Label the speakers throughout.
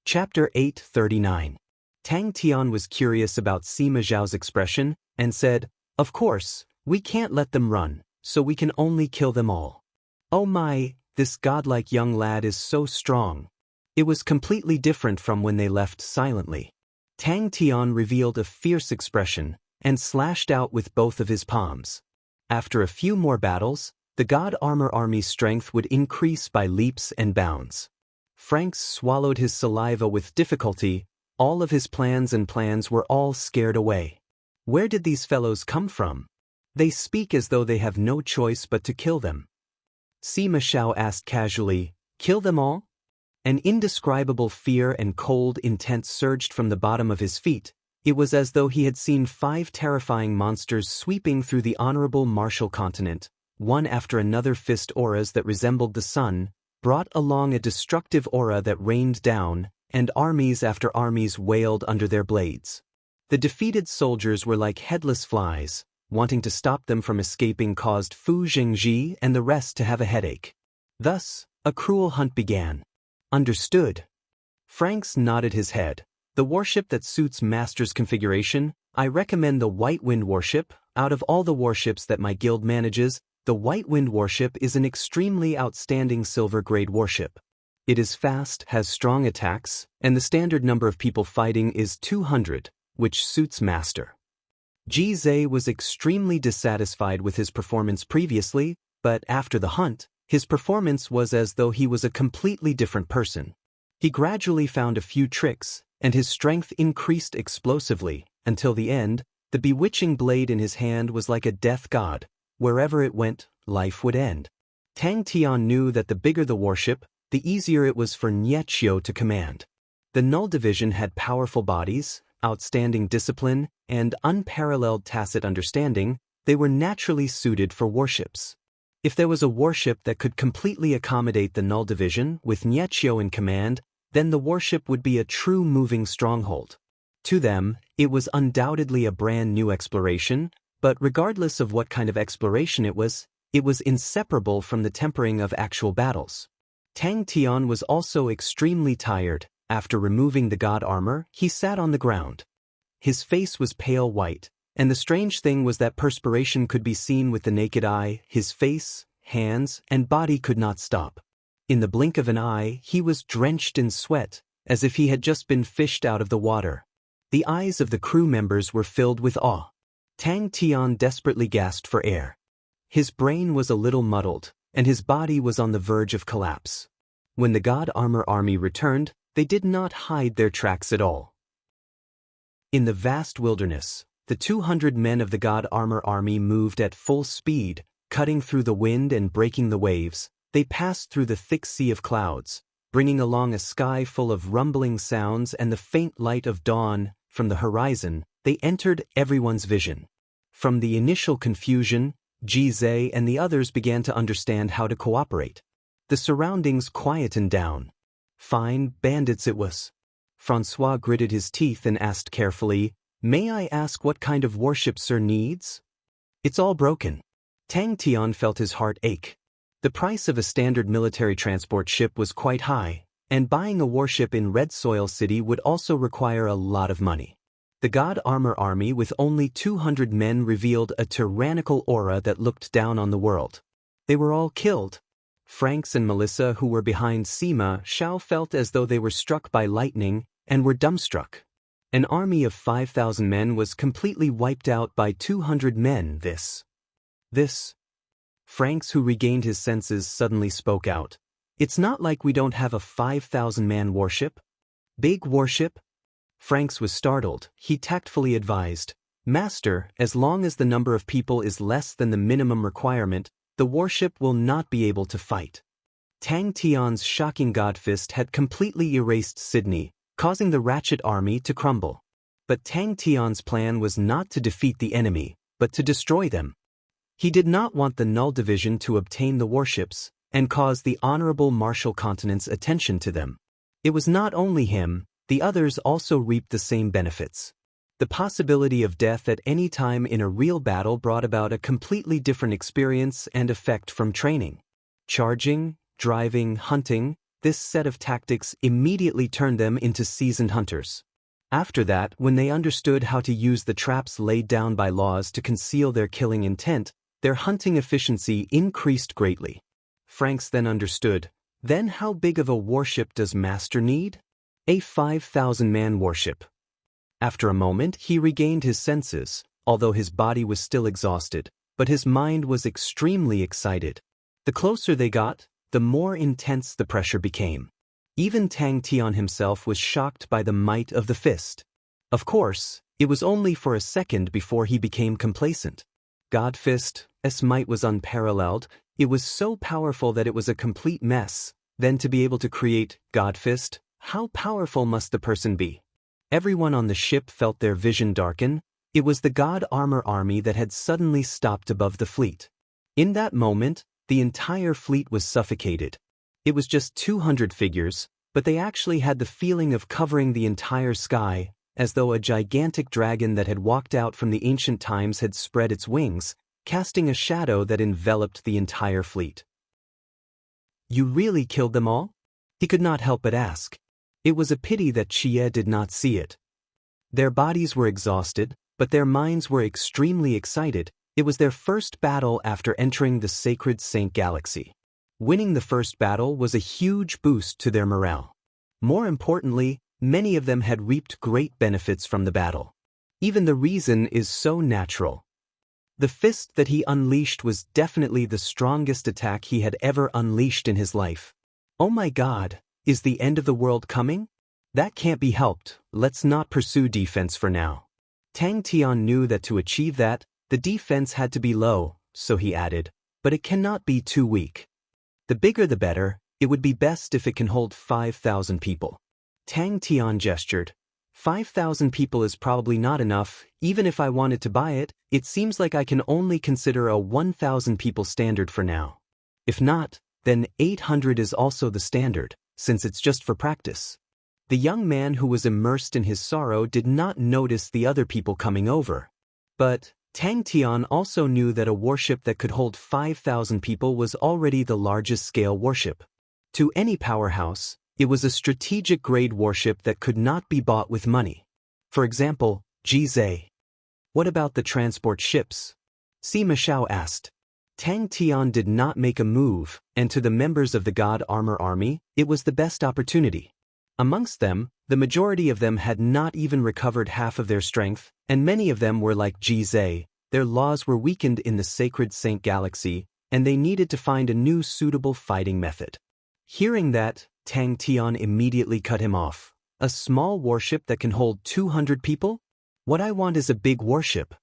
Speaker 1: Chapter 839. Tang Tian was curious about Sima Zhao's expression and said, "Of course, we can't let them run, so we can only kill them all." "Oh my, this godlike young lad is so strong." It was completely different from when they left silently. Tang Tian revealed a fierce expression and slashed out with both of his palms. After a few more battles, the God Armor Army's strength would increase by leaps and bounds. Franks swallowed his saliva with difficulty. All of his plans were all scared away. Where did these fellows come from? They speak as though they have no choice but to kill them. Sima Zhao asked casually, "Kill them all?" An indescribable fear and cold intent surged from the bottom of his feet. It was as though he had seen 5 terrifying monsters sweeping through the honorable martial continent, one after another. Fist auras that resembled the sun brought along a destructive aura that rained down, and armies after armies wailed under their blades. The defeated soldiers were like headless flies. Wanting to stop them from escaping caused Fu Zhengji and the rest to have a headache. Thus, a cruel hunt began. Understood. Franks nodded his head. The warship that suits Master's configuration, I recommend the White Wind warship. Out of all the warships that my guild manages, the White Wind warship is an extremely outstanding silver-grade warship. It is fast, has strong attacks, and the standard number of people fighting is 200, which suits Master. Ji Zhe was extremely dissatisfied with his performance previously, but after the hunt, his performance was as though he was a completely different person. He gradually found a few tricks, and his strength increased explosively, until the end. The bewitching blade in his hand was like a death god. Wherever it went, life would end. Tang Tian knew that the bigger the warship, the easier it was for Xianxia to command. The Null Division had powerful bodies, outstanding discipline, and unparalleled tacit understanding. They were naturally suited for warships. If there was a warship that could completely accommodate the Null Division with Xianxia in command, then the warship would be a true moving stronghold. To them, it was undoubtedly a brand new exploration, but regardless of what kind of exploration it was inseparable from the tempering of actual battles. Tang Tian was also extremely tired. After removing the god armor, he sat on the ground. His face was pale white, and the strange thing was that perspiration could be seen with the naked eye. His face, hands, and body could not stop. In the blink of an eye, he was drenched in sweat, as if he had just been fished out of the water. The eyes of the crew members were filled with awe. Tang Tian desperately gasped for air. His brain was a little muddled, and his body was on the verge of collapse. When the God Armor Army returned, they did not hide their tracks at all. In the vast wilderness, the 200 men of the God Armor Army moved at full speed, cutting through the wind and breaking the waves. They passed through the thick sea of clouds, bringing along a sky full of rumbling sounds and the faint light of dawn. From the horizon, they entered everyone's vision. From the initial confusion, Ji Zhe and the others began to understand how to cooperate. The surroundings quietened down. Fine bandits it was. Francois gritted his teeth and asked carefully, "May I ask what kind of warship Sir needs?" "It's all broken." Tang Tian felt his heart ache. The price of a standard military transport ship was quite high, and buying a warship in Red Soil City would also require a lot of money. The God Armor Army with only 200 men revealed a tyrannical aura that looked down on the world. They were all killed. Franks and Melissa, who were behind Sima Zhao, felt as though they were struck by lightning and were dumbstruck. An army of 5,000 men was completely wiped out by 200 men. This. Franks, who regained his senses, suddenly spoke out. "It's not like we don't have a 5,000-man warship." "Big warship?" Franks was startled. He tactfully advised, "Master, as long as the number of people is less than the minimum requirement, the warship will not be able to fight." Tang Tian's shocking godfist had completely erased Sydney, causing the Ratchet army to crumble. But Tang Tian's plan was not to defeat the enemy, but to destroy them. He did not want the Null Division to obtain the warships and cause the honorable martial continent's attention to them. It was not only him, the others also reaped the same benefits. The possibility of death at any time in a real battle brought about a completely different experience and effect from training. Charging, driving, hunting, This set of tactics immediately turned them into seasoned hunters. After that, when they understood how to use the traps laid down by laws to conceal their killing intent, their hunting efficiency increased greatly. Franks then understood, then how big of a warship does Master need? A 5,000-man warship. After a moment, he regained his senses, although his body was still exhausted, but his mind was extremely excited. The closer they got, the more intense the pressure became. Even Tang Tian himself was shocked by the might of the fist. Of course, it was only for a second before he became complacent. God Fist's might was unparalleled. It was so powerful that it was a complete mess. Then to be able to create God Fist, how powerful must the person be? Everyone on the ship felt their vision darken. It was the God Armor army that had suddenly stopped above the fleet. In that moment, the entire fleet was suffocated. It was just 200 figures, but they actually had the feeling of covering the entire sky, as though a gigantic dragon that had walked out from the ancient times had spread its wings, casting a shadow that enveloped the entire fleet. You really killed them all? He could not help but ask. It was a pity that Xie did not see it. Their bodies were exhausted, but their minds were extremely excited. It was their first battle after entering the sacred Saint Galaxy. Winning the first battle was a huge boost to their morale. More importantly, many of them had reaped great benefits from the battle. Even the reason is so natural. The fist that he unleashed was definitely the strongest attack he had ever unleashed in his life. Oh my God, is the end of the world coming? That can't be helped. Let's not pursue defense for now. Tang Tian knew that to achieve that, the defense had to be low, so he added, but it cannot be too weak. The bigger the better. It would be best if it can hold 5,000 people. Tang Tian gestured. 5,000 people is probably not enough. Even if I wanted to buy it, it seems like I can only consider a 1,000 people standard for now. If not, then 800 is also the standard, since it's just for practice. The young man who was immersed in his sorrow did not notice the other people coming over. But Tang Tian also knew that a warship that could hold 5,000 people was already the largest scale warship. To any powerhouse, it was a strategic-grade warship that could not be bought with money. For example, Jizai. What about the transport ships? Sima Xiao asked. Tang Tian did not make a move, and to the members of the God Armor army, it was the best opportunity. Amongst them, the majority of them had not even recovered half of their strength, and many of them were like Jizai. Their laws were weakened in the sacred Saint Galaxy, and they needed to find a new suitable fighting method. Hearing that, Tang Tian immediately cut him off. A small warship that can hold 200 people? What I want is a big warship.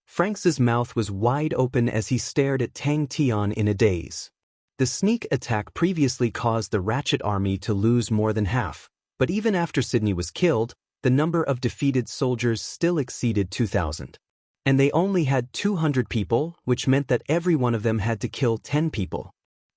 Speaker 1: Franks's mouth was wide open as he stared at Tang Tian in a daze. The sneak attack previously caused the Ratchet army to lose more than half, but even after Sydney was killed, the number of defeated soldiers still exceeded 2,000. And they only had 200 people, which meant that every one of them had to kill 10 people.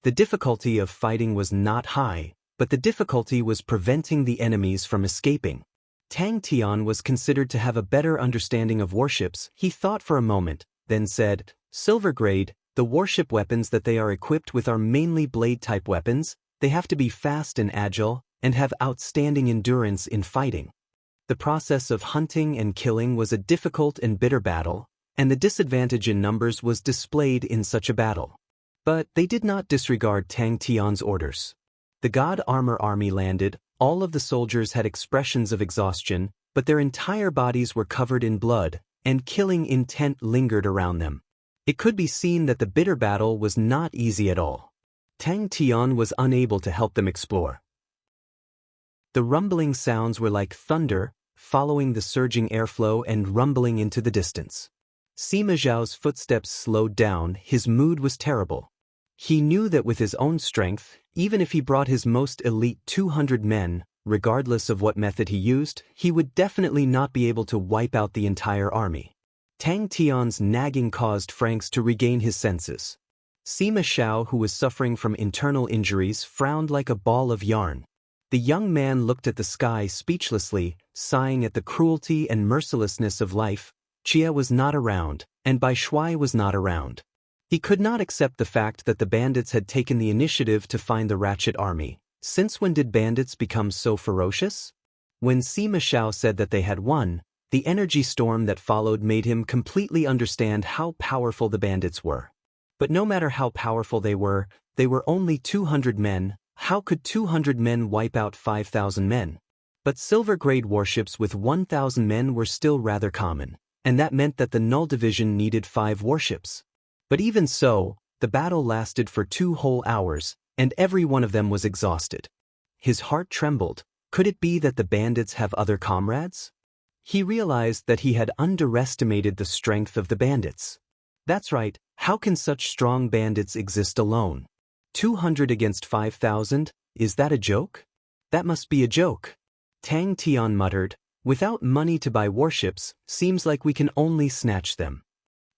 Speaker 1: The difficulty of fighting was not high, but the difficulty was preventing the enemies from escaping. Tang Tian was considered to have a better understanding of warships. He thought for a moment, then said, Silver grade, the warship weapons that they are equipped with are mainly blade-type weapons. They have to be fast and agile, and have outstanding endurance in fighting. The process of hunting and killing was a difficult and bitter battle, and the disadvantage in numbers was displayed in such a battle. But they did not disregard Tang Tian's orders. The God Armor army landed. All of the soldiers had expressions of exhaustion, but their entire bodies were covered in blood, and killing intent lingered around them. It could be seen that the bitter battle was not easy at all. Tang Tian was unable to help them explore. The rumbling sounds were like thunder, following the surging airflow and rumbling into the distance. Sima Zhao's footsteps slowed down. His mood was terrible. He knew that with his own strength, even if he brought his most elite 200 men, regardless of what method he used, he would definitely not be able to wipe out the entire army. Tang Tian's nagging caused Franks to regain his senses. Sima Xiao, who was suffering from internal injuries, frowned like a ball of yarn. The young man looked at the sky speechlessly, sighing at the cruelty and mercilessness of life. Xie was not around, and Bai Shuai was not around. He could not accept the fact that the bandits had taken the initiative to find the Ratchet army, Since when did bandits become so ferocious? When Sima Xiao said that they had won, the energy storm that followed made him completely understand how powerful the bandits were. But no matter how powerful they were only 200 men. How could 200 men wipe out 5,000 men? But silver-grade warships with 1,000 men were still rather common, and that meant that the Null Division needed 5 warships. But even so, the battle lasted for 2 whole hours, and every one of them was exhausted. His heart trembled. Could it be that the bandits have other comrades? He realized that he had underestimated the strength of the bandits. That's right, how can such strong bandits exist alone? 200 against 5,000, is that a joke? That must be a joke. Tang Tian muttered, without money to buy warships, seems like we can only snatch them.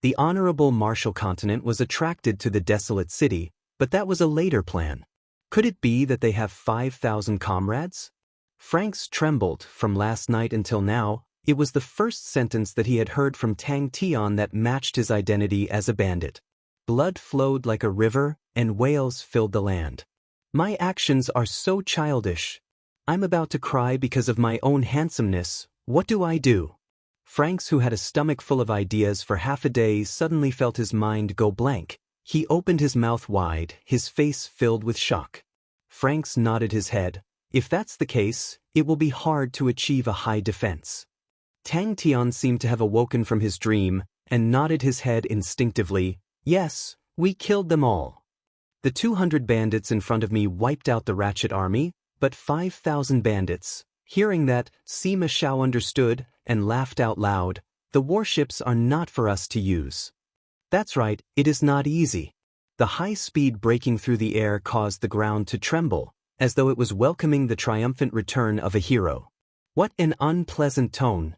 Speaker 1: The honorable martial continent was attracted to the desolate city, but that was a later plan. Could it be that they have 5,000 comrades? Franks trembled. From last night until now, it was the first sentence that he had heard from Tang Tian that matched his identity as a bandit. Blood flowed like a river, and wails filled the land. My actions are so childish. I'm about to cry because of my own handsomeness. What do I do? Franks, who had a stomach full of ideas for half a day, suddenly felt his mind go blank. He opened his mouth wide, his face filled with shock. Franks nodded his head. If that's the case, it will be hard to achieve a high defense. Tang Tian seemed to have awoken from his dream, and nodded his head instinctively. Yes, we killed them all. The 200 bandits in front of me wiped out the Ratchet army, but 5,000 bandits. Hearing that, Sima Xiao understood and laughed out loud. The warships are not for us to use. That's right, it is not easy. The high speed breaking through the air caused the ground to tremble, as though it was welcoming the triumphant return of a hero. What an unpleasant tone.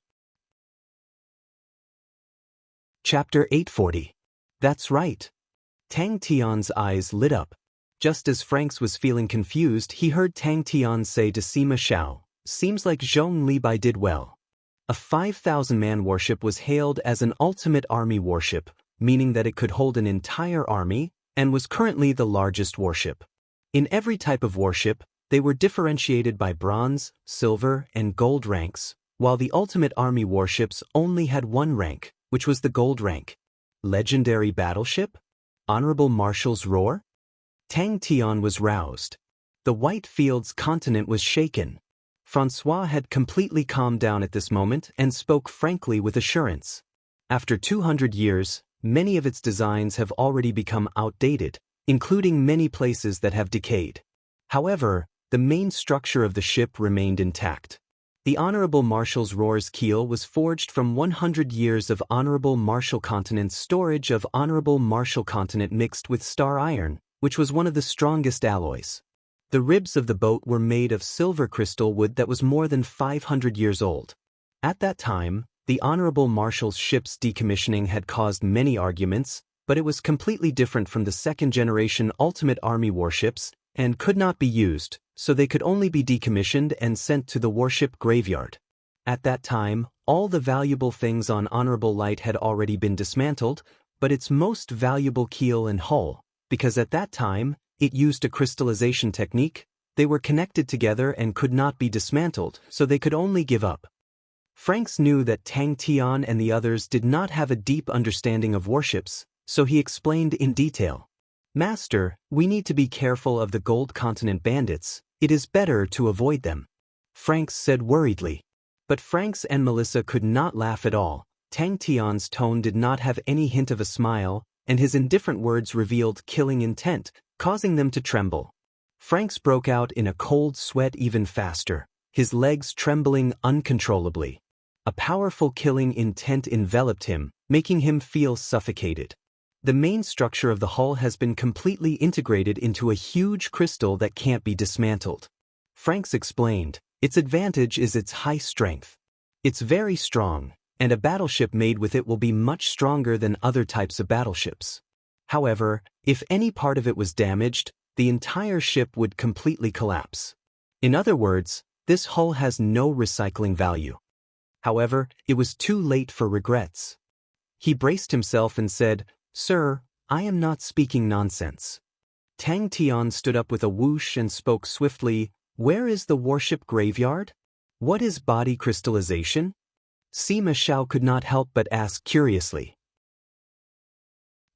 Speaker 1: Chapter 840. That's right. Tang Tian's eyes lit up. Just as Franks was feeling confused, he heard Tang Tian say to Sima Xiao, seems like Zhong Libai did well. A 5,000-man warship was hailed as an ultimate army warship, meaning that it could hold an entire army, and was currently the largest warship. In every type of warship, they were differentiated by bronze, silver, and gold ranks, while the ultimate army warships only had one rank, which was the gold rank. Legendary battleship? Honorable Marshal's roar? Tang Tian was roused. The White Fields continent was shaken. Francois had completely calmed down at this moment and spoke frankly with assurance. After 200 years, many of its designs have already become outdated, including many places that have decayed. However, the main structure of the ship remained intact. The Honorable Marshal's roar's keel was forged from 100 years of Honorable Marshal Continent's storage of Honorable Marshal Continent mixed with star iron, which was one of the strongest alloys. The ribs of the boat were made of silver crystal wood that was more than 500 years old. At that time, the Honorable Marshal's ship's decommissioning had caused many arguments, but it was completely different from the second-generation Ultimate Army warships and could not be used, so they could only be decommissioned and sent to the warship graveyard. At that time, all the valuable things on Honorable Light had already been dismantled, but its most valuable keel and hull, because at that time, it used a crystallization technique, they were connected together and could not be dismantled, so they could only give up. Franks knew that Tang Tian and the others did not have a deep understanding of warships, so he explained in detail. Master, we need to be careful of the Gold Continent bandits, it is better to avoid them. Franks said worriedly. But Franks and Melissa could not laugh at all. Tang Tian's tone did not have any hint of a smile, and his indifferent words revealed killing intent, causing them to tremble. Franks broke out in a cold sweat even faster, his legs trembling uncontrollably. A powerful killing intent enveloped him, making him feel suffocated. The main structure of the hull has been completely integrated into a huge crystal that can't be dismantled. Franks explained, its advantage is its high strength. It's very strong, and a battleship made with it will be much stronger than other types of battleships. However, if any part of it was damaged, the entire ship would completely collapse. In other words, this hull has no recycling value. However, it was too late for regrets. He braced himself and said, Sir, I am not speaking nonsense. Tang Tian stood up with a whoosh and spoke swiftly, "Where is the warship graveyard? What is body crystallization?" Sima Xiao could not help but ask curiously.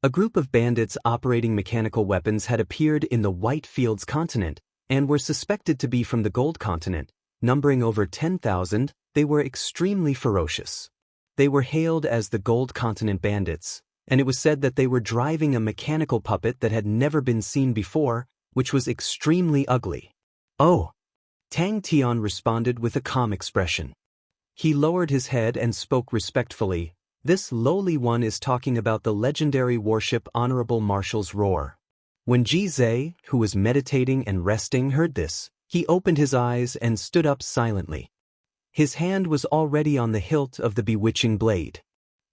Speaker 1: A group of bandits operating mechanical weapons had appeared in the White Fields continent and were suspected to be from the Gold continent. Numbering over 10,000, they were extremely ferocious. They were hailed as the Gold Continent Bandits, and it was said that they were driving a mechanical puppet that had never been seen before, which was extremely ugly. "Oh!" Tang Tian responded with a calm expression. He lowered his head and spoke respectfully. "This lowly one is talking about the legendary warship Honorable Marshal's Roar." When Ji Zhe, who was meditating and resting, heard this, he opened his eyes and stood up silently. His hand was already on the hilt of the bewitching blade.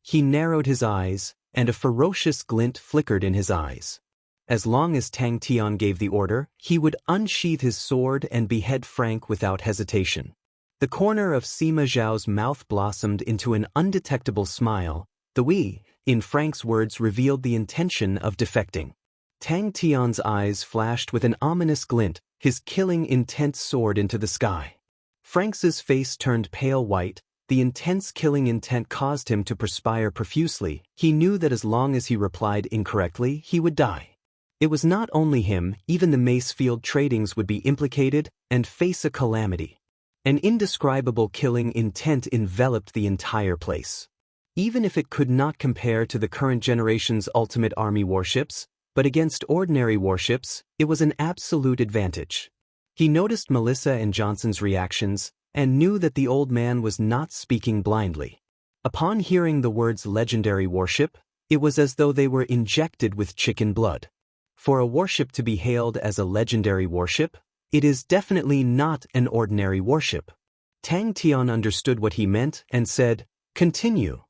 Speaker 1: He narrowed his eyes, and a ferocious glint flickered in his eyes. As long as Tang Tian gave the order, he would unsheath his sword and behead Frank without hesitation. The corner of Sima Zhao's mouth blossomed into an undetectable smile. The "we," in Frank's words, revealed the intention of defecting. Tang Tian's eyes flashed with an ominous glint, his killing intent soared into the sky. Frank's face turned pale white. The intense killing intent caused him to perspire profusely. He knew that as long as he replied incorrectly, he would die. It was not only him, even the Macefield tradings would be implicated and face a calamity. An indescribable killing intent enveloped the entire place. Even if it could not compare to the current generation's ultimate army warships, but against ordinary warships, it was an absolute advantage. He noticed Melissa and Johnson's reactions, and knew that the old man was not speaking blindly. Upon hearing the words legendary warship, it was as though they were injected with chicken blood. For a warship to be hailed as a legendary warship, it is definitely not an ordinary warship. Tang Tian understood what he meant and said, "Continue."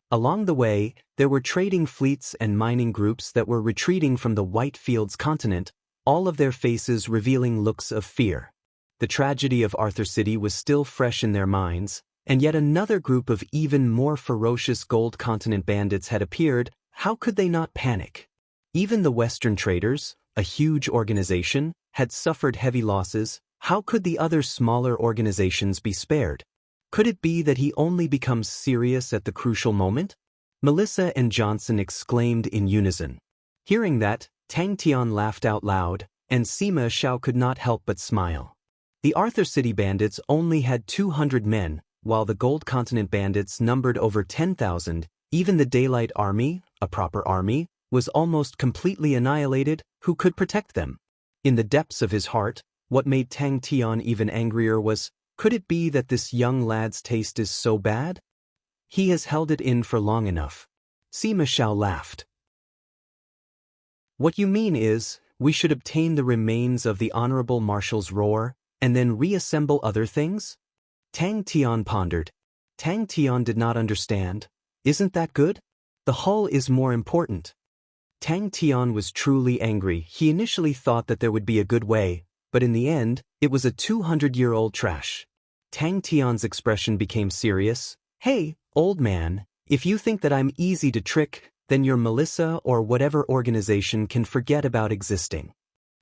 Speaker 1: Along the way, there were trading fleets and mining groups that were retreating from the White Fields continent, all of their faces revealing looks of fear. The tragedy of Arthur City was still fresh in their minds, and yet another group of even more ferocious Gold Continent bandits had appeared. How could they not panic? Even the Western traders, a huge organization, had suffered heavy losses. How could the other smaller organizations be spared? Could it be that he only becomes serious at the crucial moment? Melissa and Johnson exclaimed in unison. Hearing that, Tang Tian laughed out loud, and Sima Xiao could not help but smile. The Arthur City bandits only had 200 men, while the Gold Continent bandits numbered over 10,000. Even the Daylight Army, a proper army, was almost completely annihilated. Who could protect them? In the depths of his heart, what made Tang Tian even angrier was, could it be that this young lad's taste is so bad? He has held it in for long enough. Sima Xiao laughed. What you mean is, we should obtain the remains of the Honorable Marshal's Roar, and then reassemble other things? Tang Tian pondered. Tang Tian did not understand. Isn't that good? The hull is more important. Tang Tian was truly angry. He initially thought that there would be a good way, but in the end, it was a 200-year-old trash. Tang Tian's expression became serious. "Hey, old man, if you think that I'm easy to trick, then your Melissa or whatever organization can forget about existing."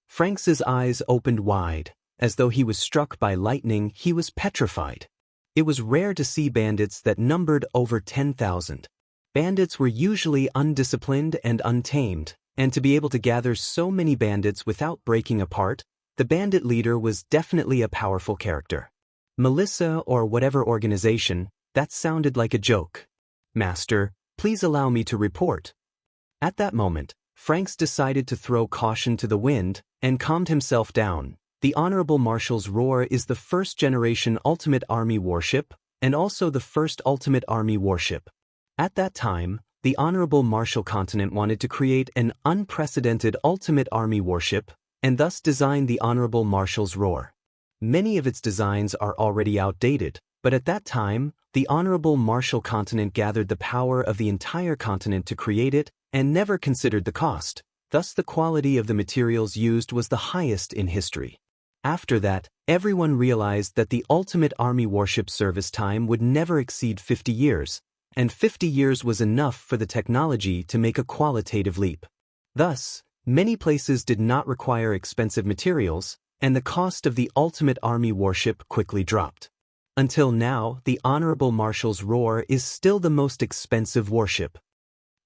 Speaker 1: Frank's eyes opened wide. As though he was struck by lightning, he was petrified. It was rare to see bandits that numbered over 10,000. Bandits were usually undisciplined and untamed, and to be able to gather so many bandits without breaking apart, the bandit leader was definitely a powerful character. Melissa or whatever organization, that sounded like a joke. "Master, please allow me to report." At that moment, Franks decided to throw caution to the wind and calmed himself down. The Honorable Marshal's Roar is the first-generation Ultimate Army warship, and also the first Ultimate Army warship. At that time, the Honorable Marshal Continent wanted to create an unprecedented Ultimate Army warship, and thus designed the Honorable Marshal's Roar. Many of its designs are already outdated, but at that time, the Honorable Marshal Continent gathered the power of the entire continent to create it, and never considered the cost. Thus the quality of the materials used was the highest in history. After that, everyone realized that the Ultimate Army warship service time would never exceed 50 years, and 50 years was enough for the technology to make a qualitative leap. Thus, Many places did not require expensive materials, and the cost of the ultimate army warship quickly dropped. Until now, the Honorable Marshal's Roar is still the most expensive warship.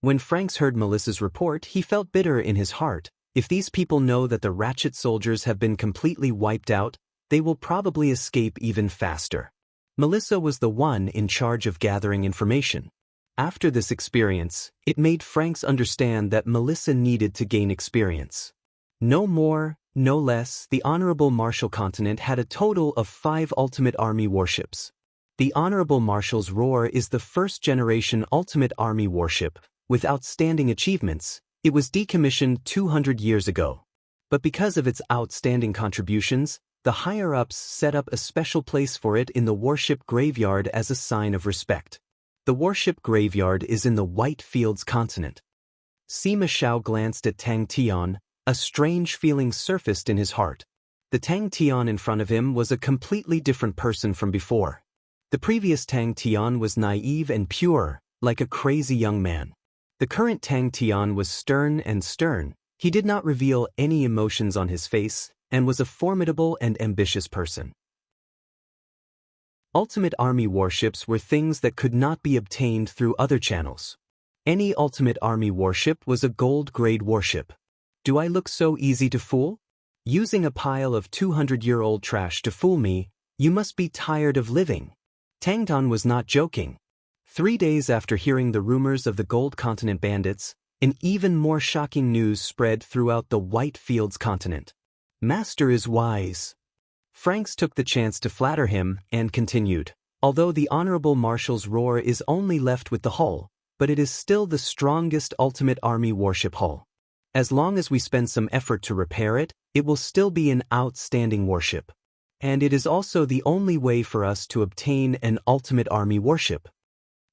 Speaker 1: When Franks heard Melissa's report, he felt bitter in his heart. If these people know that the Ratchet soldiers have been completely wiped out, they will probably escape even faster. Melissa was the one in charge of gathering information. After this experience, it made Franks understand that Melissa needed to gain experience. No more, no less, the Honorable Marshal Continent had a total of 5 Ultimate Army warships. The Honorable Marshal's Roar is the first-generation Ultimate Army warship. With outstanding achievements, it was decommissioned 200 years ago. But because of its outstanding contributions, the higher-ups set up a special place for it in the warship graveyard as a sign of respect. The warship graveyard is in the White Fields continent. Sima Xiao glanced at Tang Tian. A strange feeling surfaced in his heart. The Tang Tian in front of him was a completely different person from before. The previous Tang Tian was naive and pure, like a crazy young man. The current Tang Tian was stern. He did not reveal any emotions on his face, and was a formidable and ambitious person. Ultimate Army warships were things that could not be obtained through other channels. Any Ultimate Army warship was a gold-grade warship. Do I look so easy to fool? Using a pile of 200-year-old trash to fool me, you must be tired of living. Tang Dan was not joking. 3 days after hearing the rumors of the Gold Continent bandits, an even more shocking news spread throughout the White Fields continent. Master is wise. Franks took the chance to flatter him and continued. Although the Honorable Marshal's Roar is only left with the hull, but it is still the strongest Ultimate Army warship hull. As long as we spend some effort to repair it, it will still be an outstanding warship. And it is also the only way for us to obtain an Ultimate Army warship.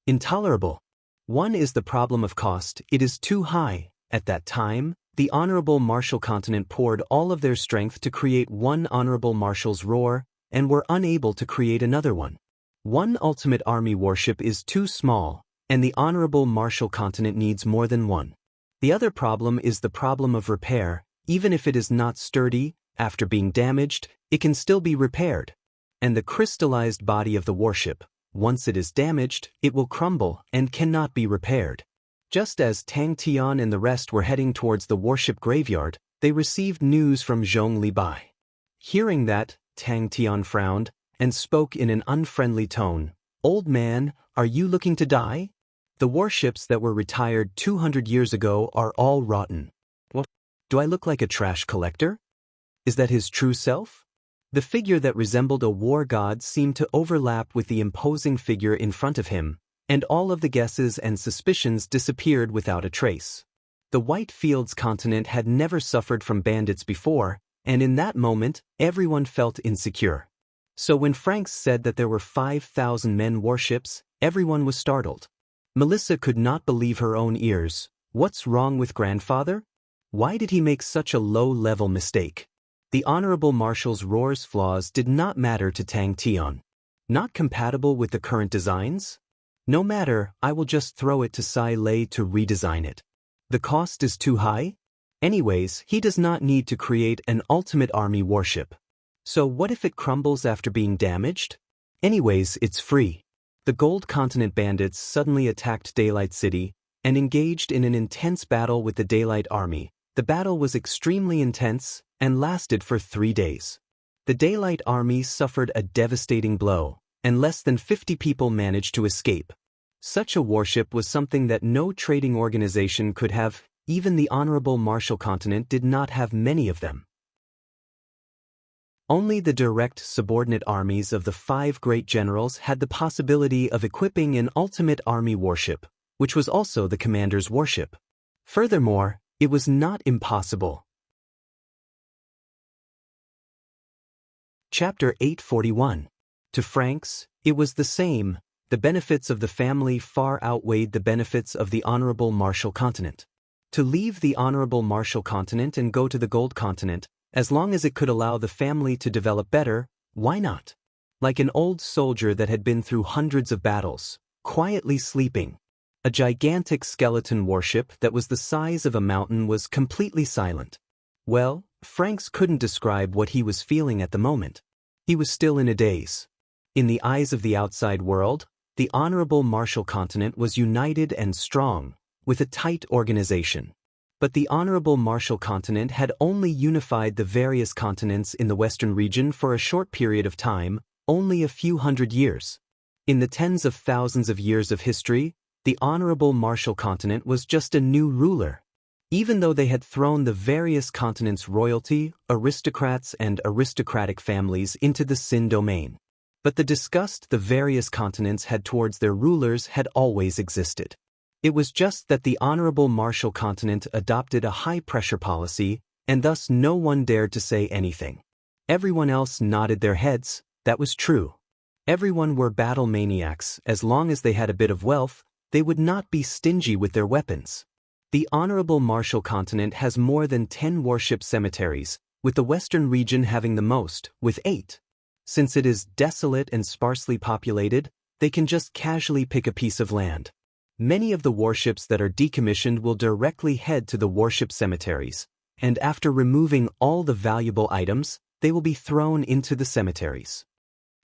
Speaker 1: Intolerable. One is the problem of cost. It is too high. At that time, the Honorable Marshal Continent poured all of their strength to create one Honorable Marshal's Roar, and were unable to create another one. One Ultimate Army warship is too small, and the Honorable Marshal Continent needs more than one. The other problem is the problem of repair. Even if it is not sturdy, after being damaged, it can still be repaired. And the crystallized body of the warship, once it is damaged, it will crumble and cannot be repaired. Just as Tang Tian and the rest were heading towards the warship graveyard, they received news from Zhong Li Bai. Hearing that, Tang Tian frowned and spoke in an unfriendly tone. "Old man, are you looking to die? The warships that were retired 200 years ago are all rotten." "What? Do I look like a trash collector?" Is that his true self? The figure that resembled a war god seemed to overlap with the imposing figure in front of him, and all of the guesses and suspicions disappeared without a trace. The White Fields continent had never suffered from bandits before, and in that moment, everyone felt insecure. So when Franks said that there were 5,000 men warships, everyone was startled. Melissa could not believe her own ears. What's wrong with grandfather? Why did he make such a low-level mistake? The Honorable Marshal's Roar's flaws did not matter to Tang Tian. Not compatible with the current designs? No matter, I will just throw it to Sai Lei to redesign it. The cost is too high? Anyways, he does not need to create an Ultimate Army warship. So what if it crumbles after being damaged? Anyways, it's free. The Gold Continent bandits suddenly attacked Daylight City and engaged in an intense battle with the Daylight Army. The battle was extremely intense and lasted for 3 days. The Daylight Army suffered a devastating blow, and less than 50 people managed to escape. Such a warship was something that no trading organization could have. Even the Honorable Marshal Continent did not have many of them. Only the direct subordinate armies of the 5 great generals had the possibility of equipping an Ultimate Army warship, which was also the commander's warship. Furthermore, it was not impossible. Chapter 841. To Franks, it was the same. The benefits of the family far outweighed the benefits of the Honorable Marshal Continent. To leave the Honorable Marshal Continent and go to the Gold Continent, as long as it could allow the family to develop better, why not? Like an old soldier that had been through hundreds of battles, quietly sleeping. A gigantic skeleton warship that was the size of a mountain was completely silent. Well, Franks couldn't describe what he was feeling at the moment. He was still in a daze. In the eyes of the outside world, the honorable Martial continent was united and strong, with a tight organization. But the honorable Martial continent had only unified the various continents in the western region for a short period of time, only a few hundred years. In the tens of thousands of years of history, the honorable Martial continent was just a new ruler. Even though they had thrown the various continents' royalty, aristocrats and aristocratic families into the Sin domain. But the disgust the various continents had towards their rulers had always existed. It was just that the honorable Martial continent adopted a high-pressure policy, and thus no one dared to say anything. Everyone else nodded their heads. That was true. Everyone were battle maniacs. As long as they had a bit of wealth, they would not be stingy with their weapons. The honorable Martial continent has more than 10 warship cemeteries, with the western region having the most, with 8. Since it is desolate and sparsely populated, they can just casually pick a piece of land. Many of the warships that are decommissioned will directly head to the warship cemeteries, and after removing all the valuable items, they will be thrown into the cemeteries.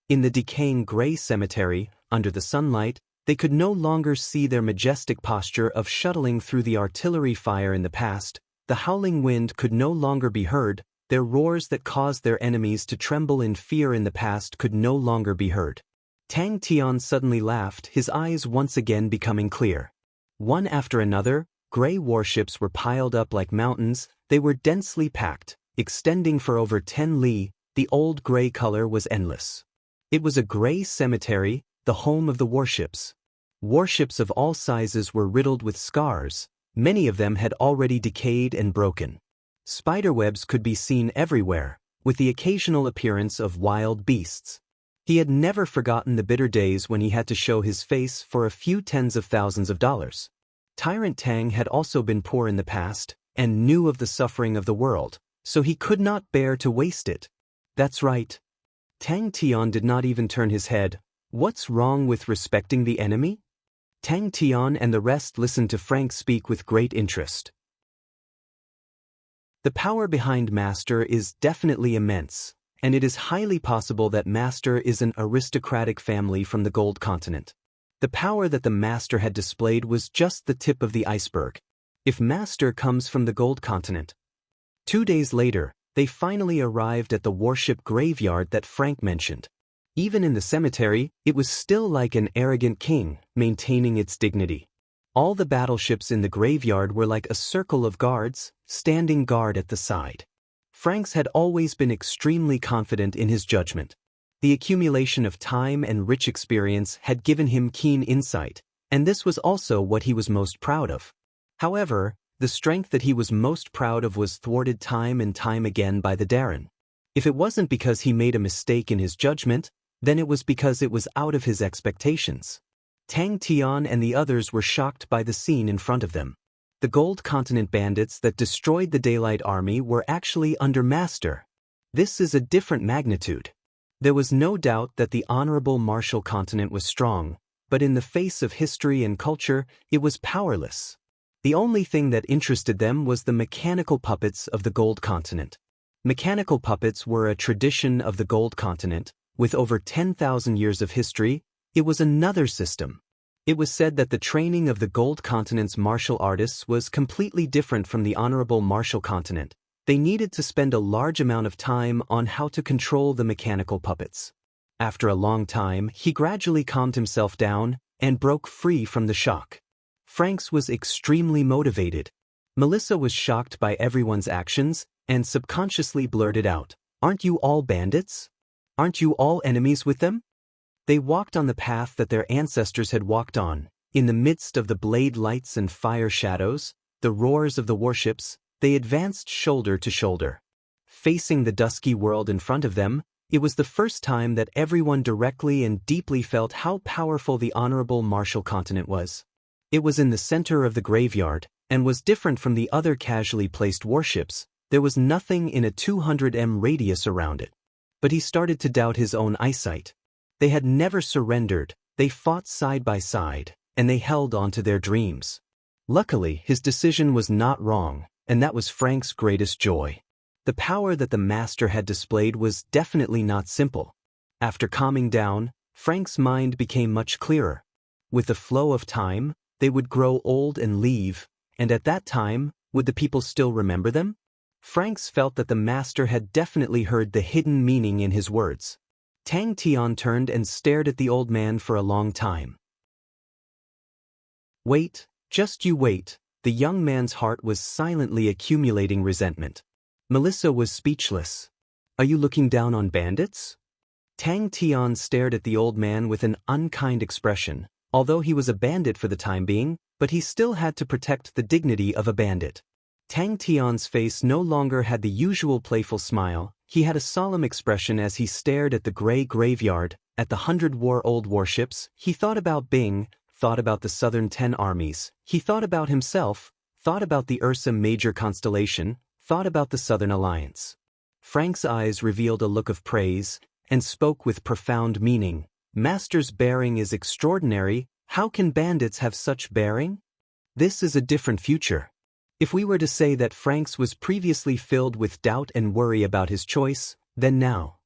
Speaker 1: In the decaying gray cemetery, under the sunlight, they could no longer see their majestic posture of shuttling through the artillery fire in the past. The howling wind could no longer be heard. Their roars that caused their enemies to tremble in fear in the past could no longer be heard. Tang Tian suddenly laughed, his eyes once again becoming clear. One after another, gray warships were piled up like mountains. They were densely packed, extending for over 10 li. The old gray color was endless. It was a gray cemetery, the home of the warships. Warships of all sizes were riddled with scars. Many of them had already decayed and broken. Spiderwebs could be seen everywhere, with the occasional appearance of wild beasts. He had never forgotten the bitter days when he had to show his face for a few tens of thousands of dollars. Tyrant Tang had also been poor in the past, and knew of the suffering of the world, so he could not bear to waste it. That's right. Tang Tian did not even turn his head. What's wrong with respecting the enemy? Tang Tian and the rest listened to Frank speak with great interest. The power behind Master is definitely immense, and it is highly possible that Master is an aristocratic family from the Gold Continent. The power that the Master had displayed was just the tip of the iceberg. If Master comes from the Gold Continent. 2 days later, they finally arrived at the warship graveyard that Frank mentioned. Even in the cemetery, it was still like an arrogant king, maintaining its dignity. All the battleships in the graveyard were like a circle of guards, standing guard at the side. Franks had always been extremely confident in his judgment. The accumulation of time and rich experience had given him keen insight, and this was also what he was most proud of. However, the strength that he was most proud of was thwarted time and time again by the Darren. If it wasn't because he made a mistake in his judgment, then it was because it was out of his expectations. Tang Tian and the others were shocked by the scene in front of them. The Gold Continent bandits that destroyed the Daylight Army were actually under Master. This is a different magnitude. There was no doubt that the honorable Martial continent was strong, but in the face of history and culture, it was powerless. The only thing that interested them was the mechanical puppets of the Gold Continent. Mechanical puppets were a tradition of the Gold Continent. With over 10,000 years of history, it was another system. It was said that the training of the Gold Continent's martial artists was completely different from the honorable Martial continent. They needed to spend a large amount of time on how to control the mechanical puppets. After a long time, he gradually calmed himself down and broke free from the shock. Franks was extremely motivated. Melissa was shocked by everyone's actions and subconsciously blurted out, "Aren't you all bandits? Aren't you all enemies with them?" They walked on the path that their ancestors had walked on. In the midst of the blade lights and fire shadows, the roars of the warships, they advanced shoulder to shoulder. Facing the dusky world in front of them, it was the first time that everyone directly and deeply felt how powerful the honorable Martial continent was. It was in the center of the graveyard, and was different from the other casually placed warships. There was nothing in a 200 m radius around it. But he started to doubt his own eyesight. They had never surrendered, they fought side by side, and they held on to their dreams. Luckily, his decision was not wrong, and that was Frank's greatest joy. The power that the master had displayed was definitely not simple. After calming down, Frank's mind became much clearer. With the flow of time, they would grow old and leave, and at that time, would the people still remember them? Franks felt that the master had definitely heard the hidden meaning in his words. Tang Tian turned and stared at the old man for a long time. Wait, just you wait. The young man's heart was silently accumulating resentment. Melissa was speechless. Are you looking down on bandits? Tang Tian stared at the old man with an unkind expression, although he was a bandit for the time being, but he still had to protect the dignity of a bandit. Tang Tian's face no longer had the usual playful smile. He had a solemn expression as he stared at the gray graveyard, at the 100-war-old warships. He thought about Bing, thought about the Southern 10 armies. He thought about himself, thought about the Ursa Major constellation, thought about the Southern Alliance. Frank's eyes revealed a look of praise, and spoke with profound meaning. Master's bearing is extraordinary. How can bandits have such bearing? This is a different future. If we were to say that Frank's was previously filled with doubt and worry about his choice, then now.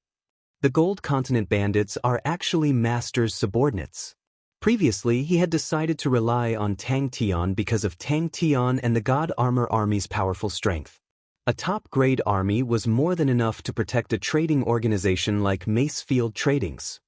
Speaker 1: The Gold Continent bandits are actually Master's subordinates. Previously, he had decided to rely on Tang Tian because of Tang Tian and the God Armor Army's powerful strength. A top-grade army was more than enough to protect a trading organization like Macefield Tradings.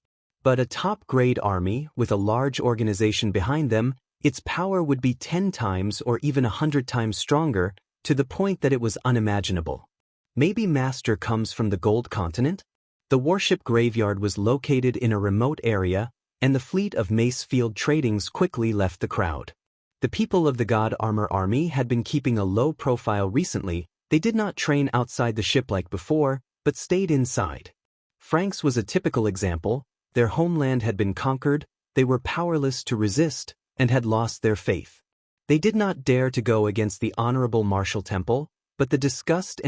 Speaker 1: But a top-grade army, with a large organization behind them, its power would be 10 times or even 100 times stronger, to the point that it was unimaginable. Maybe Master comes from the Gold Continent? The warship graveyard was located in a remote area, and the fleet of Macefield Tradings quickly left the crowd. The people of the God Armor Army had been keeping a low profile recently. They did not train outside the ship like before, but stayed inside. Frank's was a typical example. Their homeland had been conquered, they were powerless to resist, and had lost their faith. They did not dare to go against the Honorable Martial Temple, but the disgust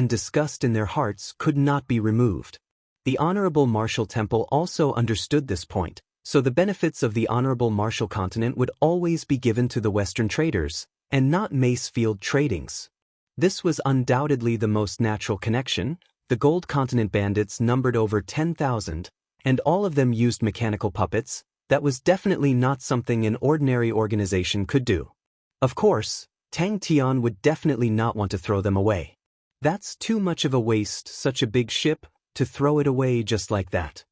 Speaker 1: in their hearts could not be removed. The Honorable Martial Temple also understood this point, so the benefits of the Honorable Martial Continent would always be given to the Western traders, and not Macefield Tradings. This was undoubtedly the most natural connection. The Gold Continent bandits numbered over 10,000, and all of them used mechanical puppets. That was definitely not something an ordinary organization could do. Of course, Tang Tian would definitely not want to throw them away. That's too much of a waste, such a big ship, to throw it away just like that.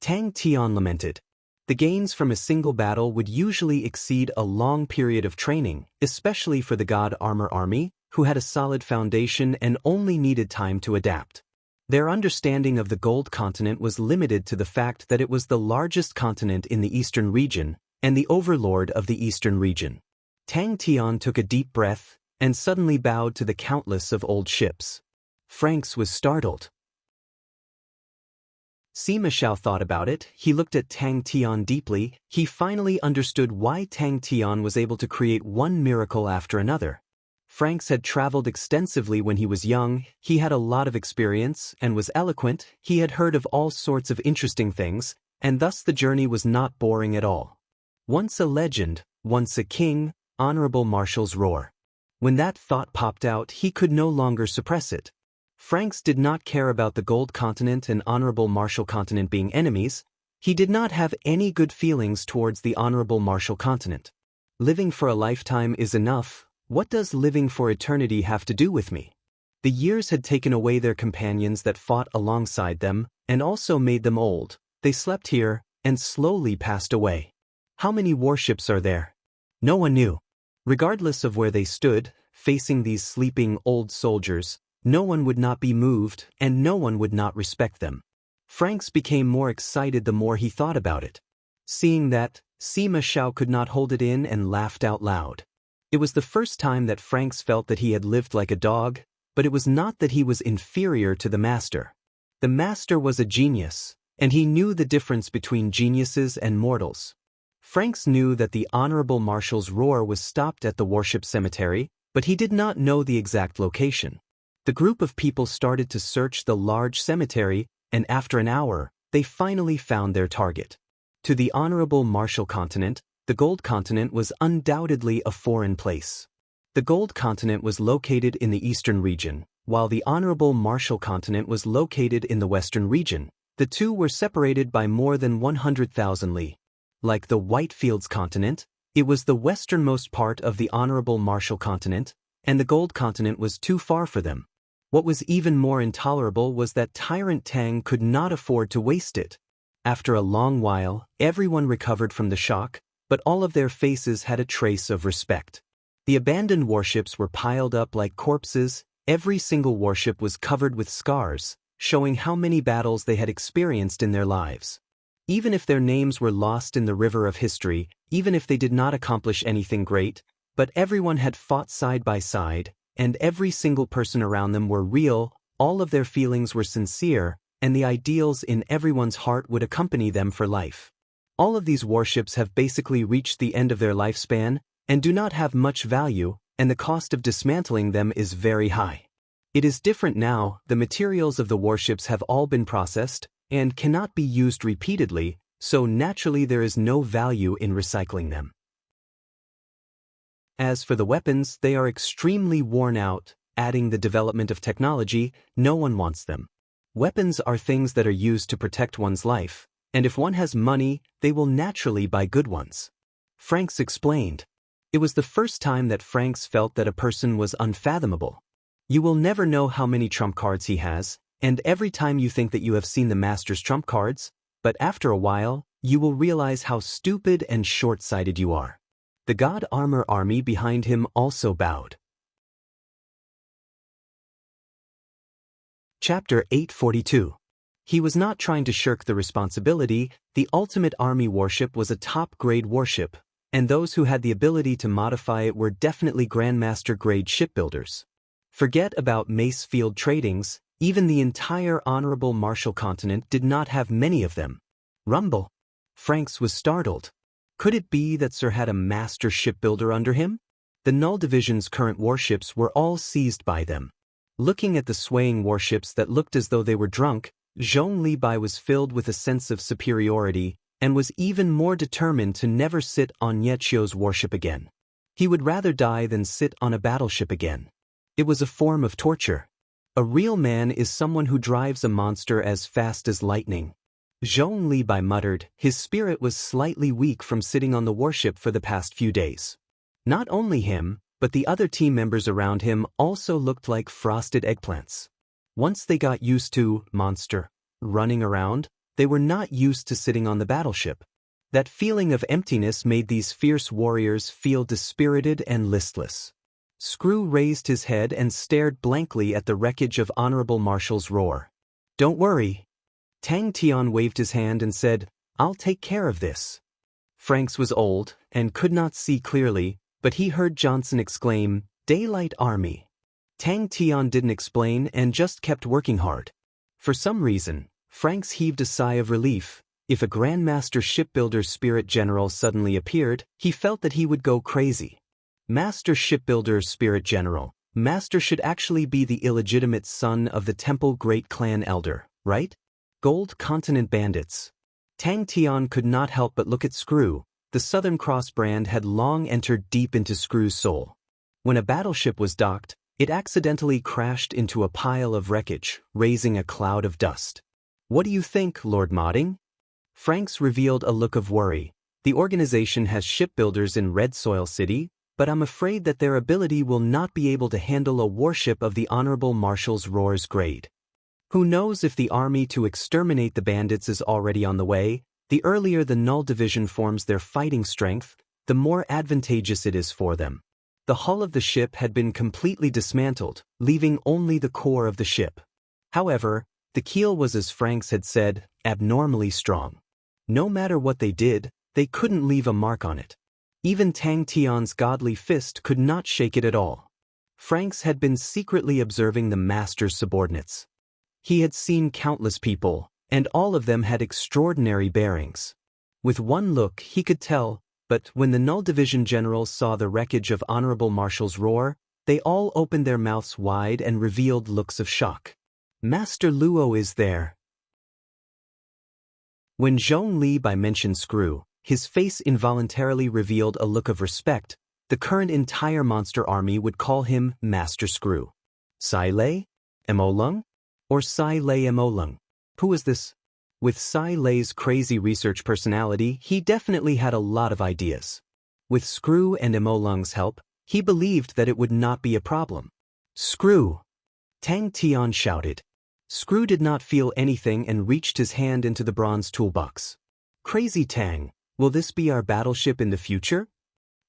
Speaker 1: Tang Tian lamented. The gains from a single battle would usually exceed a long period of training, especially for the God Armor Army, who had a solid foundation and only needed time to adapt. Their understanding of the Gold Continent was limited to the fact that it was the largest continent in the Eastern region, and the overlord of the Eastern region. Tang Tian took a deep breath, and suddenly bowed to the countless of old ships. Franks was startled. Sima Xiao thought about it. He looked at Tang Tian deeply. He finally understood why Tang Tian was able to create one miracle after another. Franks had traveled extensively when he was young. He had a lot of experience and was eloquent. He had heard of all sorts of interesting things, and thus the journey was not boring at all. Once a legend, once a king, Honorable Marshal's roar. When that thought popped out, he could no longer suppress it. Franks did not care about the Gold Continent and Honorable Marshal Continent being enemies. He did not have any good feelings towards the Honorable Marshal Continent. Living for a lifetime is enough. What does living for eternity have to do with me? The years had taken away their companions that fought alongside them, and also made them old. They slept here, and slowly passed away. How many warships are there? No one knew. Regardless of where they stood, facing these sleeping old soldiers, no one would not be moved, and no one would not respect them. Franks became more excited the more he thought about it. Seeing that, Sima Xiao could not hold it in and laughed out loud. It was the first time that Franks felt that he had lived like a dog, but it was not that he was inferior to the master. The master was a genius, and he knew the difference between geniuses and mortals. Franks knew that the Honorable Marshal's roar was stopped at the warship cemetery, but he did not know the exact location. The group of people started to search the large cemetery, and after an hour, they finally found their target. To the Honorable Marshal Continent, The Gold Continent was undoubtedly a foreign place. The Gold Continent was located in the eastern region, while the Honorable Martial Continent was located in the western region. The two were separated by more than 100,000 li. Like the Whitefields Continent, it was the westernmost part of the Honorable Martial Continent, and the Gold Continent was too far for them. What was even more intolerable was that Tyrant Tang could not afford to waste it. After a long while, everyone recovered from the shock, but all of their faces had a trace of respect. The abandoned warships were piled up like corpses. Every single warship was covered with scars, showing how many battles they had experienced in their lives. Even if their names were lost in the river of history, even if they did not accomplish anything great, but everyone had fought side by side, and every single person around them were real, all of their feelings were sincere, and the ideals in everyone's heart would accompany them for life. All of these warships have basically reached the end of their lifespan, and do not have much value, and the cost of dismantling them is very high. It is different now. The materials of the warships have all been processed, and cannot be used repeatedly, so naturally there is no value in recycling them. As for the weapons, they are extremely worn out. Adding the development of technology, no one wants them. Weapons are things that are used to protect one's life, and if one has money, they will naturally buy good ones. Franks explained. It was the first time that Franks felt that a person was unfathomable. You will never know how many trump cards he has, and every time you think that you have seen the master's trump cards, but after a while, you will realize how stupid and short-sighted you are. The God Armor army behind him also bowed. Chapter 842. He was not trying to shirk the responsibility. The Ultimate Army warship was a top-grade warship, and those who had the ability to modify it were definitely Grandmaster-grade shipbuilders. Forget about Macefield tradings, even the entire Honorable Martial Continent did not have many of them. Rumble. Franks was startled. Could it be that Sir had a master shipbuilder under him? The Null Division's current warships were all seized by them. Looking at the swaying warships that looked as though they were drunk, Zhong Libai was filled with a sense of superiority, and was even more determined to never sit on Niechio's warship again. He would rather die than sit on a battleship again. It was a form of torture. A real man is someone who drives a monster as fast as lightning. Zhong Libai muttered. His spirit was slightly weak from sitting on the warship for the past few days. Not only him, but the other team members around him also looked like frosted eggplants. Once they got used to monster running around, they were not used to sitting on the battleship. That feeling of emptiness made these fierce warriors feel dispirited and listless. Screw raised his head and stared blankly at the wreckage of Honorable Marshal's roar. Don't worry. Tang Tian waved his hand and said, I'll take care of this. Franks was old and could not see clearly, but he heard Johnson exclaim, Daylight Army. Tang Tian didn't explain and just kept working hard. For some reason, Franks heaved a sigh of relief. If a Grandmaster Shipbuilder Spirit General suddenly appeared, he felt that he would go crazy. Master Shipbuilder Spirit General. Master should actually be the illegitimate son of the Temple Great Clan Elder, right? Gold Continent Bandits. Tang Tian could not help but look at Screw. The Southern Cross brand had long entered deep into Screw's soul. When a battleship was docked, it accidentally crashed into a pile of wreckage, raising a cloud of dust. What do you think, Lord Modding? Franks revealed a look of worry. The organization has shipbuilders in Red Soil City, but I'm afraid that their ability will not be able to handle a warship of the Honorable Marshal's Roar's grade. Who knows if the army to exterminate the bandits is already on the way? The earlier the Null Division forms their fighting strength, the more advantageous it is for them. The hull of the ship had been completely dismantled, leaving only the core of the ship. However, the keel was, as Franks had said, abnormally strong. No matter what they did, they couldn't leave a mark on it. Even Tang Tian's godly fist could not shake it at all. Franks had been secretly observing the master's subordinates. He had seen countless people, and all of them had extraordinary bearings. With one look he could tell, but when the Null Division generals saw the wreckage of Honorable Marshal's Roar, they all opened their mouths wide and revealed looks of shock. Master Luo is there. When Zhong Libai mentioned Screw, his face involuntarily revealed a look of respect. The current entire monster army would call him Master Screw. Sai Lei? Emolung? Or Sai Lei Emolung? Who was this? With Sai Lei's crazy research personality, he definitely had a lot of ideas. With Screw and Emolung's help, he believed that it would not be a problem. Screw! Tang Tian shouted. Screw did not feel anything and reached his hand into the bronze toolbox. Crazy Tang, will this be our battleship in the future?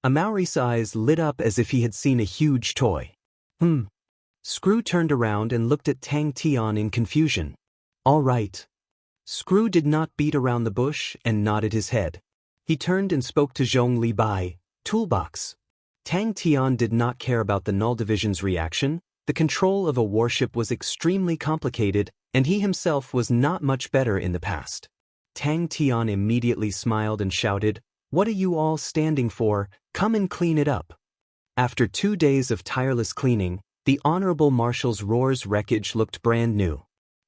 Speaker 1: Amauri's eyes lit up as if he had seen a huge toy. Screw turned around and looked at Tang Tian in confusion. All right. Screw did not beat around the bush and nodded his head. He turned and spoke to Zhong Li Bai, toolbox. Tang Tian did not care about the Null Division's reaction. The control of a warship was extremely complicated, and he himself was not much better in the past. Tang Tian immediately smiled and shouted, "What are you all standing for? Come and clean it up." After 2 days of tireless cleaning, the Honorable Marshal's Roar's wreckage looked brand new.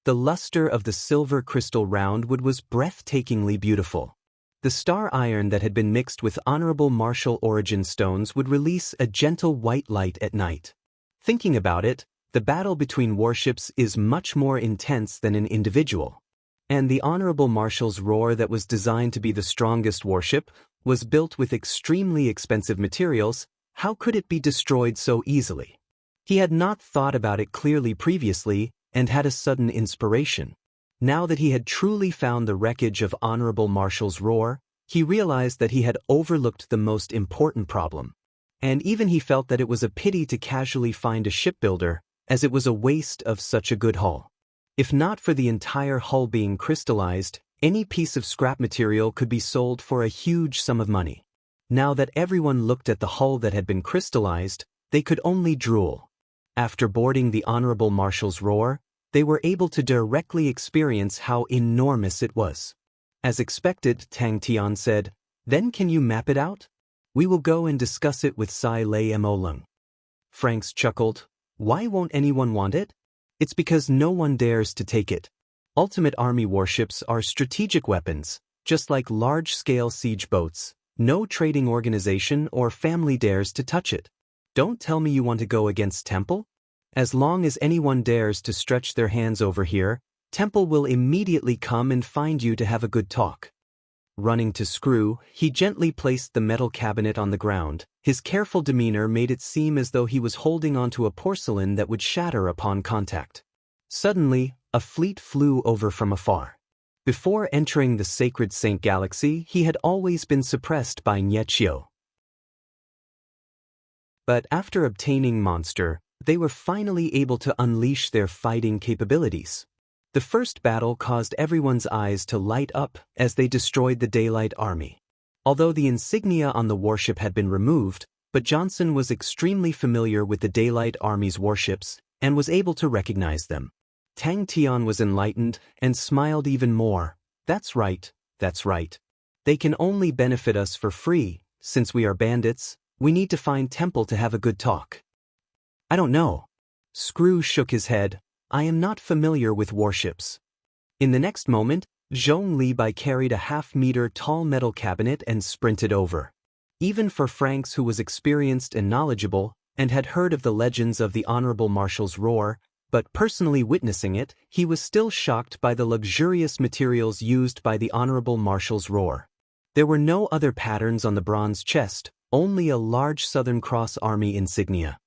Speaker 1: The luster of the silver crystal roundwood was breathtakingly beautiful. The star iron that had been mixed with Honorable Marshal origin stones would release a gentle white light at night. Thinking about it, the battle between warships is much more intense than an individual. And the Honorable Marshal's Roar that was designed to be the strongest warship was built with extremely expensive materials. How could it be destroyed so easily? He had not thought about it clearly previously and had a sudden inspiration. Now that he had truly found the wreckage of Honorable Marshal's Roar, he realized that he had overlooked the most important problem. And even he felt that it was a pity to casually find a shipbuilder, as it was a waste of such a good hull. If not for the entire hull being crystallized, any piece of scrap material could be sold for a huge sum of money. Now that everyone looked at the hull that had been crystallized, they could only drool. After boarding the Honorable Marshal's Roar, they were able to directly experience how enormous it was. As expected, Tang Tian said, "Then can you map it out? We will go and discuss it with Sai Lei Emolung." Franks chuckled. "Why won't anyone want it? It's because no one dares to take it. Ultimate Army warships are strategic weapons, just like large-scale siege boats. No trading organization or family dares to touch it. Don't tell me you want to go against Temple? As long as anyone dares to stretch their hands over here, Temple will immediately come and find you to have a good talk." Running to Screw, he gently placed the metal cabinet on the ground. His careful demeanor made it seem as though he was holding onto a porcelain that would shatter upon contact. Suddenly, a fleet flew over from afar. Before entering the sacred Saint Galaxy, he had always been suppressed by Niechio. But after obtaining Monster, they were finally able to unleash their fighting capabilities. The first battle caused everyone's eyes to light up as they destroyed the Daylight Army. Although the insignia on the warship had been removed, but Johnson was extremely familiar with the Daylight Army's warships and was able to recognize them. Tang Tian was enlightened and smiled even more. That's right. They can only benefit us for free. Since we are bandits, we need to find Temple to have a good talk." "I don't know." Screw shook his head. "I am not familiar with warships." In the next moment, Zhong Li Bai carried a half-meter tall metal cabinet and sprinted over. Even for Franks, who was experienced and knowledgeable, and had heard of the legends of the Honorable Marshal's Roar, but personally witnessing it, he was still shocked by the luxurious materials used by the Honorable Marshal's Roar. There were no other patterns on the bronze chest, only a large Southern Cross Army insignia.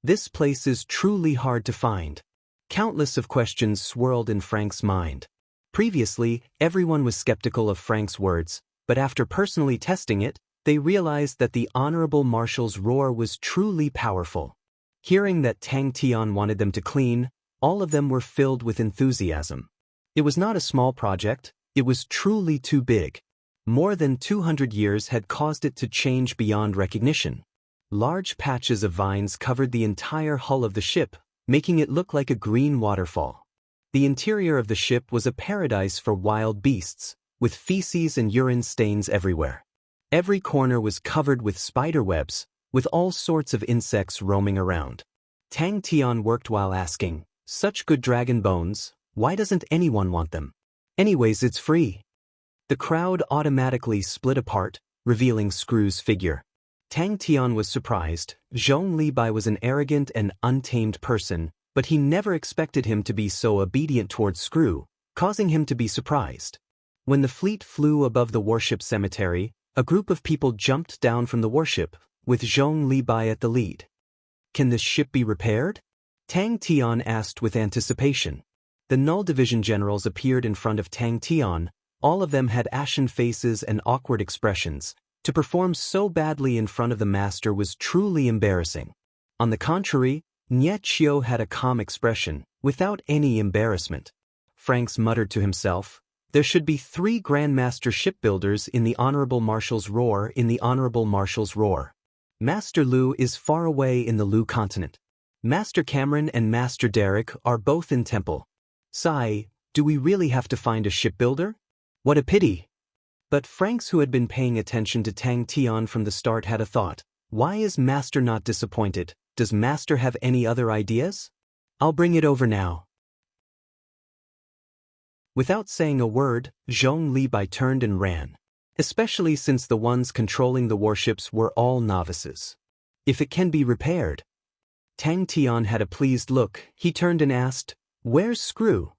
Speaker 1: This place is truly hard to find. Countless of questions swirled in Frank's mind. Previously, everyone was skeptical of Frank's words, but after personally testing it, they realized that the Honorable Marshal's Roar was truly powerful. Hearing that Tang Tian wanted them to clean, all of them were filled with enthusiasm. It was not a small project, it was truly too big. More than 200 years had caused it to change beyond recognition. Large patches of vines covered the entire hull of the ship, making it look like a green waterfall. The interior of the ship was a paradise for wild beasts, with feces and urine stains everywhere. Every corner was covered with spider webs, with all sorts of insects roaming around. Tang Tian worked while asking, "Such good dragon bones, why doesn't anyone want them? Anyways, it's free." The crowd automatically split apart, revealing Screw's figure. Tang Tian was surprised. Zhong Libai was an arrogant and untamed person, but he never expected him to be so obedient towards Screw, causing him to be surprised. When the fleet flew above the warship cemetery, a group of people jumped down from the warship, with Zhong Libai at the lead. "Can this ship be repaired?" Tang Tian asked with anticipation. The Null Division generals appeared in front of Tang Tian. All of them had ashen faces and awkward expressions. To perform so badly in front of the master was truly embarrassing. On the contrary, Nye Qiu had a calm expression, without any embarrassment. Franks muttered to himself, "There should be 3 Grandmaster shipbuilders in the Honorable Marshal's Roar Master Lu is far away in the Lu continent. Master Cameron and Master Derek are both in Temple. Sigh, do we really have to find a shipbuilder? What a pity." But Franks, who had been paying attention to Tang Tian from the start, had a thought. Why is Master not disappointed? Does Master have any other ideas? I'll bring it over now. Without saying a word, Zhong Libai turned and ran. Especially since the ones controlling the warships were all novices. If it can be repaired. Tang Tian had a pleased look. He turned and asked, "Where's Screw?"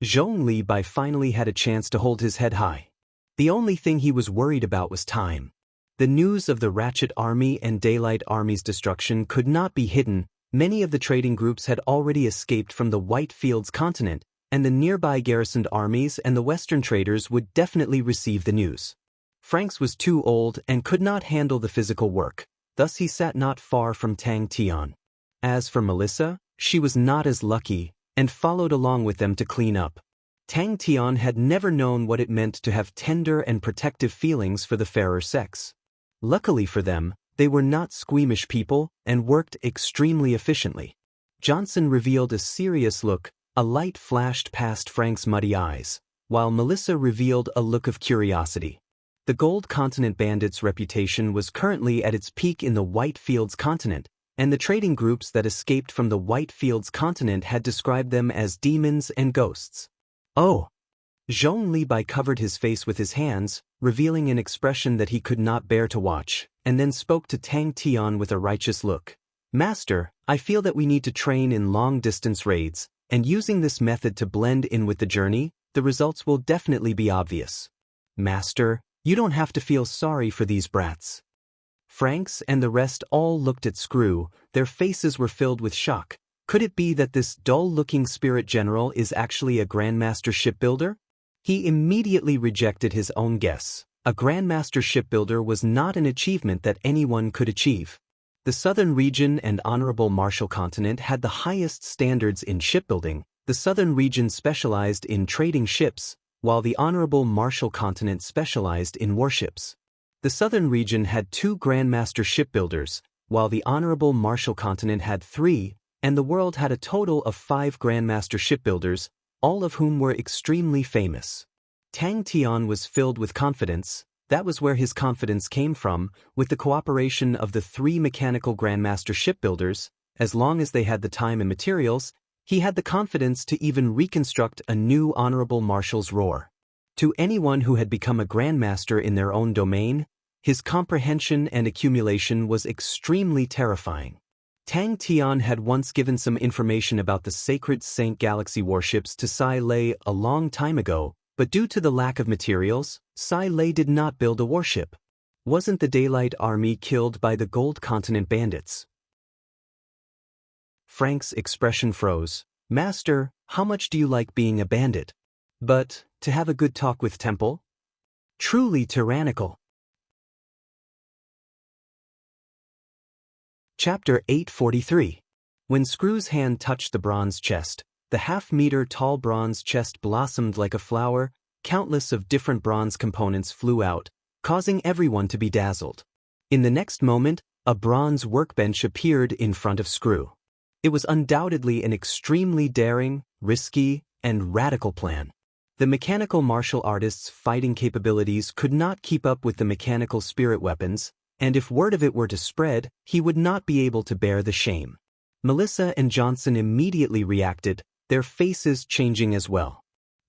Speaker 1: Zhong Libai finally had a chance to hold his head high. The only thing he was worried about was time. The news of the Ratchet Army and Daylight Army's destruction could not be hidden. Many of the trading groups had already escaped from the Whitefields continent, and the nearby garrisoned armies and the Western traders would definitely receive the news. Franks was too old and could not handle the physical work, thus he sat not far from Tang Tian. As for Melissa, she was not as lucky, and followed along with them to clean up. Tang Tian had never known what it meant to have tender and protective feelings for the fairer sex. Luckily for them, they were not squeamish people and worked extremely efficiently. Johnson revealed a serious look. A light flashed past Frank's muddy eyes, while Melissa revealed a look of curiosity. The Gold Continent Bandits' reputation was currently at its peak in the Whitefields continent, and the trading groups that escaped from the Whitefields continent had described them as demons and ghosts. "Oh!" Zhong Libai covered his face with his hands, revealing an expression that he could not bear to watch, and then spoke to Tang Tian with a righteous look. "Master, I feel that we need to train in long-distance raids, and using this method to blend in with the journey, the results will definitely be obvious. Master, you don't have to feel sorry for these brats." Franks and the rest all looked at Screw. Their faces were filled with shock. Could it be that this dull-looking spirit general is actually a Grandmaster shipbuilder? He immediately rejected his own guess. A Grandmaster shipbuilder was not an achievement that anyone could achieve. The Southern Region and Honorable Marshal Continent had the highest standards in shipbuilding. The Southern Region specialized in trading ships, while the Honorable Marshal Continent specialized in warships. The Southern Region had 2 Grandmaster shipbuilders, while the Honorable Marshal Continent had 3, and the world had a total of 5 Grandmaster shipbuilders, all of whom were extremely famous. Tang Tian was filled with confidence. That was where his confidence came from. With the cooperation of the 3 mechanical Grandmaster shipbuilders, as long as they had the time and materials, he had the confidence to even reconstruct a new Honorable Marshal's Roar. To anyone who had become a Grandmaster in their own domain, his comprehension and accumulation was extremely terrifying. Tang Tian had once given some information about the Sacred Saint Galaxy warships to Sai Lei a long time ago, but due to the lack of materials, Sai Lei did not build a warship. Wasn't the Daylight Army killed by the Gold Continent Bandits? Frank's expression froze. "Master, how much do you like being a bandit? But, to have a good talk with Temple? Truly tyrannical." Chapter 843. When Screw's hand touched the bronze chest, the half-meter-tall bronze chest blossomed like a flower. Countless of different bronze components flew out, causing everyone to be dazzled. In the next moment, a bronze workbench appeared in front of Screw. It was undoubtedly an extremely daring, risky, and radical plan. The mechanical martial artist's fighting capabilities could not keep up with the mechanical spirit weapons, and if word of it were to spread, he would not be able to bear the shame. Melissa and Johnson immediately reacted, their faces changing as well.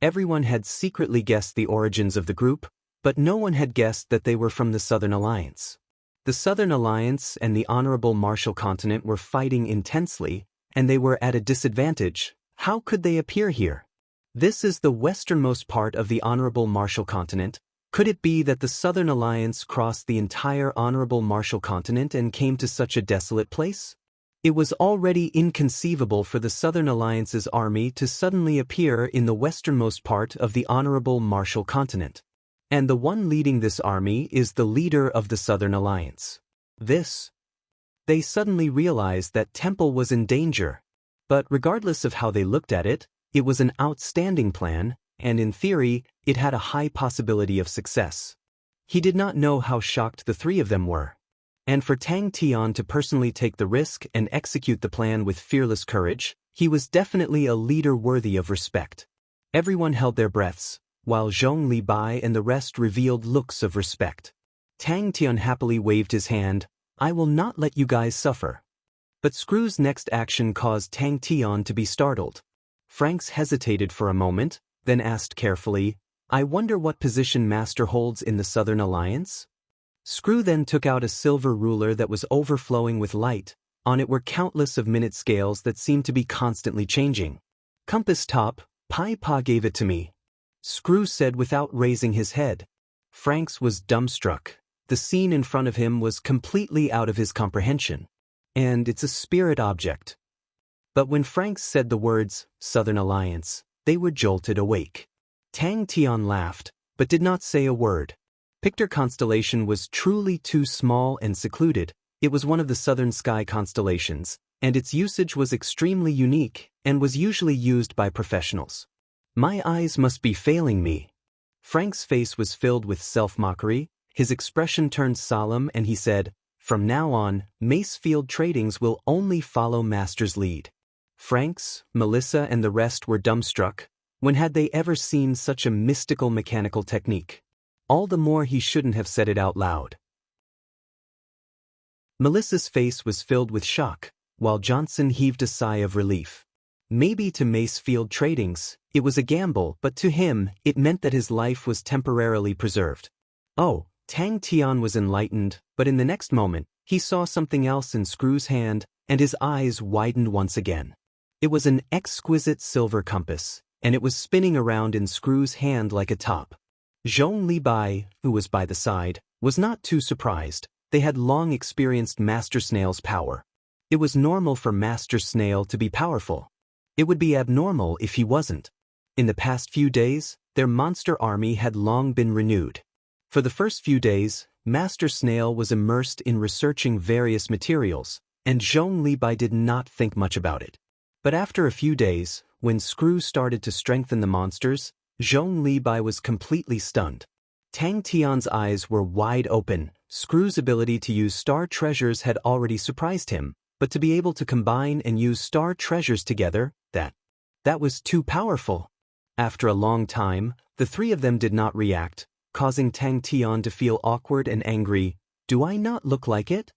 Speaker 1: Everyone had secretly guessed the origins of the group, but no one had guessed that they were from the Southern Alliance. The Southern Alliance and the honorable Martial Continent were fighting intensely, and they were at a disadvantage. How could they appear here? This is the westernmost part of the honorable Martial Continent. Could it be that the Southern Alliance crossed the entire honorable Martial Continent and came to such a desolate place? It was already inconceivable for the Southern Alliance's army to suddenly appear in the westernmost part of the honorable Martial Continent. And the one leading this army is the leader of the Southern Alliance. They suddenly realized that Temple was in danger. But regardless of how they looked at it, it was an outstanding plan, and in theory, it had a high possibility of success. He did not know how shocked the three of them were. And for Tang Tian to personally take the risk and execute the plan with fearless courage, he was definitely a leader worthy of respect. Everyone held their breaths, while Zhong Li Bai and the rest revealed looks of respect. Tang Tian happily waved his hand. I will not let you guys suffer. But Screw's next action caused Tang Tian to be startled. Franks hesitated for a moment, then asked carefully, I wonder what position Master holds in the Southern Alliance? Screw then took out a silver ruler that was overflowing with light. On it were countless of minute scales that seemed to be constantly changing. Compass top, Pai Pa gave it to me. Screw said without raising his head. Franks was dumbstruck. The scene in front of him was completely out of his comprehension. And it's a spirit object. But when Franks said the words, Southern Alliance, they were jolted awake. Tang Tian laughed, but did not say a word. Pictor constellation was truly too small and secluded. It was one of the southern sky constellations, and its usage was extremely unique and was usually used by professionals. My eyes must be failing me. Frank's face was filled with self-mockery, his expression turned solemn, and he said, From now on, Macefield Tradings will only follow Master's lead. Franks, Melissa and the rest were dumbstruck. When had they ever seen such a mystical mechanical technique? All the more he shouldn't have said it out loud. Melissa's face was filled with shock, while Johnson heaved a sigh of relief. Maybe to Macefield Tradings, it was a gamble, but to him, it meant that his life was temporarily preserved. Oh, Tang Tian was enlightened, but in the next moment, he saw something else in Screw's hand, and his eyes widened once again. It was an exquisite silver compass, and it was spinning around in Screw's hand like a top. Zhong Li Bai, who was by the side, was not too surprised. They had long experienced Master Snail's power. It was normal for Master Snail to be powerful. It would be abnormal if he wasn't. In the past few days, their monster army had long been renewed. For the first few days, Master Snail was immersed in researching various materials, and Zhong Li Bai did not think much about it. But after a few days, when Screw started to strengthen the monsters, Zhong Li Bai was completely stunned. Tang Tian's eyes were wide open. Screw's ability to use star treasures had already surprised him, but to be able to combine and use star treasures together, that was too powerful. After a long time, the three of them did not react, causing Tang Tian to feel awkward and angry. Do I not look like it?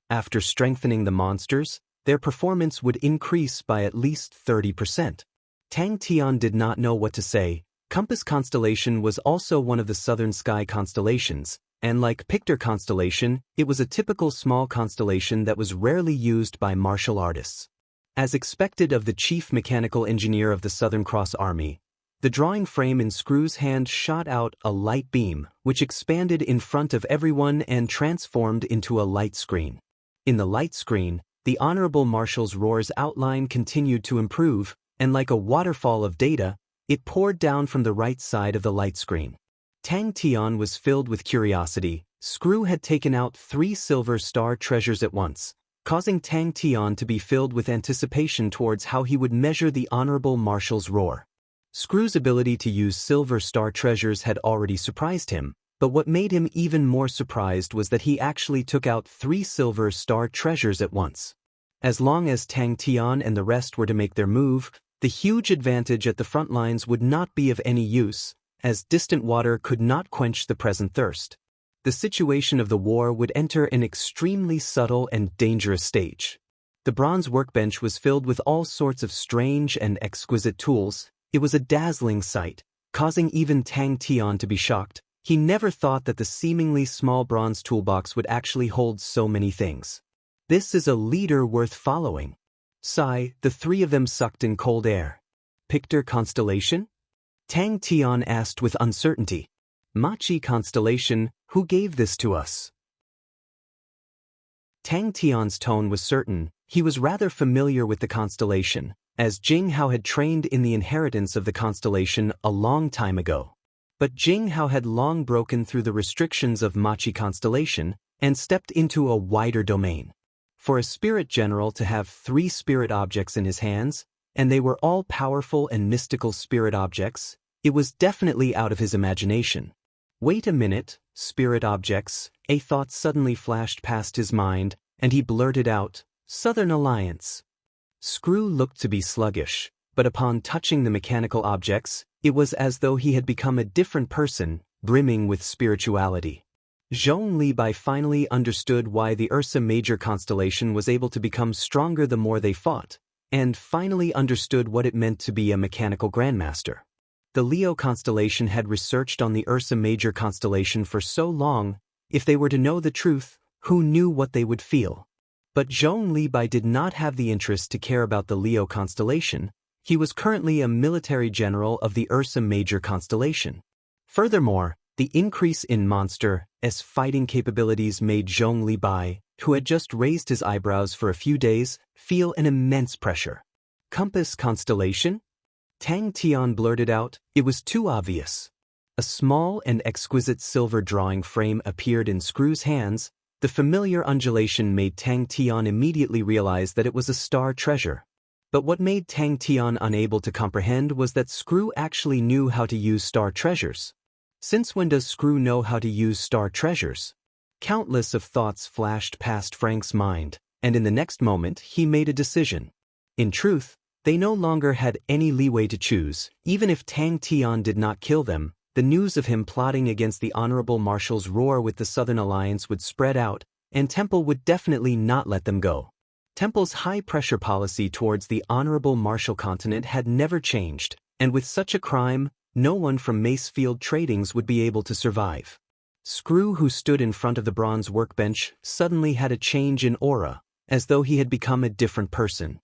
Speaker 1: After strengthening the monsters, their performance would increase by at least 30%. Tang Tian did not know what to say. Compass constellation was also one of the southern sky constellations, and like Pictor constellation, it was a typical small constellation that was rarely used by martial artists. As expected of the chief mechanical engineer of the Southern Cross Army, the drawing frame in Screw's hand shot out a light beam, which expanded in front of everyone and transformed into a light screen. In the light screen, the Honorable Marshal's roar's outline continued to improve, and like a waterfall of data, it poured down from the right side of the light screen. Tang Tian was filled with curiosity. Screw had taken out 3 silver star treasures at once, causing Tang Tian to be filled with anticipation towards how he would measure the Honorable Marshal's roar. Screw's ability to use silver star treasures had already surprised him, but what made him even more surprised was that he actually took out 3 silver star treasures at once. As long as Tang Tian and the rest were to make their move, the huge advantage at the front lines would not be of any use, as distant water could not quench the present thirst. The situation of the war would enter an extremely subtle and dangerous stage. The bronze workbench was filled with all sorts of strange and exquisite tools. It was a dazzling sight, causing even Tang Tian to be shocked. He never thought that the seemingly small bronze toolbox would actually hold so many things. This is a leader worth following. Sigh, the three of them sucked in cold air. Pictor constellation? Tang Tian asked with uncertainty. Machi constellation, who gave this to us? Tang Tian's tone was certain. He was rather familiar with the constellation, as Jing Hao had trained in the inheritance of the constellation a long time ago. But Jing Hao had long broken through the restrictions of Machi constellation and stepped into a wider domain. For a spirit general to have 3 spirit objects in his hands, and they were all powerful and mystical spirit objects, it was definitely out of his imagination. Wait a minute, spirit objects, a thought suddenly flashed past his mind, and he blurted out, Southern Alliance. Screw looked to be sluggish, but upon touching the mechanical objects, it was as though he had become a different person, brimming with spirituality. Zhong Libai finally understood why the Ursa Major constellation was able to become stronger the more they fought, and finally understood what it meant to be a mechanical grandmaster. The Leo constellation had researched on the Ursa Major constellation for so long, if they were to know the truth, who knew what they would feel? But Zhong Libai did not have the interest to care about the Leo constellation. He was currently a military general of the Ursa Major constellation. Furthermore, the increase in Monster's fighting capabilities made Zhong Libai, who had just raised his eyebrows for a few days, feel an immense pressure. Compass constellation? Tang Tian blurted out, it was too obvious. A small and exquisite silver drawing frame appeared in Screw's hands. The familiar undulation made Tang Tian immediately realize that it was a star treasure. But what made Tang Tian unable to comprehend was that Screw actually knew how to use star treasures. Since when does Screw know how to use star treasures? Countless of thoughts flashed past Frank's mind, and in the next moment he made a decision. In truth, they no longer had any leeway to choose. Even if Tang Tian did not kill them, the news of him plotting against the Honorable Marshal's roar with the Southern Alliance would spread out, and Temple would definitely not let them go. Temple's high-pressure policy towards the Honorable Marshal continent had never changed, and with such a crime, no one from Macefield Tradings would be able to survive. Screw, who stood in front of the bronze workbench, suddenly had a change in aura, as though he had become a different person.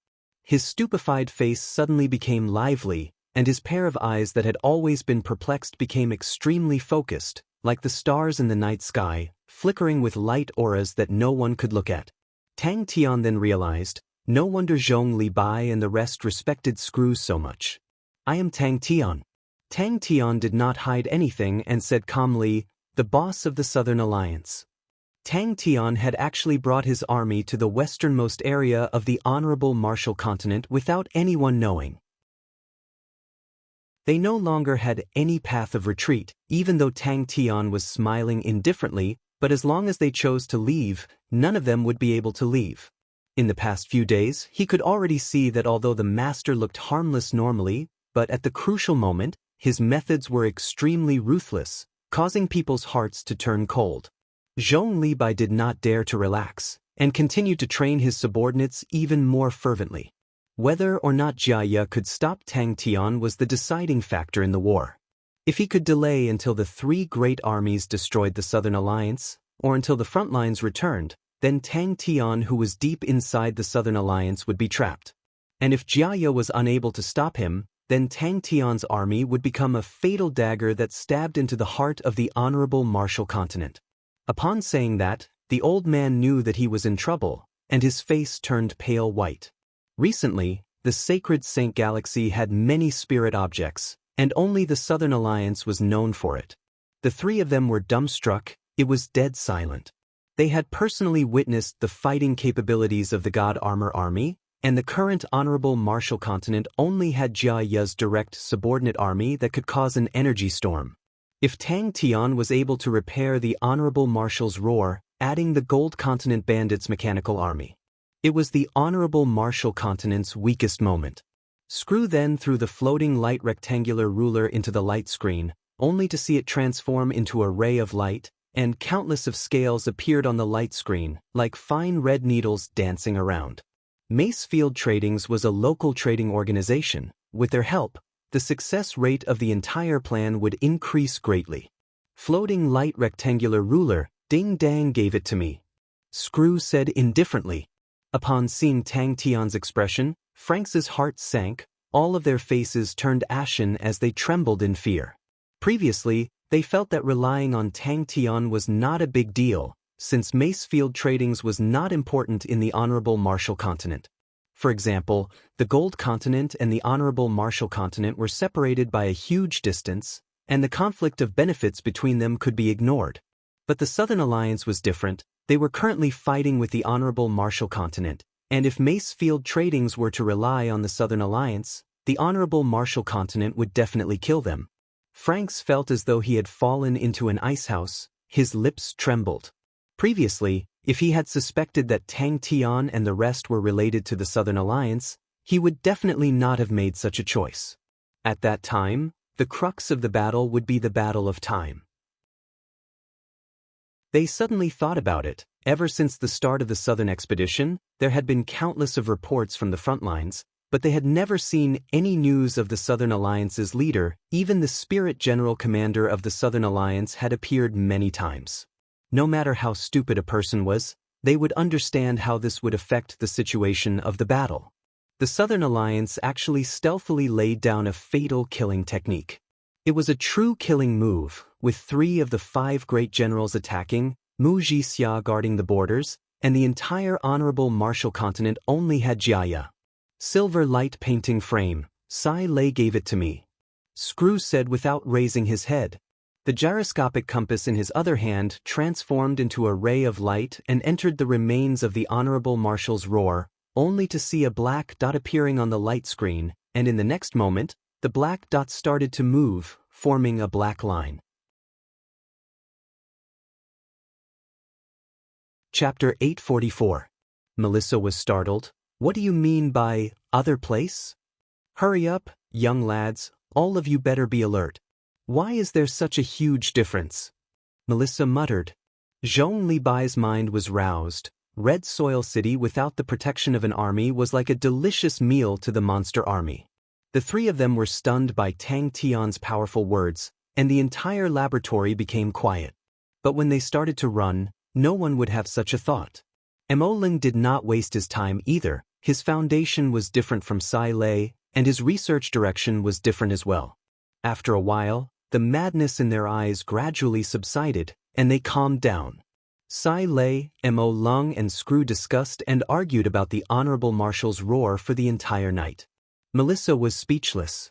Speaker 1: His stupefied face suddenly became lively, and his pair of eyes that had always been perplexed became extremely focused, like the stars in the night sky, flickering with light auras that no one could look at. Tang Tian then realized, no wonder Zhong Libai and the rest respected Screw so much. I am Tang Tian. Tang Tian did not hide anything and said calmly, the boss of the Southern Alliance. Tang Tian had actually brought his army to the westernmost area of the Honorable Marshal continent without anyone knowing. They no longer had any path of retreat, even though Tang Tian was smiling indifferently, but as long as they chose to leave, none of them would be able to leave. In the past few days, he could already see that although the master looked harmless normally, but at the crucial moment, his methods were extremely ruthless, causing people's hearts to turn cold. Zhong Libai did not dare to relax, and continued to train his subordinates even more fervently. Whether or not Jia could stop Tang Tian was the deciding factor in the war. If he could delay until the 3 great armies destroyed the Southern Alliance, or until the front lines returned, then Tang Tian, who was deep inside the Southern Alliance, would be trapped. And if Jia was unable to stop him, then Tang Tian's army would become a fatal dagger that stabbed into the heart of the Honorable Marshal continent. Upon saying that, the old man knew that he was in trouble, and his face turned pale white. Recently, the Sacred Saint Galaxy had many spirit objects, and only the Southern Alliance was known for it. The 3 of them were dumbstruck. It was dead silent. They had personally witnessed the fighting capabilities of the God Armor Army, and the current Honorable Marshal continent only had Jia's direct subordinate army that could cause an energy storm. If Tang Tian was able to repair the Honorable Marshal's roar, adding the Gold Continent Bandits' mechanical army, it was the Honorable Marshal continent's weakest moment. Screw then threw the floating light rectangular ruler into the light screen, only to see it transform into a ray of light, and countless of scales appeared on the light screen, like fine red needles dancing around. Macefield Tradings was a local trading organization. With their help, the success rate of the entire plan would increase greatly. Floating light rectangular ruler, ding dang gave it to me. Screw said indifferently. Upon seeing Tang Tian's expression, Franks's heart sank, all of their faces turned ashen as they trembled in fear. Previously, they felt that relying on Tang Tian was not a big deal, since Macefield Tradings was not important in the Honorable Marshall Continent. For example, the Gold Continent and the Honorable Marshall Continent were separated by a huge distance, and the conflict of benefits between them could be ignored. But the Southern Alliance was different. They were currently fighting with the Honorable Marshall Continent, and if Macefield Tradings were to rely on the Southern Alliance, the Honorable Marshall Continent would definitely kill them. Franks felt as though he had fallen into an icehouse, his lips trembled. Previously, if he had suspected that Tang Tian and the rest were related to the Southern Alliance, he would definitely not have made such a choice. At that time, the crux of the battle would be the battle of time. They suddenly thought about it. Ever since the start of the Southern expedition, there had been countless of reports from the front lines, but they had never seen any news of the Southern Alliance's leader. Even the Spirit General Commander of the Southern Alliance had appeared many times. No matter how stupid a person was, they would understand how this would affect the situation of the battle. The Southern Alliance actually stealthily laid down a fatal killing technique. It was a true killing move, with 3 of the 5 great generals attacking, Mu Jixia guarding the borders, and the entire Honorable Marshall Continent only had Jiaya. Silver light painting frame, Sai Lei gave it to me. Screw said without raising his head. The gyroscopic compass in his other hand transformed into a ray of light and entered the remains of the Honorable Marshall's roar, only to see a black dot appearing on the light screen, and in the next moment, the black dot started to move, forming a black line. Chapter 844. Melissa was startled. What do you mean by other place? Hurry up, young lads, all of you better be alert. Why is there such a huge difference? Melissa muttered. Zhong Libai's mind was roused. Red Soil City without the protection of an army was like a delicious meal to the monster army. The 3 of them were stunned by Tang Tian's powerful words, and the entire laboratory became quiet. But when they started to run, no one would have such a thought. Emoling did not waste his time either. His foundation was different from Sai Lei, and his research direction was different as well. After a while, the madness in their eyes gradually subsided, and they calmed down. Sai Lei, Mo Lung and Screw discussed and argued about the Honorable Marshall's roar for the entire night. Melissa was speechless.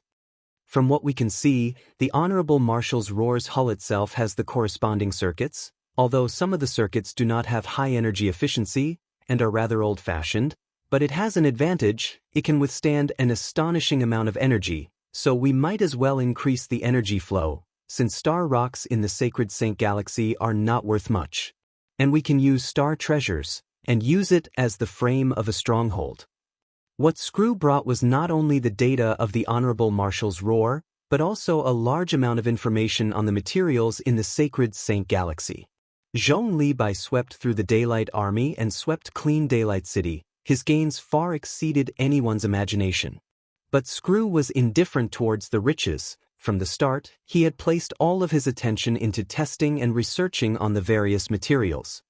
Speaker 1: From what we can see, the Honorable Marshall's roar's hull itself has the corresponding circuits, although some of the circuits do not have high energy efficiency and are rather old-fashioned, but it has an advantage: it can withstand an astonishing amount of energy, so we might as well increase the energy flow, since star rocks in the Sacred Saint Galaxy are not worth much. And we can use star treasures, and use it as the frame of a stronghold. What Screw brought was not only the data of the Honorable Marshall's roar, but also a large amount of information on the materials in the Sacred Saint Galaxy. Zhong Libai swept through the Daylight Army and swept clean Daylight City. His gains far exceeded anyone's imagination. But Screw was indifferent towards the riches. From the start, he had placed all of his attention into testing and researching on the various materials.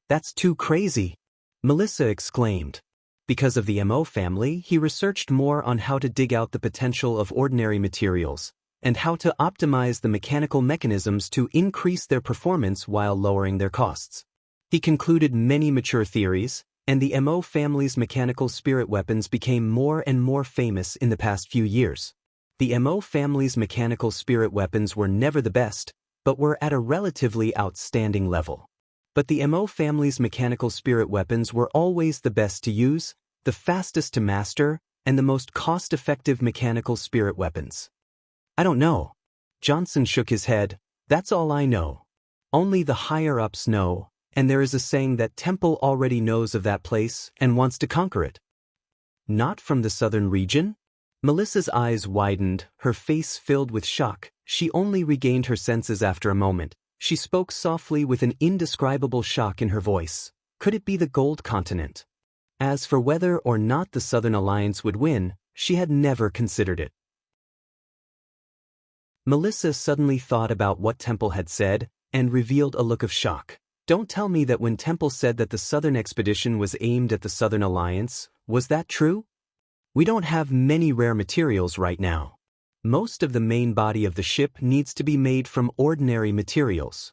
Speaker 1: That's too crazy, Melissa exclaimed. Because of the Mo family, he researched more on how to dig out the potential of ordinary materials, and how to optimize the mechanical mechanisms to increase their performance while lowering their costs. He concluded many mature theories, and the Mo family's mechanical spirit weapons became more and more famous in the past few years. The Mo family's mechanical spirit weapons were never the best, but were at a relatively outstanding level. But the Mo family's mechanical spirit weapons were always the best to use, the fastest to master, and the most cost-effective mechanical spirit weapons. I don't know. Johnson shook his head. That's all I know. Only the higher-ups know, and there is a saying that Temple already knows of that place and wants to conquer it. Not from the southern region? Melissa's eyes widened, her face filled with shock. She only regained her senses after a moment. She spoke softly with an indescribable shock in her voice. Could it be the Gold Continent? As for whether or not the Southern Alliance would win, she had never considered it. Melissa suddenly thought about what Temple had said and revealed a look of shock. Don't tell me that when Temple said that the Southern expedition was aimed at the Southern Alliance, was that true? We don't have many rare materials right now. Most of the main body of the ship needs to be made from ordinary materials.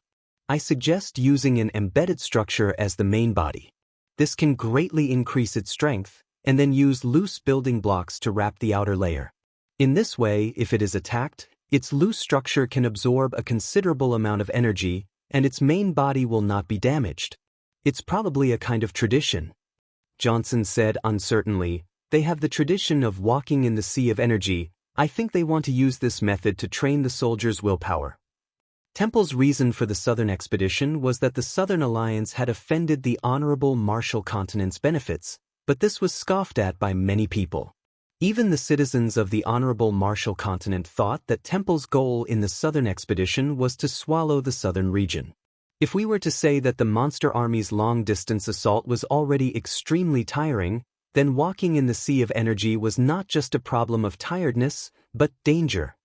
Speaker 1: I suggest using an embedded structure as the main body. This can greatly increase its strength, and then use loose building blocks to wrap the outer layer. In this way, if it is attacked, its loose structure can absorb a considerable amount of energy, and its main body will not be damaged. It's probably a kind of tradition. Johnson said uncertainly, they have the tradition of walking in the sea of energy. I think they want to use this method to train the soldiers' willpower. Temple's reason for the Southern expedition was that the Southern Alliance had offended the honorable Marshall Continent's benefits, but this was scoffed at by many people. Even the citizens of the honorable Marshall Continent thought that Temple's goal in the Southern expedition was to swallow the Southern region. If we were to say that the monster army's long-distance assault was already extremely tiring, then walking in the sea of energy was not just a problem of tiredness, but danger.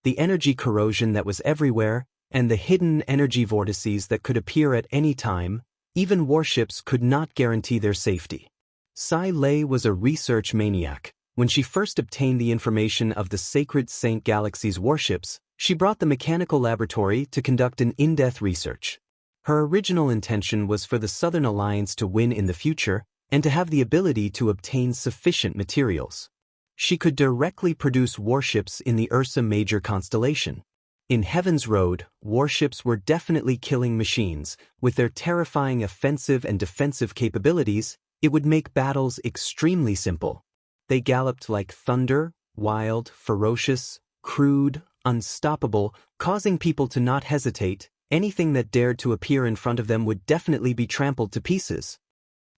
Speaker 1: The energy corrosion that was everywhere, and the hidden energy vortices that could appear at any time, even warships could not guarantee their safety. Sai Lei was a research maniac. When she first obtained the information of the Sacred Saint Galaxy's warships, she brought the mechanical laboratory to conduct an in-depth research. Her original intention was for the Southern Alliance to win in the future, and to have the ability to obtain sufficient materials. She could directly produce warships in the Ursa Major constellation. In Heaven's Road, warships were definitely killing machines. With their terrifying offensive and defensive capabilities, it would make battles extremely simple. They galloped like thunder, wild, ferocious, crude, unstoppable, causing people to not hesitate. Anything that dared to appear in front of them would definitely be trampled to pieces.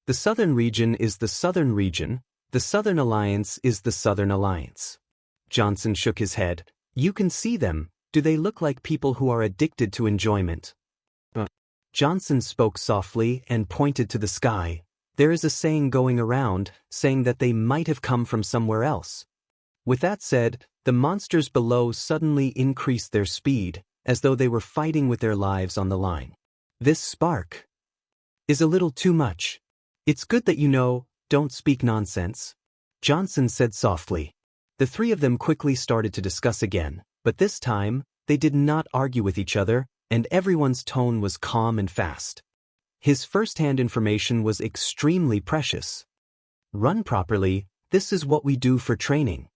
Speaker 1: The Southern region is the Southern region, the Southern Alliance is the Southern Alliance. Johnson shook his head. You can see them. Do they look like people who are addicted to enjoyment? Johnson spoke softly and pointed to the sky. There is a saying going around, saying that they might have come from somewhere else. With that said, the monsters below suddenly increased their speed, as though they were fighting with their lives on the line. This spark is a little too much. It's good that you know, don't speak nonsense, Johnson said softly. The three of them quickly started to discuss again, but this time, they did not argue with each other, and everyone's tone was calm and fast. His first-hand information was extremely precious. Run properly, this is what we do for training.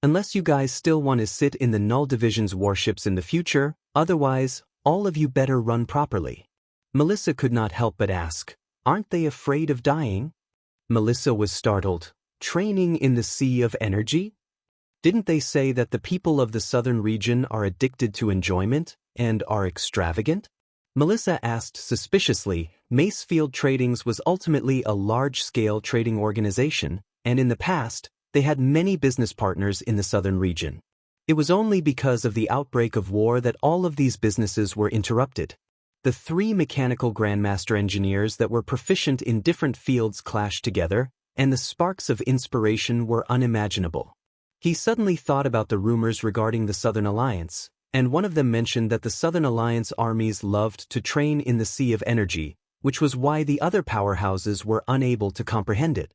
Speaker 1: Unless you guys still want to sit in the Null Division's warships in the future, otherwise, all of you better run properly. Melissa could not help but ask, aren't they afraid of dying? Melissa was startled. Training in the sea of energy? Didn't they say that the people of the Southern region are addicted to enjoyment and are extravagant? Melissa asked suspiciously. Macefield Tradings was ultimately a large-scale trading organization, and in the past, they had many business partners in the Southern region. It was only because of the outbreak of war that all of these businesses were interrupted. The three mechanical Grandmaster engineers that were proficient in different fields clashed together, and the sparks of inspiration were unimaginable. He suddenly thought about the rumors regarding the Southern Alliance, and one of them mentioned that the Southern Alliance armies loved to train in the Sea of Energy, which was why the other powerhouses were unable to comprehend it.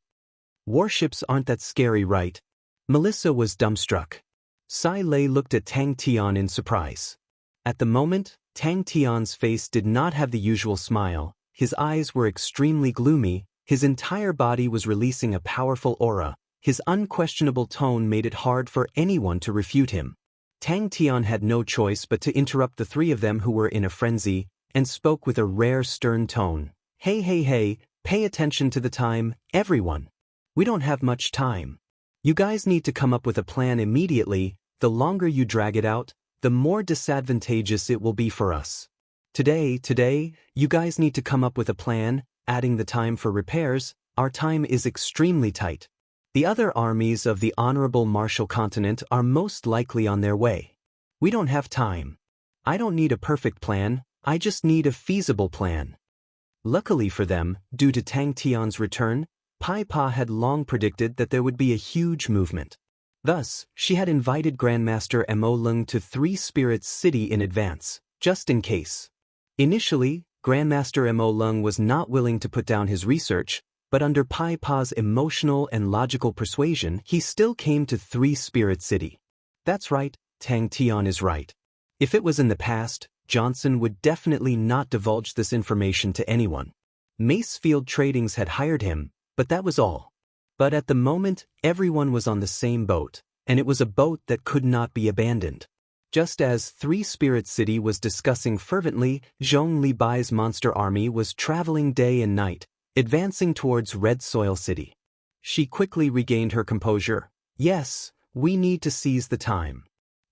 Speaker 1: Warships aren't that scary, right? Melissa was dumbstruck. Sai Lei looked at Tang Tian in surprise. At the moment, Tang Tian's face did not have the usual smile. His eyes were extremely gloomy, his entire body was releasing a powerful aura. His unquestionable tone made it hard for anyone to refute him. Tang Tian had no choice but to interrupt the three of them who were in a frenzy, and spoke with a rare stern tone. Hey, pay attention to the time, everyone. We don't have much time. You guys need to come up with a plan immediately. The longer you drag it out, the more disadvantageous it will be for us. Today, you guys need to come up with a plan, adding the time for repairs. Our time is extremely tight. The other armies of the Honorable Marshall Continent are most likely on their way. We don't have time. I don't need a perfect plan, I just need a feasible plan. Luckily for them, due to Tang Tian's return, Pai Pa had long predicted that there would be a huge movement. Thus, she had invited Grandmaster Mo Lung to Three Spirits City in advance, just in case. Initially, Grandmaster Mo Lung was not willing to put down his research, but under Pai Pa's emotional and logical persuasion, he still came to Three Spirit City. That's right, Tang Tian is right. If it was in the past, Johnson would definitely not divulge this information to anyone. Macefield Tradings had hired him, but that was all. But at the moment, everyone was on the same boat, and it was a boat that could not be abandoned. Just as Three Spirit City was discussing fervently, Zhong Libai's monster army was traveling day and night, advancing towards Red Soil City. She quickly regained her composure. Yes, we need to seize the time.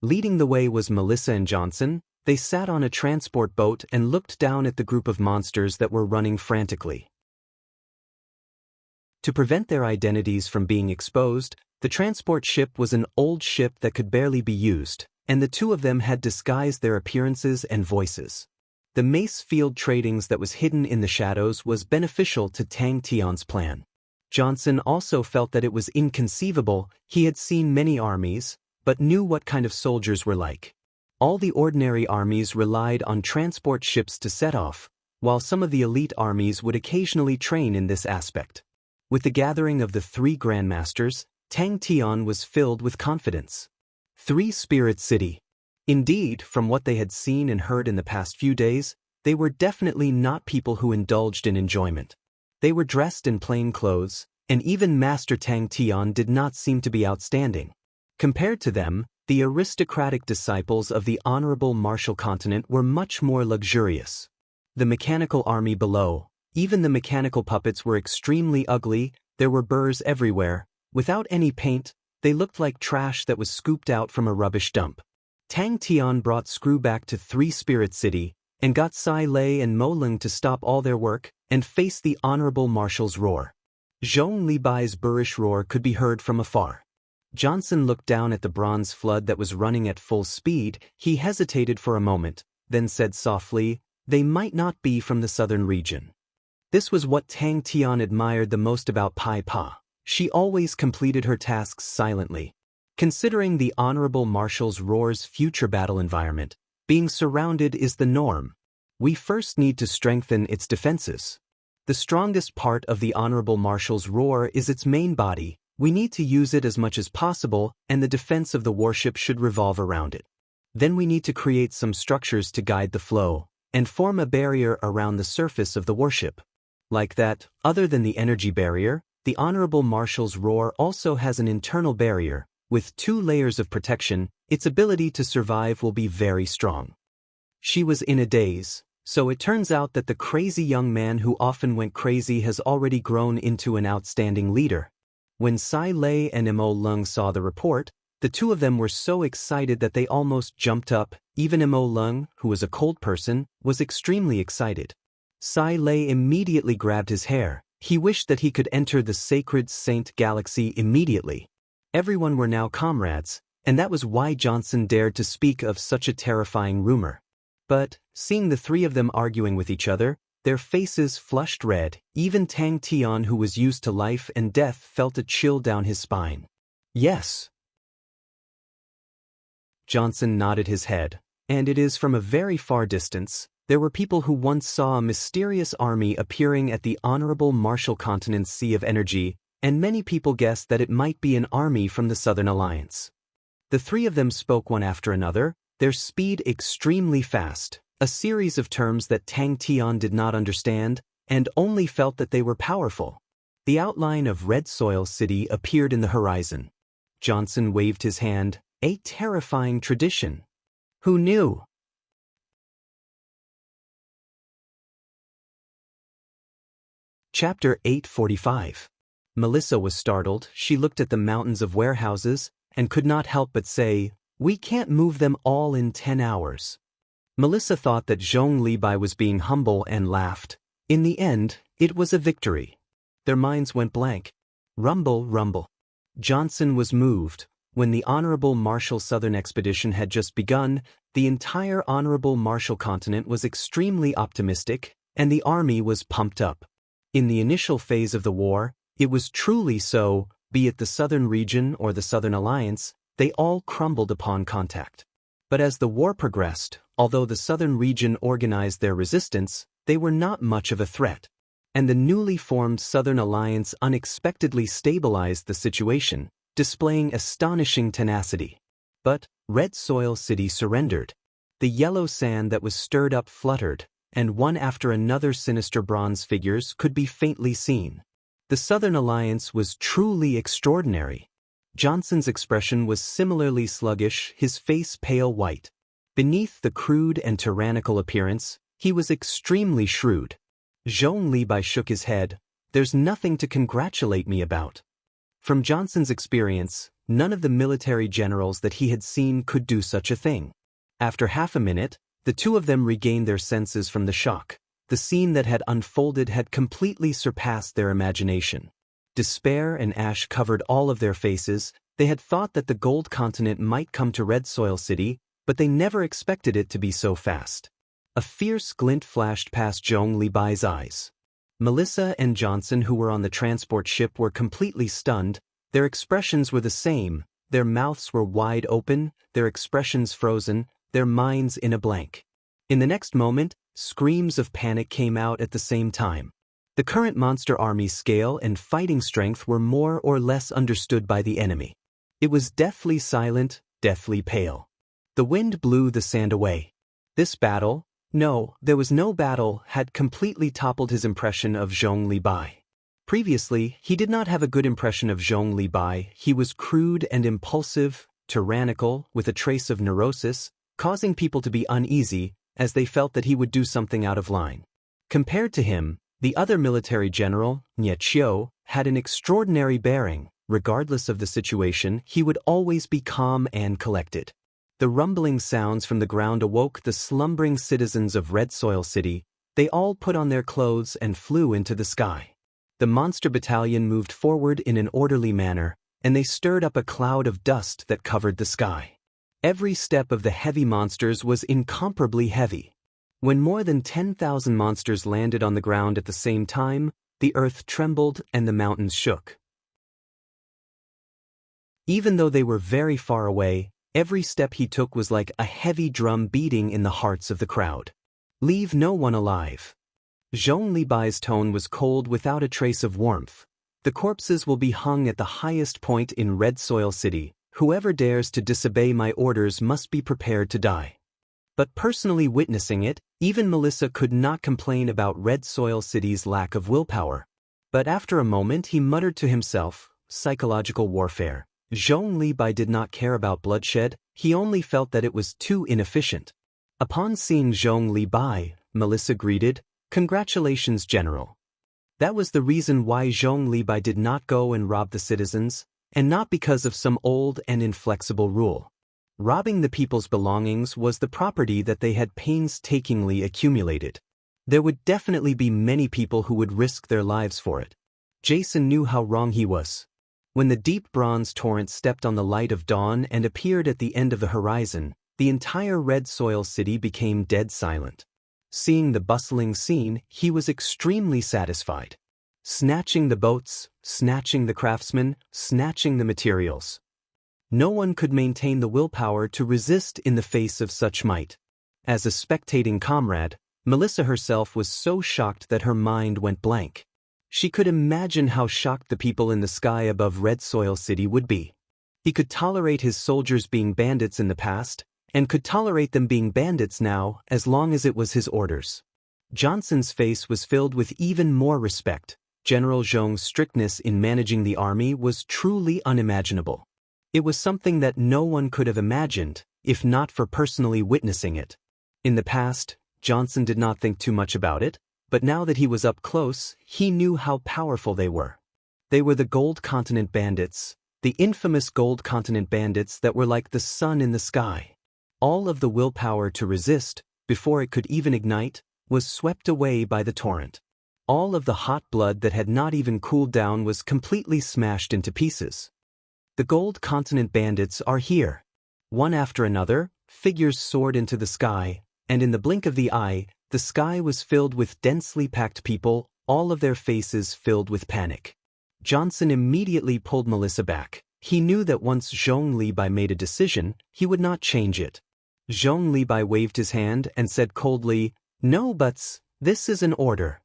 Speaker 1: Leading the way was Melissa and Johnson. They sat on a transport boat and looked down at the group of monsters that were running frantically. To prevent their identities from being exposed, the transport ship was an old ship that could barely be used, and the two of them had disguised their appearances and voices. The Macefield Tradings that was hidden in the shadows was beneficial to Tang Tian's plan. Johnson also felt that it was inconceivable. He had seen many armies, but knew what kind of soldiers were like. All the ordinary armies relied on transport ships to set off, while some of the elite armies would occasionally train in this aspect. With the gathering of the three grandmasters, Tang Tian was filled with confidence. Three Spirit City. Indeed, from what they had seen and heard in the past few days, they were definitely not people who indulged in enjoyment. They were dressed in plain clothes, and even Master Tang Tian did not seem to be outstanding. Compared to them, the aristocratic disciples of the honorable martial continent were much more luxurious. The mechanical army below, even the mechanical puppets were extremely ugly. There were burrs everywhere. Without any paint, they looked like trash that was scooped out from a rubbish dump. Tang Tian brought Screw back to Three Spirit City and got Sai Lei and Mo Lung to stop all their work and face the honorable marshal's roar. Zhong Libai's boorish roar could be heard from afar. Johnson looked down at the bronze flood that was running at full speed. He hesitated for a moment, then said softly, "They might not be from the southern region." This was what Tang Tian admired the most about Pai Pa. She always completed her tasks silently. Considering the Honorable Marshal's Roar's future battle environment, being surrounded is the norm. We first need to strengthen its defenses. The strongest part of the Honorable Marshal's Roar is its main body. We need to use it as much as possible, and the defense of the warship should revolve around it. Then we need to create some structures to guide the flow, and form a barrier around the surface of the warship. Like that, other than the energy barrier, the Honorable Marshal's Roar also has an internal barrier. With 2 layers of protection, its ability to survive will be very strong. She was in a daze, so it turns out that the crazy young man who often went crazy has already grown into an outstanding leader. When Sai Lei and Mo Lung saw the report, the two of them were so excited that they almost jumped up. Even Mo Lung, who was a cold person, was extremely excited. Sai Lei immediately grabbed his hair. He wished that he could enter the sacred Saint Galaxy immediately. Everyone were now comrades, and that was why Johnson dared to speak of such a terrifying rumor. But, seeing the three of them arguing with each other, their faces flushed red. Even Tang Tian, who was used to life and death, felt a chill down his spine. Yes. Johnson nodded his head, and it is from a very far distance. There were people who once saw a mysterious army appearing at the Honorable Martial Continent's Sea of Energy, and many people guessed that it might be an army from the Southern Alliance. The three of them spoke one after another, their speed extremely fast, a series of terms that Tang Tian did not understand, and only felt that they were powerful. The outline of Red Soil City appeared in the horizon. Johnson waved his hand, a terrifying tradition. Who knew? Chapter 845. Melissa was startled. She looked at the mountains of warehouses and could not help but say, "We can't move them all in 10 hours." Melissa thought that Zhong Libai was being humble and laughed. In the end, it was a victory. Their minds went blank. Rumble, rumble. Johnson was moved. When the Honorable Martial Southern Expedition had just begun, the entire Honorable Martial Continent was extremely optimistic, and the army was pumped up. In the initial phase of the war, it was truly so. be it the Southern region or the Southern Alliance, they all crumbled upon contact. But as the war progressed, although the Southern region organized their resistance, they were not much of a threat. And the newly formed Southern Alliance unexpectedly stabilized the situation, displaying astonishing tenacity. But Red Soil City surrendered. The yellow sand that was stirred up fluttered, and one after another sinister bronze figures could be faintly seen. The Southern Alliance was truly extraordinary. Johnson's expression was similarly sluggish, his face pale white. Beneath the crude and tyrannical appearance, he was extremely shrewd. Zhong Libai shook his head. "There's nothing to congratulate me about." From Johnson's experience, none of the military generals that he had seen could do such a thing. After half a minute, the two of them regained their senses from the shock. The scene that had unfolded had completely surpassed their imagination. Despair and ash covered all of their faces. They had thought that the Gold Continent might come to Red Soil City, but they never expected it to be so fast. A fierce glint flashed past Zhong Libai's eyes. Melissa and Johnson, who were on the transport ship, were completely stunned. Their expressions were the same. Their mouths were wide open, their expressions frozen, their minds in a blank. In the next moment, screams of panic came out at the same time. The current monster army's scale and fighting strength were more or less understood by the enemy. It was deathly silent, deathly pale. The wind blew the sand away. This battle, no, there was no battle, had completely toppled his impression of Zhong Libai. Previously, he did not have a good impression of Zhong Libai. He was crude and impulsive, tyrannical, with a trace of neurosis, causing people to be uneasy, as they felt that he would do something out of line. Compared to him, the other military general, Nye Chiu, had an extraordinary bearing. Regardless of the situation, he would always be calm and collected. The rumbling sounds from the ground awoke the slumbering citizens of Red Soil City. They all put on their clothes and flew into the sky. The monster battalion moved forward in an orderly manner, and they stirred up a cloud of dust that covered the sky. Every step of the heavy monsters was incomparably heavy. When more than 10,000 monsters landed on the ground at the same time, the earth trembled and the mountains shook. Even though they were very far away, every step he took was like a heavy drum beating in the hearts of the crowd. "Leave no one alive." Zhong Libai's tone was cold without a trace of warmth. "The corpses will be hung at the highest point in Red Soil City. Whoever dares to disobey my orders must be prepared to die." But personally witnessing it, even Melissa could not complain about Red Soil City's lack of willpower. But after a moment he muttered to himself, "Psychological warfare." Zhong Libai did not care about bloodshed, he only felt that it was too inefficient. Upon seeing Zhong Libai, Melissa greeted, "Congratulations, General." That was the reason why Zhong Libai did not go and rob the citizens, and not because of some old and inflexible rule. Robbing the people's belongings was the property that they had painstakingly accumulated. There would definitely be many people who would risk their lives for it. Jason knew how wrong he was. When the deep bronze torrent stepped on the light of dawn and appeared at the end of the horizon, the entire Red Soil City became dead silent. Seeing the bustling scene, he was extremely satisfied. Snatching the boats, snatching the craftsmen, snatching the materials. No one could maintain the willpower to resist in the face of such might. As a spectating comrade, Melissa herself was so shocked that her mind went blank. She could imagine how shocked the people in the sky above Red Soil City would be. He could tolerate his soldiers being bandits in the past, and could tolerate them being bandits now as long as it was his orders. Johnson's face was filled with even more respect. General Zhong's strictness in managing the army was truly unimaginable. It was something that no one could have imagined, if not for personally witnessing it. In the past, Johnson did not think too much about it, but now that he was up close, he knew how powerful they were. They were the Gold Continent Bandits, the infamous Gold Continent Bandits that were like the sun in the sky. All of the willpower to resist, before it could even ignite, was swept away by the torrent. All of the hot blood that had not even cooled down was completely smashed into pieces. The Gold Continent Bandits are here. One after another, figures soared into the sky, and in the blink of the eye, the sky was filled with densely packed people, all of their faces filled with panic. Johnson immediately pulled Melissa back. He knew that once Zhong Libai made a decision, he would not change it. Zhong Libai waved his hand and said coldly, "No buts, this is an order.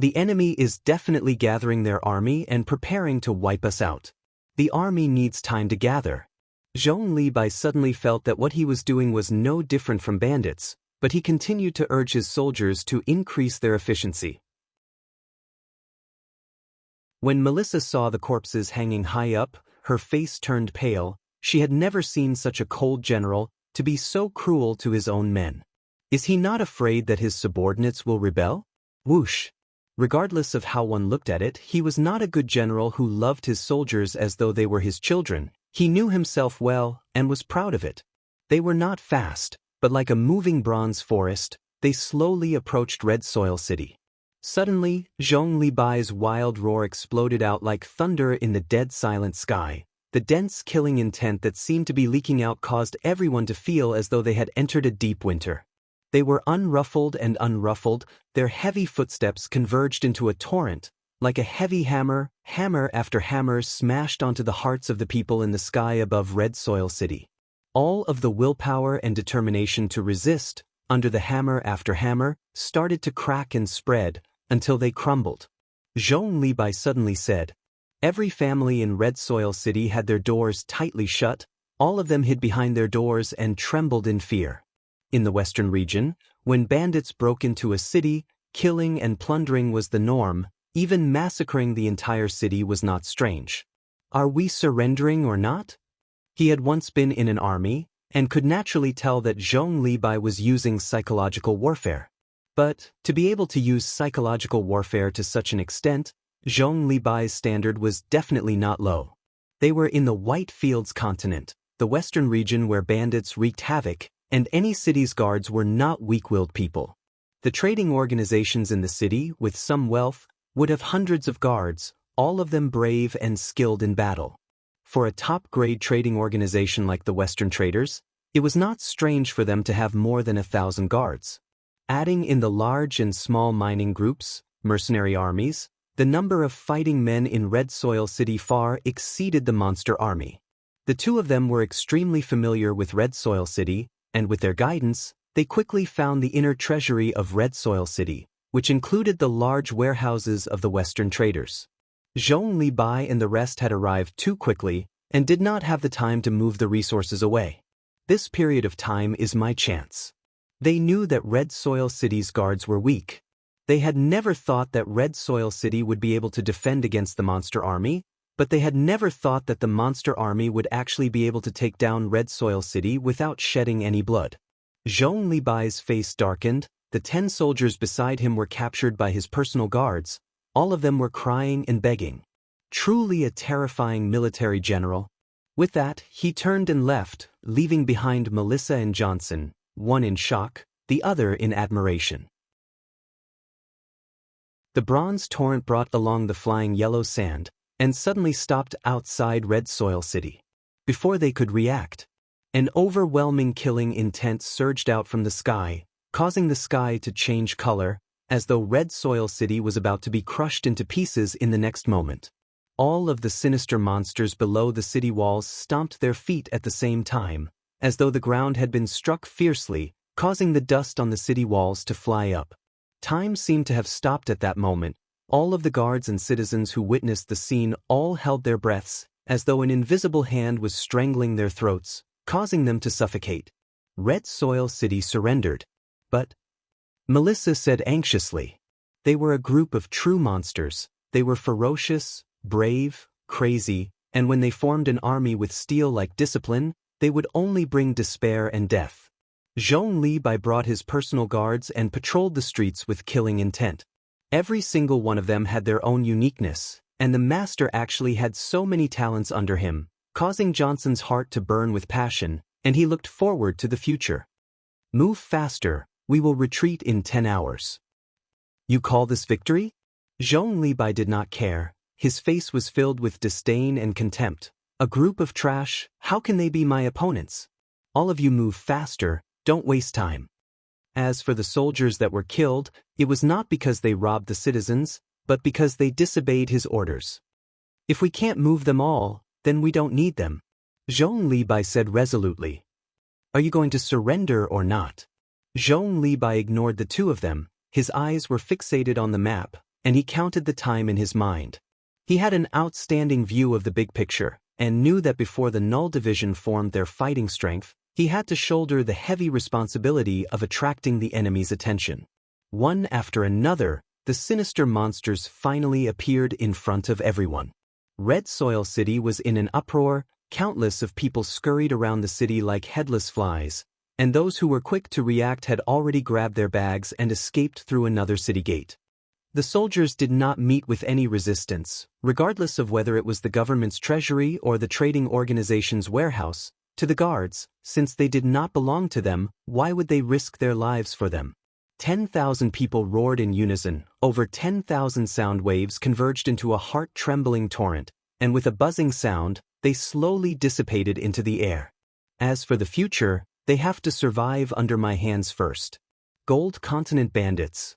Speaker 1: The enemy is definitely gathering their army and preparing to wipe us out. The army needs time to gather." Zhong Libai suddenly felt that what he was doing was no different from bandits, but he continued to urge his soldiers to increase their efficiency. When Melissa saw the corpses hanging high up, her face turned pale. She had never seen such a cold general to be so cruel to his own men. Is he not afraid that his subordinates will rebel? Whoosh! Regardless of how one looked at it, he was not a good general who loved his soldiers as though they were his children. He knew himself well and was proud of it. They were not fast, but like a moving bronze forest, they slowly approached Red Soil City. Suddenly, Zhong Libai's wild roar exploded out like thunder in the dead silent sky. The dense killing intent that seemed to be leaking out caused everyone to feel as though they had entered a deep winter. They were unruffled and unruffled, their heavy footsteps converged into a torrent, like a heavy hammer, hammer after hammer smashed onto the hearts of the people in the sky above Red Soil City. All of the willpower and determination to resist, under the hammer after hammer, started to crack and spread, until they crumbled. Zhong Libai suddenly said, "Every family in Red Soil City had their doors tightly shut, all of them hid behind their doors and trembled in fear." In the western region, when bandits broke into a city, killing and plundering was the norm, even massacring the entire city was not strange. Are we surrendering or not? He had once been in an army, and could naturally tell that Zhong Libai was using psychological warfare. But, to be able to use psychological warfare to such an extent, Zhong Libai's standard was definitely not low. They were in the White Fields continent, the western region where bandits wreaked havoc, and any city's guards were not weak-willed people. The trading organizations in the city, with some wealth, would have hundreds of guards, all of them brave and skilled in battle. For a top-grade trading organization like the Western Traders, it was not strange for them to have more than 1,000 guards. Adding in the large and small mining groups, mercenary armies, the number of fighting men in Red Soil City far exceeded the monster army. The two of them were extremely familiar with Red Soil City, and with their guidance, they quickly found the inner treasury of Red Soil City, which included the large warehouses of the Western Traders. Zhong Libai and the rest had arrived too quickly and did not have the time to move the resources away. This period of time is my chance. They knew that Red Soil City's guards were weak. They had never thought that Red Soil City would be able to defend against the monster army, but they had never thought that the monster army would actually be able to take down Red Soil City without shedding any blood. Zhong Libai's face darkened, the 10 soldiers beside him were captured by his personal guards, all of them were crying and begging. Truly a terrifying military general. With that, he turned and left, leaving behind Melissa and Johnson, one in shock, the other in admiration. The bronze torrent brought along the flying yellow sand, and suddenly stopped outside Red Soil City. Before they could react, an overwhelming killing intent surged out from the sky, causing the sky to change color, as though Red Soil City was about to be crushed into pieces in the next moment. All of the sinister monsters below the city walls stomped their feet at the same time, as though the ground had been struck fiercely, causing the dust on the city walls to fly up. Time seemed to have stopped at that moment. All of the guards and citizens who witnessed the scene all held their breaths, as though an invisible hand was strangling their throats, causing them to suffocate. Red Soil City surrendered. But Melissa said anxiously, they were a group of true monsters. They were ferocious, brave, crazy, and when they formed an army with steel-like discipline, they would only bring despair and death. Zhong Libai brought his personal guards and patrolled the streets with killing intent. Every single one of them had their own uniqueness, and the master actually had so many talents under him, causing Johnson's heart to burn with passion, and he looked forward to the future. Move faster, we will retreat in 10 hours. You call this victory? Zhong Libai did not care. His face was filled with disdain and contempt. A group of trash, how can they be my opponents? All of you move faster, don't waste time. As for the soldiers that were killed, it was not because they robbed the citizens, but because they disobeyed his orders. If we can't move them all, then we don't need them. Zhong Libai said resolutely. Are you going to surrender or not? Zhong Libai ignored the two of them. His eyes were fixated on the map, and he counted the time in his mind. He had an outstanding view of the big picture, and knew that before the Null Division formed their fighting strength, he had to shoulder the heavy responsibility of attracting the enemy's attention. One after another, the sinister monsters finally appeared in front of everyone. Red Soil City was in an uproar. Countless of people scurried around the city like headless flies, and those who were quick to react had already grabbed their bags and escaped through another city gate. The soldiers did not meet with any resistance, regardless of whether it was the government's treasury or the trading organization's warehouse. To the guards, since they did not belong to them, why would they risk their lives for them? 10,000 people roared in unison. Over 10,000 sound waves converged into a heart-trembling torrent, and with a buzzing sound, they slowly dissipated into the air. As for the future, they have to survive under my hands first. Gold Continent Bandits.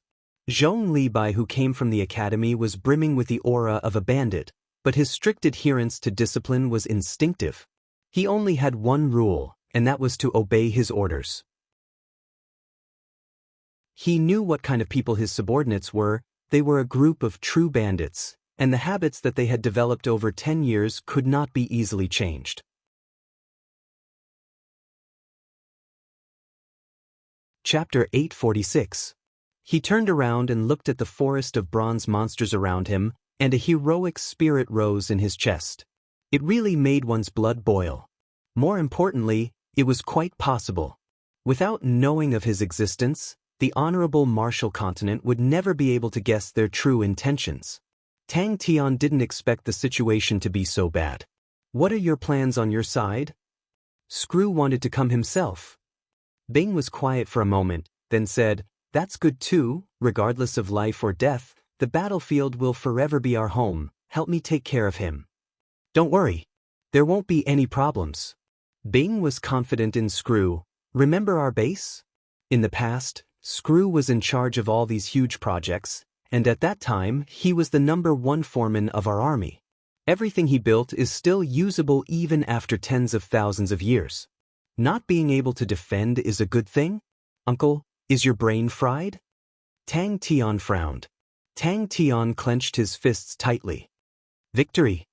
Speaker 1: Zhong Libai, who came from the academy, was brimming with the aura of a bandit, but his strict adherence to discipline was instinctive. He only had one rule, and that was to obey his orders. He knew what kind of people his subordinates were. They were a group of true bandits, and the habits that they had developed over 10 years could not be easily changed. Chapter 846. He turned around and looked at the forest of bronze monsters around him, and a heroic spirit rose in his chest. It really made one's blood boil. More importantly, it was quite possible. Without knowing of his existence, the honorable martial continent would never be able to guess their true intentions. Tang Tian didn't expect the situation to be so bad. What are your plans on your side? Screw wanted to come himself. Bing was quiet for a moment, then said, That's good too. Regardless of life or death, the battlefield will forever be our home. Help me take care of him. Don't worry. There won't be any problems. Bing was confident in Screw. Remember our base? In the past, Screw was in charge of all these huge projects, and at that time, he was the #1 foreman of our army. Everything he built is still usable even after tens of thousands of years. Not being able to defend is a good thing? Uncle, is your brain fried? Tang Tian frowned. Tang Tian clenched his fists tightly. Victory!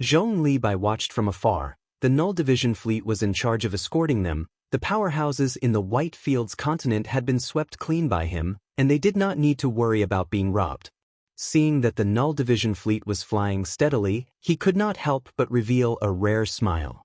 Speaker 1: Zhong Libai watched from afar. The Null Division fleet was in charge of escorting them. The powerhouses in the White Fields continent had been swept clean by him, and they did not need to worry about being robbed. Seeing that the Null Division fleet was flying steadily, he could not help but reveal a rare smile.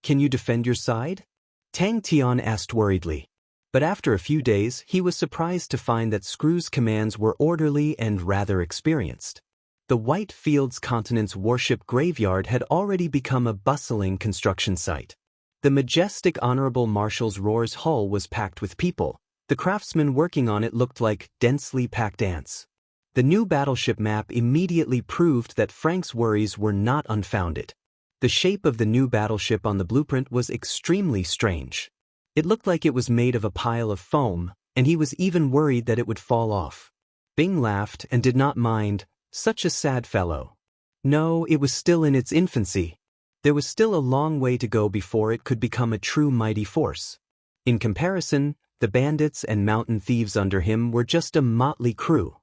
Speaker 1: Can you defend your side? Tang Tian asked worriedly. But after a few days, he was surprised to find that Screw's commands were orderly and rather experienced. The White Fields continent's warship graveyard had already become a bustling construction site. The majestic Honorable Marshal's Roar's hull was packed with people. The craftsmen working on it looked like densely packed ants. The new battleship map immediately proved that Frank's worries were not unfounded. The shape of the new battleship on the blueprint was extremely strange. It looked like it was made of a pile of foam, and he was even worried that it would fall off. Bing laughed and did not mind. Such a sad fellow. No, it was still in its infancy. There was still a long way to go before it could become a true mighty force. In comparison, the bandits and mountain thieves under him were just a motley crew.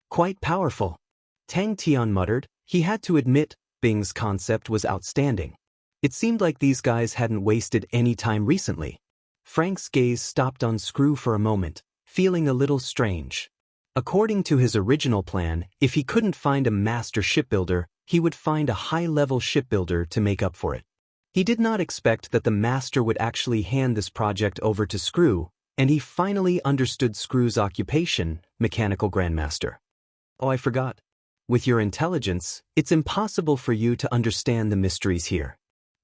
Speaker 1: Quite powerful. Tang Tian muttered. He had to admit, Bing's concept was outstanding. It seemed like these guys hadn't wasted any time recently. Frank's gaze stopped on Screw for a moment, feeling a little strange. According to his original plan, if he couldn't find a master shipbuilder, he would find a high-level shipbuilder to make up for it. He did not expect that the master would actually hand this project over to Screw, and he finally understood Screw's occupation, mechanical grandmaster. Oh, I forgot. With your intelligence, it's impossible for you to understand the mysteries here.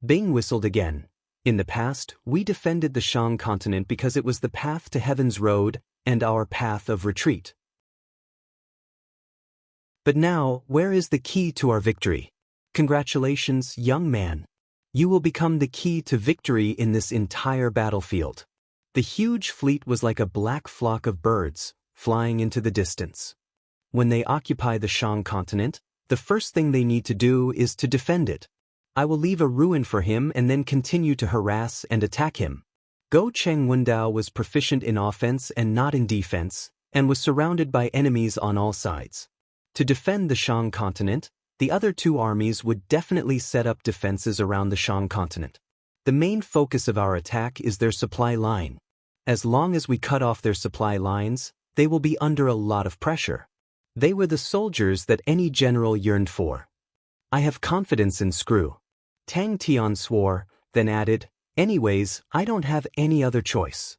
Speaker 1: Bing whistled again. In the past, we defended the Shang continent because it was the path to heaven's road and our path of retreat. But now, where is the key to our victory? Congratulations, young man. You will become the key to victory in this entire battlefield. The huge fleet was like a black flock of birds, flying into the distance. When they occupy the Shang continent, The first thing they need to do is to defend it. I will leave a ruin for him and then continue to harass and attack him. Go Cheng Wendao was proficient in offense and not in defense, and was surrounded by enemies on all sides. To defend the Shang continent, the other two armies would definitely set up defenses around the Shang continent. The main focus of our attack is their supply line. As long as we cut off their supply lines, they will be under a lot of pressure. They were the soldiers that any general yearned for. I have confidence in Screw. Tang Tian swore, then added, anyways, I don't have any other choice.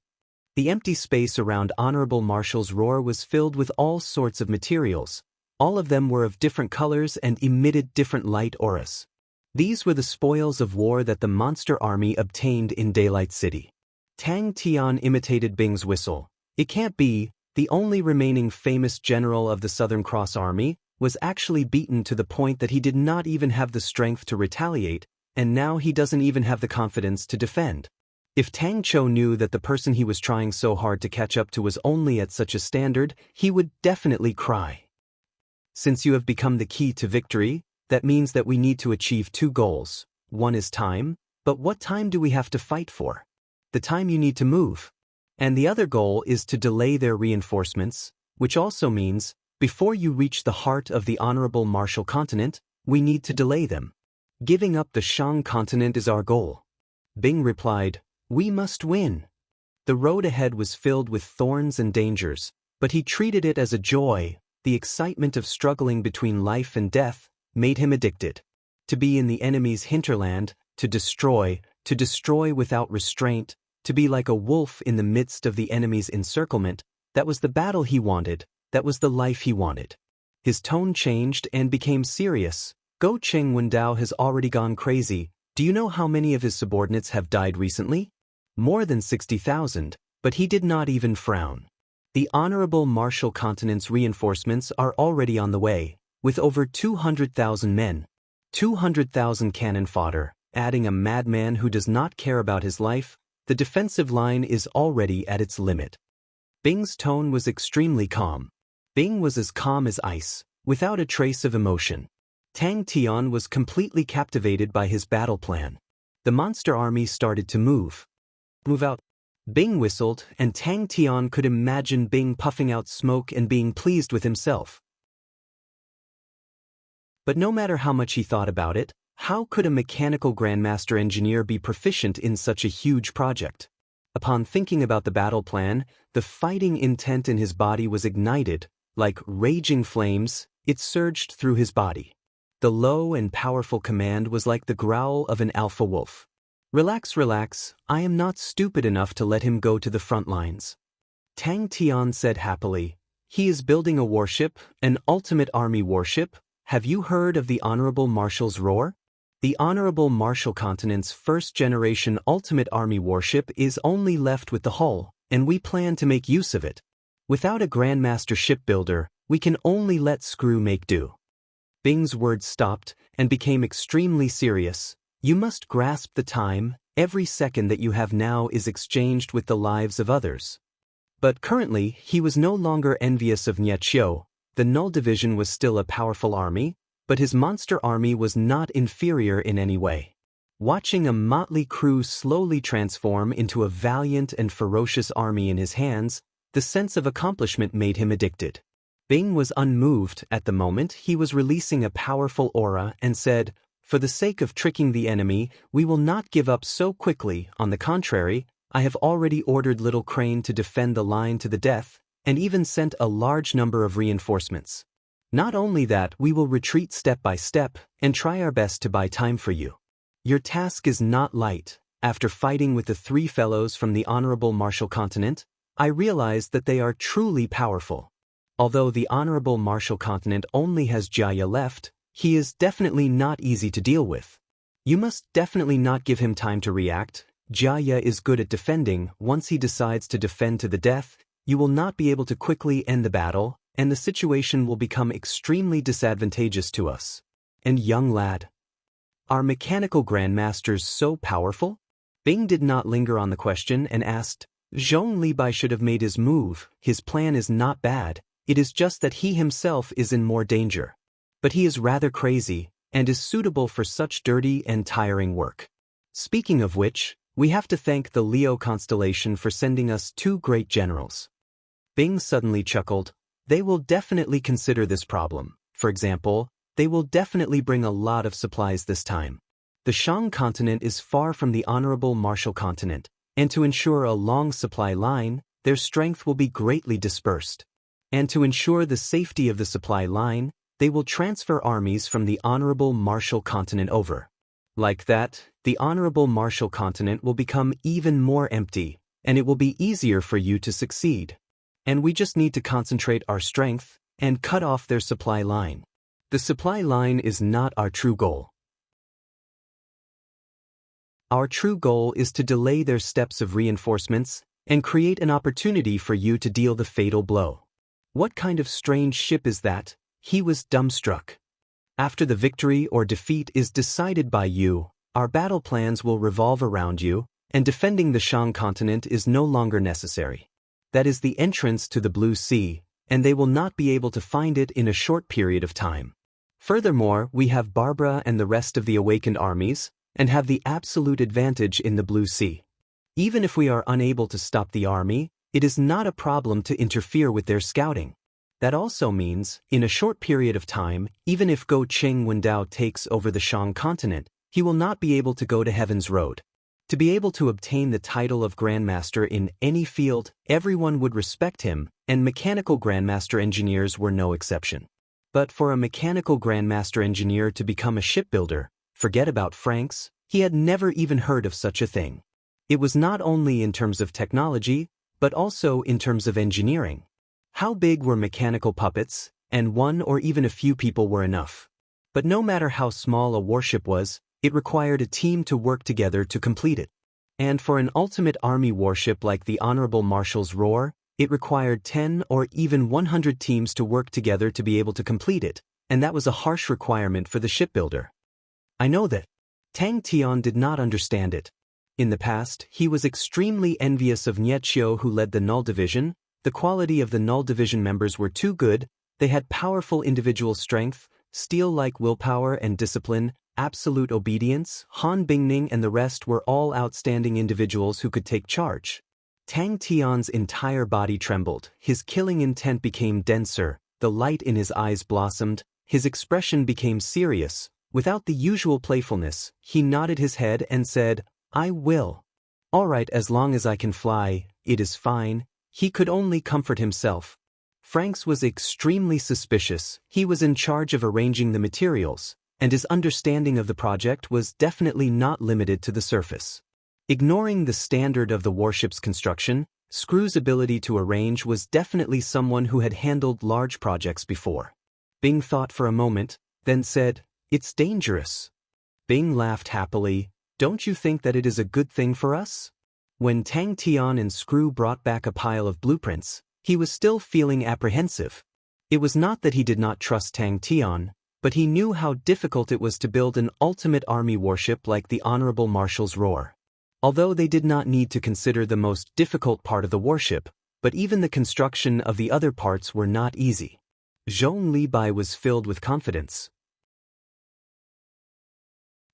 Speaker 1: The empty space around Honorable Marshal's roar was filled with all sorts of materials. All of them were of different colors and emitted different light auras. These were the spoils of war that the monster army obtained in Daylight City. Tang Tian imitated Bing's whistle. It can't be, the only remaining famous general of the Southern Cross Army was actually beaten to the point that he did not even have the strength to retaliate, and now he doesn't even have the confidence to defend. If Tang Cho knew that the person he was trying so hard to catch up to was only at such a standard, he would definitely cry. Since you have become the key to victory, that means that we need to achieve two goals. One is time, but what time do we have to fight for? The time you need to move. And the other goal is to delay their reinforcements, which also means, before you reach the heart of the Honorable Marshal continent, we need to delay them. Giving up the Shang continent is our goal. Bing replied, we must win. The road ahead was filled with thorns and dangers, but he treated it as a joy. The excitement of struggling between life and death made him addicted. To be in the enemy's hinterland, to destroy without restraint, to be like a wolf in the midst of the enemy's encirclement, that was the battle he wanted, that was the life he wanted. His tone changed and became serious. Go Cheng Wendao has already gone crazy. Do you know how many of his subordinates have died recently? More than 60,000, but he did not even frown. The Honorable Marshal Continent's reinforcements are already on the way, with over 200,000 men, 200,000 cannon fodder, adding a madman who does not care about his life. The defensive line is already at its limit. Bing's tone was extremely calm. Bing was as calm as ice, without a trace of emotion. Tang Tian was completely captivated by his battle plan. The monster army started to move out. Bing whistled, and Tang Tian could imagine Bing puffing out smoke and being pleased with himself. But no matter how much he thought about it, how could a mechanical grandmaster engineer be proficient in such a huge project? Upon thinking about the battle plan, the fighting intent in his body was ignited. Like raging flames, it surged through his body. The low and powerful command was like the growl of an alpha wolf. Relax, relax, I am not stupid enough to let him go to the front lines. Tang Tian said happily, he is building a warship, an ultimate army warship. Have you heard of the Honorable Marshal's roar? The Honorable Marshal Continent's first-generation ultimate army warship is only left with the hull, and we plan to make use of it. Without a Grandmaster shipbuilder, we can only let Screw make do. Bing's words stopped and became extremely serious. You must grasp the time. Every second that you have now is exchanged with the lives of others. But currently, he was no longer envious of Nietzsche. The Null Division was still a powerful army, but his monster army was not inferior in any way. Watching a motley crew slowly transform into a valiant and ferocious army in his hands, the sense of accomplishment made him addicted. Bing was unmoved at the moment. He was releasing a powerful aura and said, for the sake of tricking the enemy, we will not give up so quickly. On the contrary, I have already ordered Little Crane to defend the line to the death, and even sent a large number of reinforcements. Not only that, we will retreat step by step, and try our best to buy time for you. Your task is not light. After fighting with the three fellows from the Honorable Marshal Continent, I realized that they are truly powerful. Although the Honorable Marshal Continent only has Jaya left, he is definitely not easy to deal with. You must definitely not give him time to react. Jaya is good at defending. Once he decides to defend to the death, you will not be able to quickly end the battle, and the situation will become extremely disadvantageous to us. And young lad, are mechanical grandmasters so powerful? Bing did not linger on the question and asked, Zhong Libai should have made his move. His plan is not bad. It is just that he himself is in more danger. but he is rather crazy and is suitable for such dirty and tiring work. Speaking of which, we have to thank the Leo constellation for sending us 2 great generals. Bing suddenly chuckled. They will definitely consider this problem. For example, they will definitely bring a lot of supplies this time. The Shang continent is far from the honorable Marshall continent, and to ensure a long supply line, their strength will be greatly dispersed. And to ensure the safety of the supply line, they will transfer armies from the honorable Marshall continent over. Like that, the honorable Marshall continent will become even more empty, and it will be easier for you to succeed. And we just need to concentrate our strength and cut off their supply line. The supply line is not our true goal. Our true goal is to delay their steps of reinforcements and create an opportunity for you to deal the fatal blow. What kind of strange ship is that? He was dumbstruck. After the victory or defeat is decided by you, our battle plans will revolve around you, and defending the Shang continent is no longer necessary. That is the entrance to the Blue Sea, and they will not be able to find it in a short period of time. Furthermore, we have Barbara and the rest of the awakened armies, and have the absolute advantage in the Blue Sea. Even if we are unable to stop the army, it is not a problem to interfere with their scouting. That also means, in a short period of time, even if Go Cheng Wendao takes over the Shang continent, he will not be able to go to Heaven's Road. To be able to obtain the title of Grandmaster in any field, everyone would respect him, and mechanical Grandmaster engineers were no exception. But for a mechanical Grandmaster engineer to become a shipbuilder, forget about Franks, he had never even heard of such a thing. It was not only in terms of technology, but also in terms of engineering. How big were mechanical puppets, and one or even a few people were enough. But no matter how small a warship was, it required a team to work together to complete it. And for an ultimate army warship like the Honorable Marshall's Roar, it required 10 or even 100 teams to work together to be able to complete it, and that was a harsh requirement for the shipbuilder. I know that. Tang Tian did not understand it. In the past, he was extremely envious of Nietzsche who led the Null Division. The quality of the Null Division members were too good, they had powerful individual strength, steel-like willpower and discipline, absolute obedience. Han Bingning and the rest were all outstanding individuals who could take charge. Tang Tian's entire body trembled, his killing intent became denser, the light in his eyes blossomed, his expression became serious. Without the usual playfulness, he nodded his head and said, I will. All right, as long as I can fly, it is fine. He could only comfort himself. Franks was extremely suspicious. He was in charge of arranging the materials, and his understanding of the project was definitely not limited to the surface. Ignoring the standard of the warship's construction, Screw's ability to arrange was definitely someone who had handled large projects before. Bing thought for a moment, then said, It's dangerous. Bing laughed happily. Don't you think that it is a good thing for us? When Tang Tian and Screw brought back a pile of blueprints, he was still feeling apprehensive. It was not that he did not trust Tang Tian, but he knew how difficult it was to build an ultimate army warship like the Honorable Marshall's Roar. Although they did not need to consider the most difficult part of the warship, but even the construction of the other parts were not easy. Zhong Libai was filled with confidence.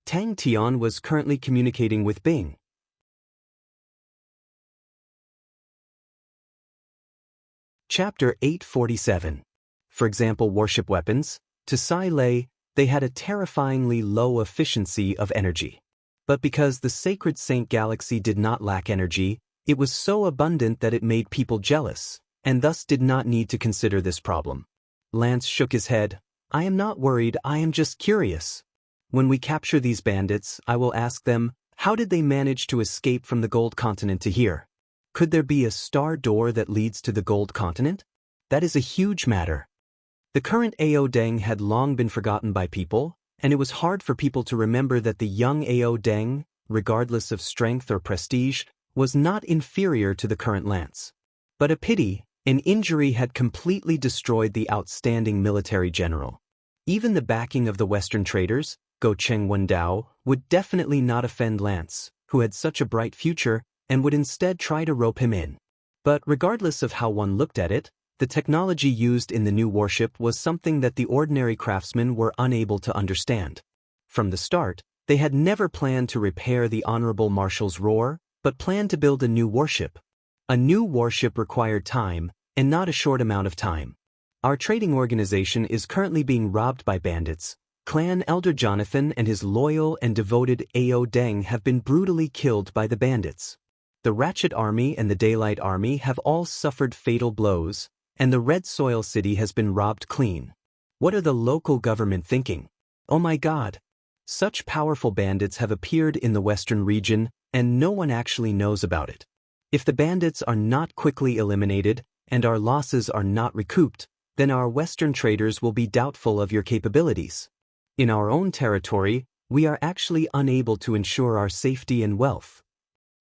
Speaker 1: Tang Tian was currently communicating with Bing. Chapter 847. For example, warship weapons. To Sai Lei, they had a terrifyingly low efficiency of energy. But because the Sacred Saint Galaxy did not lack energy, it was so abundant that it made people jealous, and thus did not need to consider this problem. Lance shook his head. I am not worried, I am just curious. When we capture these bandits, I will ask them, how did they manage to escape from the Gold Continent to here? Could there be a star door that leads to the Gold Continent? That is a huge matter. The current Ao Deng had long been forgotten by people, and it was hard for people to remember that the young Ao Deng, regardless of strength or prestige, was not inferior to the current Lance. But a pity, an injury had completely destroyed the outstanding military general. Even the backing of the Western traders, Go Cheng Wendao, would definitely not offend Lance, who had such a bright future, and would instead try to rope him in. But regardless of how one looked at it, The technology used in the new warship was something that the ordinary craftsmen were unable to understand. From the start, they had never planned to repair the Honorable Marshal's roar, but planned to build a new warship. A new warship required time, and not a short amount of time. Our trading organization is currently being robbed by bandits. Clan Elder Jonathan and his loyal and devoted Ao Deng have been brutally killed by the bandits. The Ratchet Army and the Daylight Army have all suffered fatal blows, and the Red Soil City has been robbed clean. What are the local government thinking? Oh my God! Such powerful bandits have appeared in the western region, and no one actually knows about it. If the bandits are not quickly eliminated, and our losses are not recouped, then our western traders will be doubtful of your capabilities. In our own territory, we are actually unable to ensure our safety and wealth.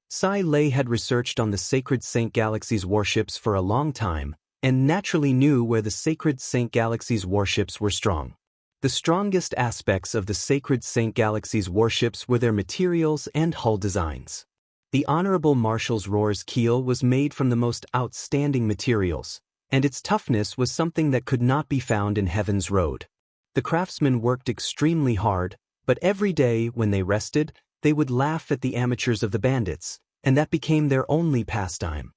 Speaker 1: Sai Lei had researched on the Sacred Saint Galaxy's warships for a long time, and naturally knew where the Sacred Saint Galaxy's warships were strong. The strongest aspects of the Sacred Saint Galaxy's warships were their materials and hull designs. The Honorable Marshal's roar's keel was made from the most outstanding materials, and its toughness was something that could not be found in Heaven's Road. The craftsmen worked extremely hard, but every day when they rested, they would laugh at the amateurs of the bandits, and that became their only pastime.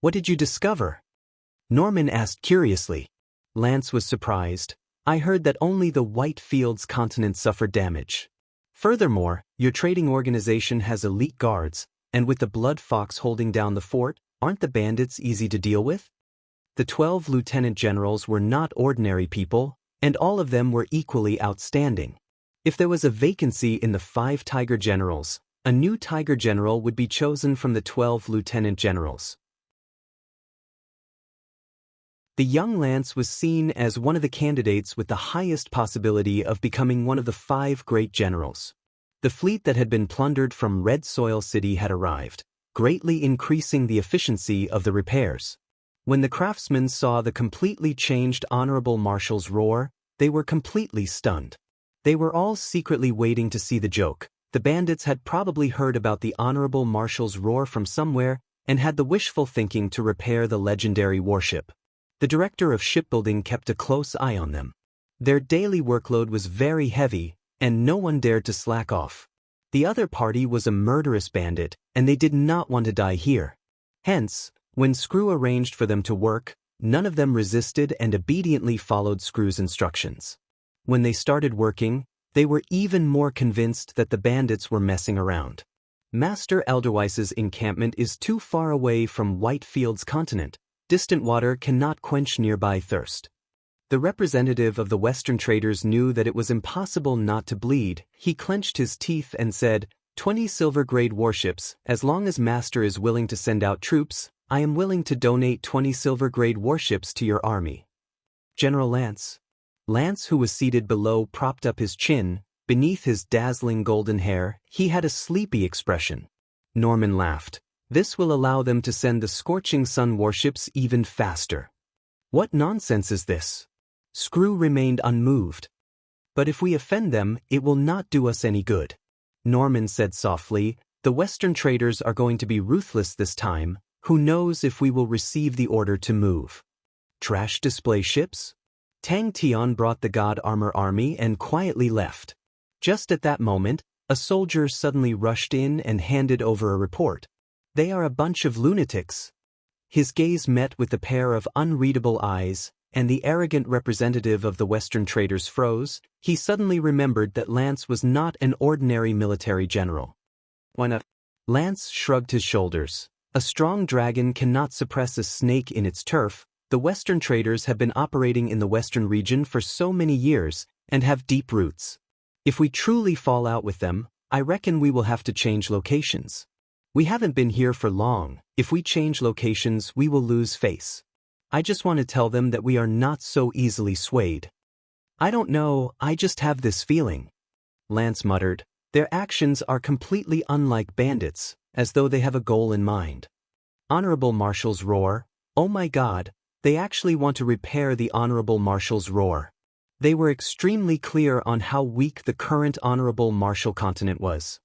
Speaker 1: What did you discover? Norman asked curiously. Lance was surprised. I heard that only the White Fields continent suffered damage. Furthermore, your trading organization has elite guards, and with the Blood Fox holding down the fort, aren't the bandits easy to deal with? The 12 lieutenant generals were not ordinary people, and all of them were equally outstanding. If there was a vacancy in the 5 Tiger Generals, a new Tiger General would be chosen from the 12 lieutenant generals. The young Lance was seen as one of the candidates with the highest possibility of becoming one of the 5 great generals. The fleet that had been plundered from Red Soil City had arrived, greatly increasing the efficiency of the repairs. When the craftsmen saw the completely changed Honorable Marshal's roar, they were completely stunned. They were all secretly waiting to see the joke. The bandits had probably heard about the Honorable Marshal's roar from somewhere and had the wishful thinking to repair the legendary warship. The director of shipbuilding kept a close eye on them. Their daily workload was very heavy, and no one dared to slack off. The other party was a murderous bandit, and they did not want to die here. Hence, when Screw arranged for them to work, none of them resisted and obediently followed Screw's instructions. When they started working, they were even more convinced that the bandits were messing around. Master Elderweiss's encampment is too far away from Whitefields continent. Distant water cannot quench nearby thirst. The representative of the Western traders knew that it was impossible not to bleed. He clenched his teeth and said, 20 silver-grade warships, as long as Master is willing to send out troops, I am willing to donate 20 silver-grade warships to your army. General Lance. Lance, who was seated below, propped up his chin. Beneath his dazzling golden hair, he had a sleepy expression. Norman laughed. This will allow them to send the Scorching Sun warships even faster. What nonsense is this? Screw remained unmoved. But if we offend them, it will not do us any good. Norman said softly, the Western traders are going to be ruthless this time. Who knows if we will receive the order to move? Trash display ships? Tang Tian brought the God Armor army and quietly left. Just at that moment, a soldier suddenly rushed in and handed over a report. They are a bunch of lunatics. His gaze met with the pair of unreadable eyes, and the arrogant representative of the Western traders froze. He suddenly remembered that Lance was not an ordinary military general. Why not? Lance shrugged his shoulders. A strong dragon cannot suppress a snake in its turf. The Western traders have been operating in the Western region for so many years and have deep roots. If we truly fall out with them, I reckon we will have to change locations. We haven't been here for long. If we change locations, we will lose face. I just want to tell them that we are not so easily swayed. I don't know, I just have this feeling. Lance muttered. Their actions are completely unlike bandits, as though they have a goal in mind. Honorable Marshal's roar. Oh my God, they actually want to repair the Honorable Marshal's roar. They were extremely clear on how weak the current Honorable Marshal continent was.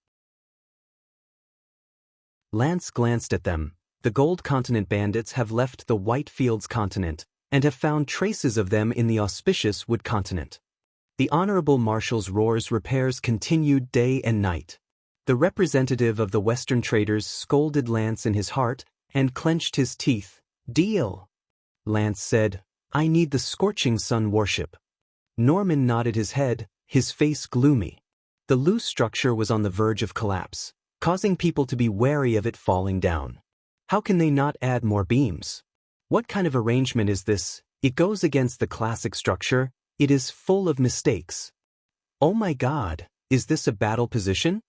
Speaker 1: Lance glanced at them. The Gold Continent bandits have left the Whitefields continent, and have found traces of them in the auspicious Wood continent. The Honorable Marshal's roars repairs continued day and night. The representative of the Western traders scolded Lance in his heart and clenched his teeth. Deal! Lance said, I need the scorching sun worship. Norman nodded his head, his face gloomy. The loose structure was on the verge of collapse, causing people to be wary of it falling down. How can they not add more beams? What kind of arrangement is this? It goes against the classic structure. It is full of mistakes. Oh my God, is this a battle position?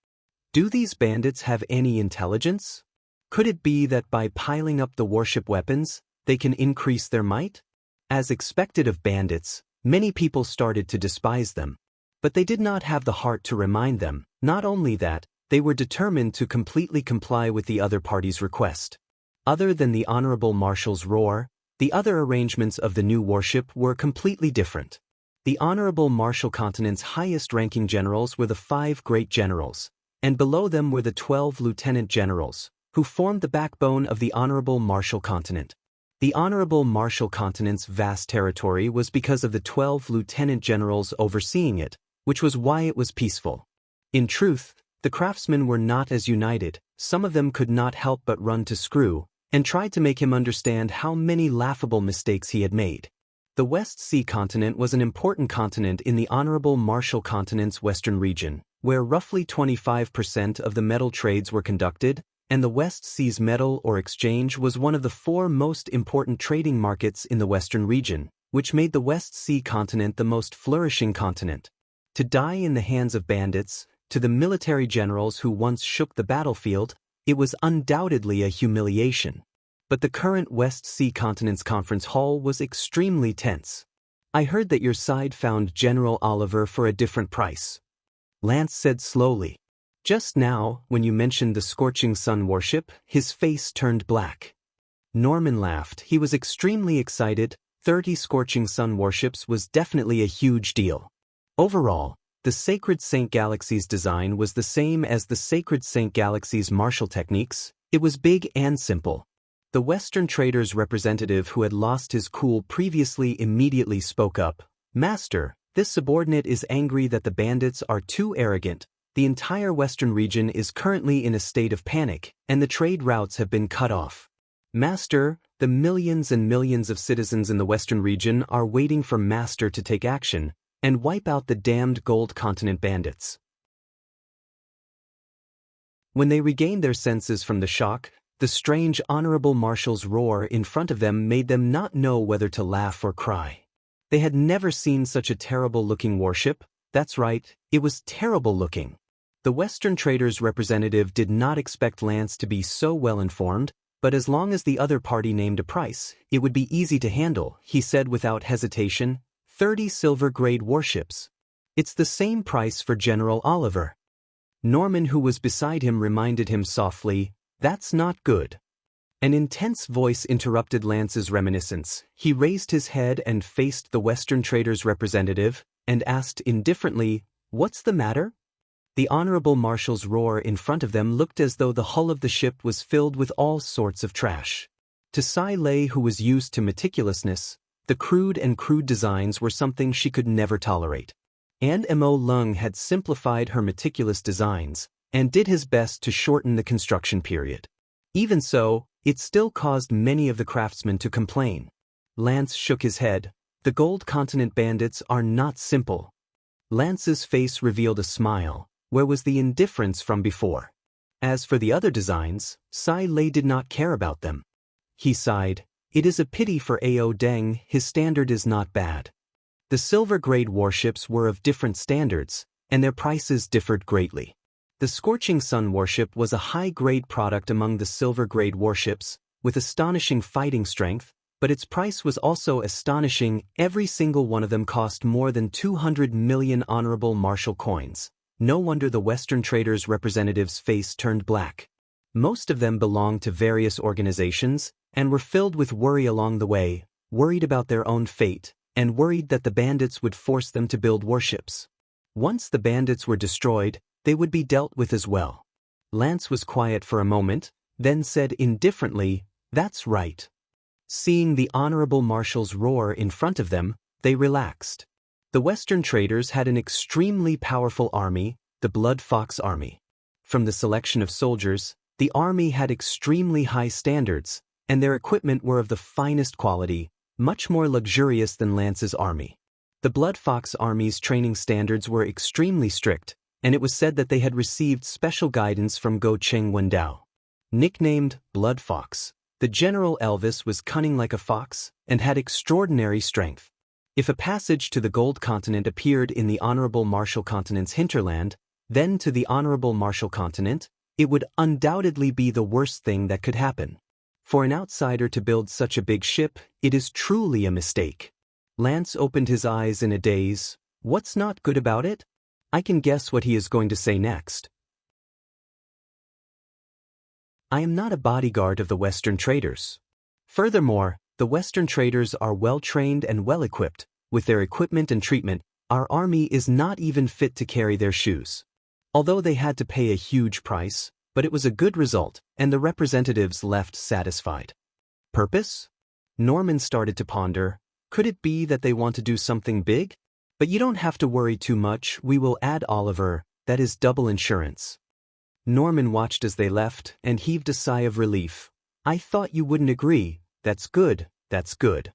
Speaker 1: Do these bandits have any intelligence? Could it be that by piling up the warship weapons, they can increase their might? As expected of bandits, many people started to despise them. But they did not have the heart to remind them. Not only that, they were determined to completely comply with the other party's request. Other than the Honorable Marshal's roar, the other arrangements of the new warship were completely different. The Honorable Marshal Continent's highest-ranking generals were the 5 great generals, and below them were the 12 lieutenant generals, who formed the backbone of the Honorable Marshal Continent. The Honorable Marshal Continent's vast territory was because of the 12 lieutenant generals overseeing it, which was why it was peaceful. In truth, the craftsmen were not as united. Some of them could not help but run to Screw, and tried to make him understand how many laughable mistakes he had made. The West Sea Continent was an important continent in the Honorable Marshal Continent's western region, where roughly 25% of the metal trades were conducted, and the West Sea's metal or exchange was one of the 4 most important trading markets in the western region, which made the West Sea Continent the most flourishing continent. To die in the hands of bandits, to the military generals who once shook the battlefield, it was undoubtedly a humiliation. But the current West Sea Continent's conference hall was extremely tense. I heard that your side found General Oliver for a different price. Lance said slowly. Just now, when you mentioned the scorching sun worship, his face turned black. Norman laughed. He was extremely excited. 30 scorching sun worships was definitely a huge deal. Overall, the Sacred Saint Galaxy's design was the same as the Sacred Saint Galaxy's martial techniques. It was big and simple. The Western trader's representative who had lost his cool previously immediately spoke up. Master, this subordinate is angry that the bandits are too arrogant. The entire Western region is currently in a state of panic, and the trade routes have been cut off. Master, the millions and millions of citizens in the Western region are waiting for Master to take action and wipe out the damned Gold Continent bandits. When they regained their senses from the shock, the strange Honorable Marshal's roar in front of them made them not know whether to laugh or cry. They had never seen such a terrible-looking warship. That's right, it was terrible-looking. The Western trader's representative did not expect Lance to be so well-informed, but as long as the other party named a price, it would be easy to handle, he said without hesitation. 30 silver-grade warships. It's the same price for General Oliver. Norman, who was beside him, reminded him softly, That's not good. An intense voice interrupted Lance's reminiscence. He raised his head and faced the Western trader's representative, and asked indifferently, What's the matter? The Honorable Marshal's roar in front of them looked as though the hull of the ship was filled with all sorts of trash. To Sai Lei, who was used to meticulousness, the crude designs were something she could never tolerate. And Mo Lung had simplified her meticulous designs, and did his best to shorten the construction period. Even so, it still caused many of the craftsmen to complain. Lance shook his head. The Gold Continent bandits are not simple. Lance's face revealed a smile. Where was the indifference from before? As for the other designs, Sai Lei did not care about them. He sighed. It is a pity for Ao Deng, his standard is not bad. The silver-grade warships were of different standards, and their prices differed greatly. The Scorching Sun warship was a high-grade product among the silver-grade warships, with astonishing fighting strength, but its price was also astonishing. Every single one of them cost more than 200 million Honorable Marshal coins. No wonder the Western trader's representative's face turned black. Most of them belonged to various organizations, and were filled with worry along the way, worried about their own fate, and worried that the bandits would force them to build warships. Once the bandits were destroyed, they would be dealt with as well. Lance was quiet for a moment, then said indifferently, That's right. Seeing the honorable marshal's roar in front of them, they relaxed. The Western traders had an extremely powerful army, the Blood Fox Army. From the selection of soldiers, the army had extremely high standards, and their equipment were of the finest quality, much more luxurious than Lance's army. The Blood Fox Army's training standards were extremely strict, and it was said that they had received special guidance from Go Cheng Wendao. Nicknamed Blood Fox, the General Elvis was cunning like a fox and had extraordinary strength. If a passage to the Gold Continent appeared in the Honorable Marshal Continent's hinterland, then to the Honorable Marshal Continent, it would undoubtedly be the worst thing that could happen. For an outsider to build such a big ship, it is truly a mistake. Lance opened his eyes in a daze. What's not good about it? I can guess what he is going to say next. I am not a bodyguard of the Western traders. Furthermore, the Western traders are well-trained and well-equipped. With their equipment and treatment, our army is not even fit to carry their shoes. Although they had to pay a huge price, but it was a good result, and the representatives left satisfied. Purpose? Norman started to ponder. Could it be that they want to do something big? But you don't have to worry too much, we will add Oliver, that is double insurance. Norman watched as they left and heaved a sigh of relief. I thought you wouldn't agree. That's good, that's good.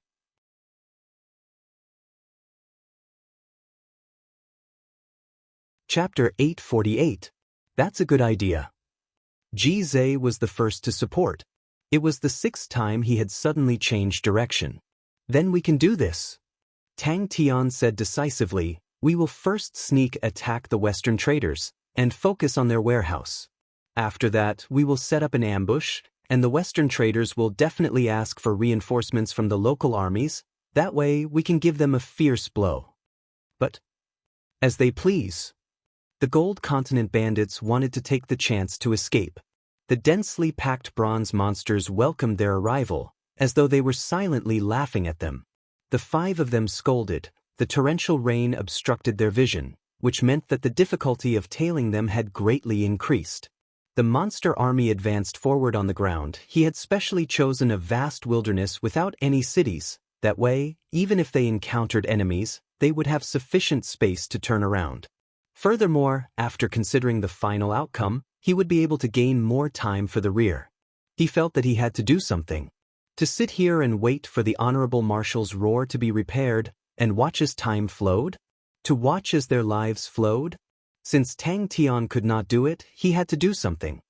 Speaker 1: Chapter 848. That's a good idea. Ji Zhe was the first to support. It was the 6th time he had suddenly changed direction. Then we can do this. Tang Tian said decisively, we will first sneak attack the Western traders and focus on their warehouse. After that, we will set up an ambush, and the Western traders will definitely ask for reinforcements from the local armies. That way, we can give them a fierce blow. But, as they please. The Gold Continent bandits wanted to take the chance to escape. The densely packed bronze monsters welcomed their arrival, as though they were silently laughing at them. The 5 of them scolded. The torrential rain obstructed their vision, which meant that the difficulty of tailing them had greatly increased. The monster army advanced forward on the ground. He had specially chosen a vast wilderness without any cities. That way, even if they encountered enemies, they would have sufficient space to turn around. Furthermore, after considering the final outcome, he would be able to gain more time for the rear. He felt that he had to do something. To sit here and wait for the Honorable Marshal's roar to be repaired, and watch as time flowed? To watch as their lives flowed? Since Tang Tian could not do it, he had to do something.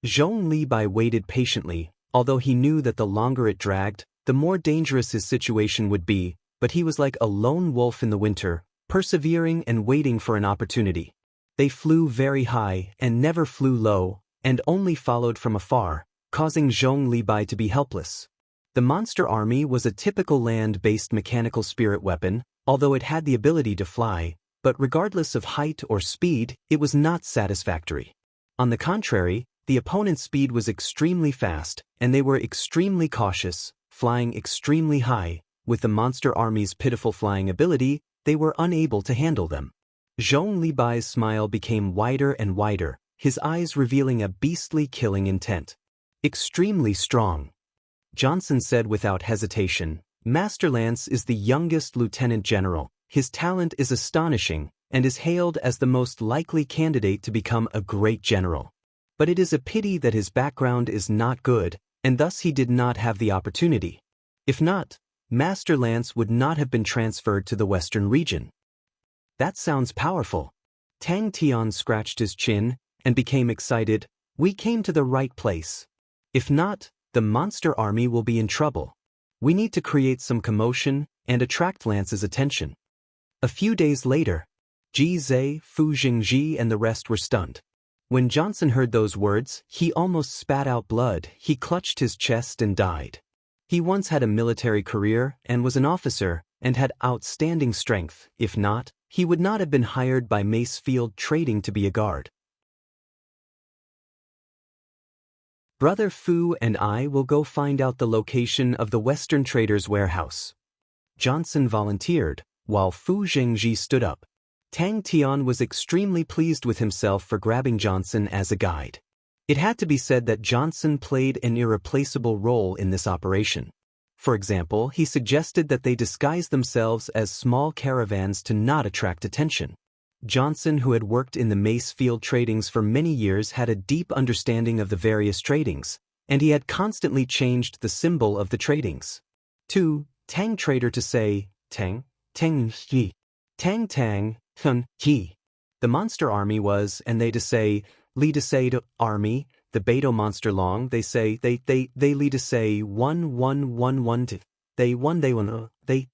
Speaker 1: Zhong Libai waited patiently, although he knew that the longer it dragged, the more dangerous his situation would be, but he was like a lone wolf in the winter, persevering and waiting for an opportunity. They flew very high and never flew low, and only followed from afar, causing Zhong Libai to be helpless. The monster army was a typical land-based mechanical spirit weapon, although it had the ability to fly, but regardless of height or speed, it was not satisfactory. On the contrary, the opponent's speed was extremely fast, and they were extremely cautious, flying extremely high. With the monster army's pitiful flying ability, they were unable to handle them. Zhong Libai's smile became wider and wider, his eyes revealing a beastly killing intent. Extremely strong. Johnson said without hesitation, Master Lance is the youngest lieutenant general. His talent is astonishing, and is hailed as the most likely candidate to become a great general. But it is a pity that his background is not good, and thus he did not have the opportunity. If not, Master Lance would not have been transferred to the Western region. That sounds powerful. Tang Tian scratched his chin and became excited. We came to the right place. If not, the monster army will be in trouble. We need to create some commotion and attract Lance's attention. A few days later, Ji Zhe, Fu Jingji and the rest were stunned. When Johnson heard those words, he almost spat out blood. He clutched his chest and died. He once had a military career and was an officer and had outstanding strength. If not, he would not have been hired by Macefield Trading to be a guard. Brother Fu and I will go find out the location of the Western Traders' warehouse. Johnson volunteered, while Fu Jingji stood up. Tang Tian was extremely pleased with himself for grabbing Johnson as a guide. It had to be said that Johnson played an irreplaceable role in this operation. For example, he suggested that they disguise themselves as small caravans to not attract attention. Johnson, who had worked in the mace field tradings for many years, had a deep understanding of the various tradings, and he had constantly changed the symbol of the tradings. 2. Tang trader to say, Tang, Tang Yi. Tang Tang, Hun Yi. The monster army was, and they to say, Li to say to army, the Beto monster long, they say, they Li to say, 1 to, they 1 they.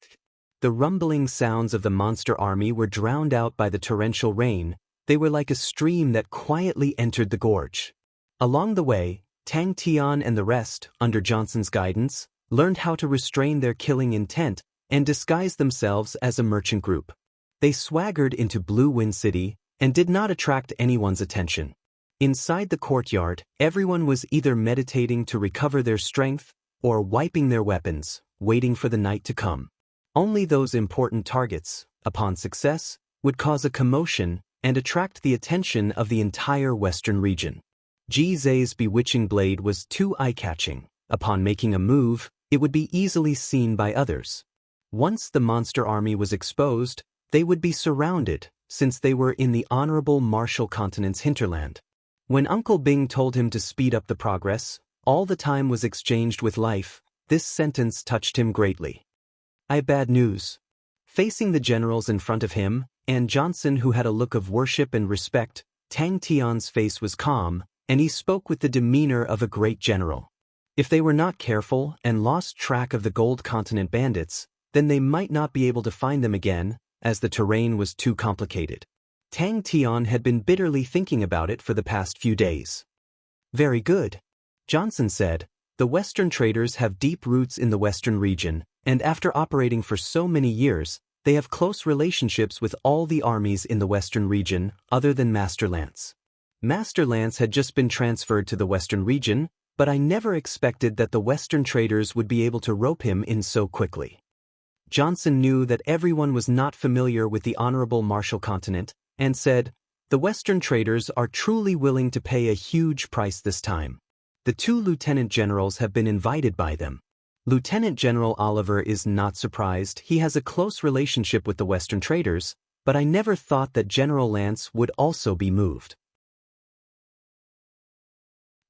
Speaker 1: The rumbling sounds of the monster army were drowned out by the torrential rain. They were like a stream that quietly entered the gorge. Along the way, Tang Tian and the rest, under Johnson's guidance, learned how to restrain their killing intent and disguise themselves as a merchant group. They swaggered into Blue Wind City and did not attract anyone's attention. Inside the courtyard, everyone was either meditating to recover their strength or wiping their weapons, waiting for the night to come. Only those important targets, upon success, would cause a commotion and attract the attention of the entire western region. Ji Zhe's bewitching blade was too eye-catching. Upon making a move, it would be easily seen by others. Once the monster army was exposed, they would be surrounded, since they were in the honorable Martial Continent's hinterland. When Uncle Bing told him to speed up the progress, all the time was exchanged with life. This sentence touched him greatly. I have bad news. Facing the generals in front of him, and Johnson, who had a look of worship and respect, Tang Tian's face was calm, and he spoke with the demeanor of a great general. If they were not careful and lost track of the Gold Continent bandits, then they might not be able to find them again, as the terrain was too complicated. Tang Tian had been bitterly thinking about it for the past few days. Very good, Johnson said. The Western traders have deep roots in the Western region, and after operating for so many years, they have close relationships with all the armies in the Western region, other than Master Lance. Master Lance had just been transferred to the Western region, but I never expected that the Western traders would be able to rope him in so quickly. Johnson knew that everyone was not familiar with the honorable Martial Continent, and said, the Western traders are truly willing to pay a huge price this time. The 2 lieutenant generals have been invited by them. Lieutenant General Oliver is not surprised. He has a close relationship with the Western traders, but I never thought that General Lance would also be moved.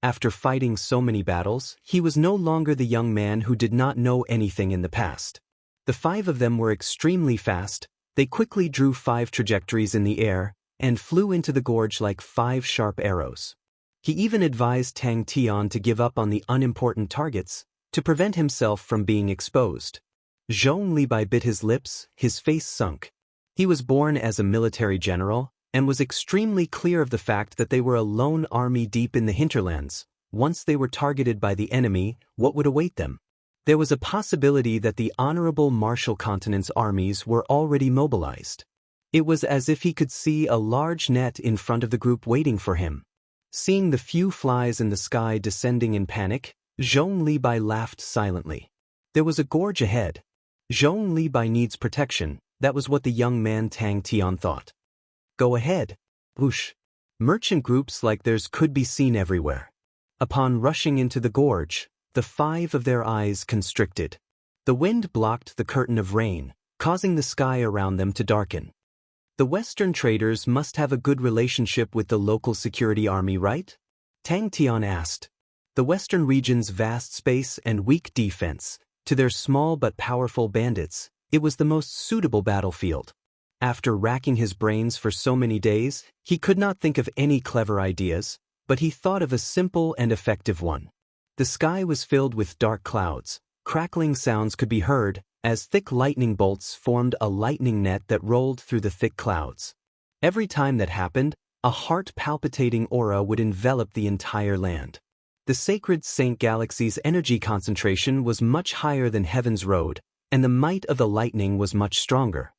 Speaker 1: After fighting so many battles, he was no longer the young man who did not know anything in the past. The 5 of them were extremely fast. They quickly drew 5 trajectories in the air and flew into the gorge like 5 sharp arrows. He even advised Tang Tian to give up on the unimportant targets to prevent himself from being exposed. Zhong Libai bit his lips, his face sunk. He was born as a military general and was extremely clear of the fact that they were a lone army deep in the hinterlands. Once they were targeted by the enemy, what would await them? There was a possibility that the honorable Martial Continent's armies were already mobilized. It was as if he could see a large net in front of the group waiting for him. Seeing the few flies in the sky descending in panic, Zhong Libai laughed silently. There was a gorge ahead. Zhong Libai needs protection. That was what the young man Tang Tian thought. Go ahead. Whoosh. Merchant groups like theirs could be seen everywhere. Upon rushing into the gorge, the 5 of their eyes constricted. The wind blocked the curtain of rain, causing the sky around them to darken. The Western traders must have a good relationship with the local security army, right? Tang Tian asked. The Western region's vast space and weak defense, to their small but powerful bandits, it was the most suitable battlefield. After racking his brains for so many days, he could not think of any clever ideas, but he thought of a simple and effective one. The sky was filled with dark clouds. Crackling sounds could be heard, as thick lightning bolts formed a lightning net that rolled through the thick clouds. Every time that happened, a heart-palpitating aura would envelop the entire land. The sacred Saint Galaxy's energy concentration was much higher than Heaven's Road, and the might of the lightning was much stronger.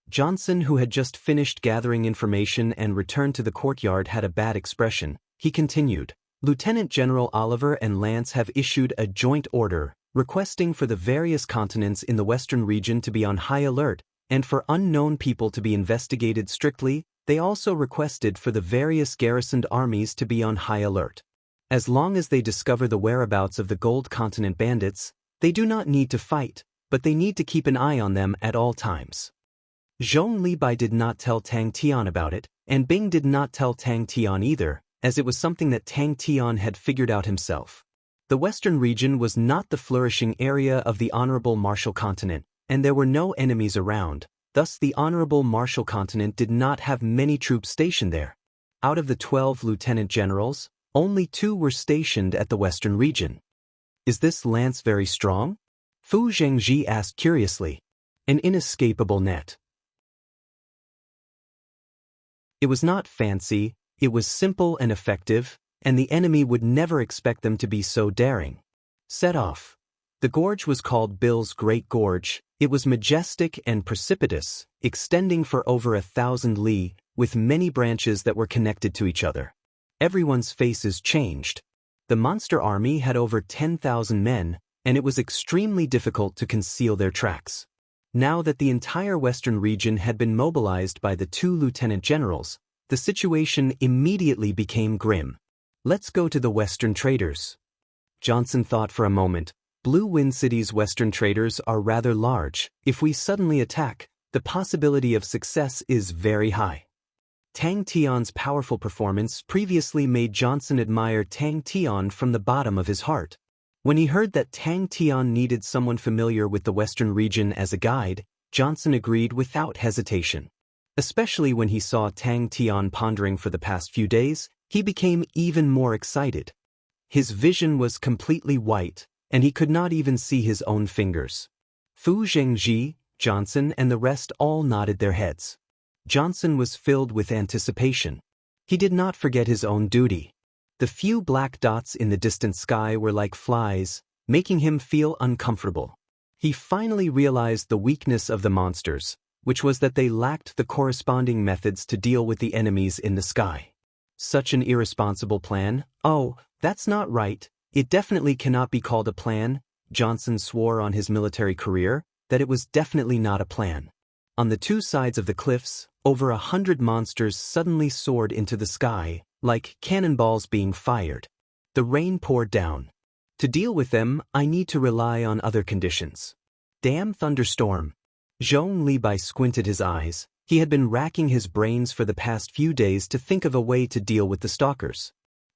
Speaker 1: Johnson, who had just finished gathering information and returned to the courtyard, had a bad expression. He continued, Lieutenant General Oliver and Lance have issued a joint order requesting for the various continents in the Western region to be on high alert, and for unknown people to be investigated strictly. They also requested for the various garrisoned armies to be on high alert. As long as they discover the whereabouts of the Gold Continent bandits, They do not need to fight, but they need to keep an eye on them at all times. Zhong Libai did not tell Tang Tian about it, and Bing did not tell Tang Tian either, as it was something that Tang Tian had figured out himself. The western region was not the flourishing area of the Honorable Martial Continent, and there were no enemies around, thus the Honorable Martial Continent did not have many troops stationed there. Out of the 12 lieutenant generals, only 2 were stationed at the western region. Is this lance very strong? Fu Zhengji asked curiously. An inescapable net. It was not fancy, it was simple and effective, and the enemy would never expect them to be so daring. Set off. The gorge was called Bill's Great Gorge. It was majestic and precipitous, extending for over 1,000 li, with many branches that were connected to each other. Everyone's faces changed. The monster army had over 10,000 men, and it was extremely difficult to conceal their tracks. Now that the entire western region had been mobilized by the 2 lieutenant generals, the situation immediately became grim. Let's go to the western traders. Johnson thought for a moment. Blue Wind City's western traders are rather large. If we suddenly attack, the possibility of success is very high. Tang Tian's powerful performance previously made Johnson admire Tang Tian from the bottom of his heart. When he heard that Tang Tian needed someone familiar with the western region as a guide, Johnson agreed without hesitation. Especially when he saw Tang Tian pondering for the past few days, he became even more excited. His vision was completely white, and he could not even see his own fingers. Fu Zhengji, Johnson, and the rest all nodded their heads. Johnson was filled with anticipation. He did not forget his own duty. The few black dots in the distant sky were like flies, making him feel uncomfortable. He finally realized the weakness of the monsters, which was that they lacked the corresponding methods to deal with the enemies in the sky. Such an irresponsible plan? Oh, that's not right. It definitely cannot be called a plan. Johnson swore on his military career that it was definitely not a plan. On the 2 sides of the cliffs, over 100 monsters suddenly soared into the sky, like cannonballs being fired. The rain poured down. To deal with them, I need to rely on other conditions. Damn thunderstorm. Zhong Libai squinted his eyes. He had been racking his brains for the past few days to think of a way to deal with the stalkers.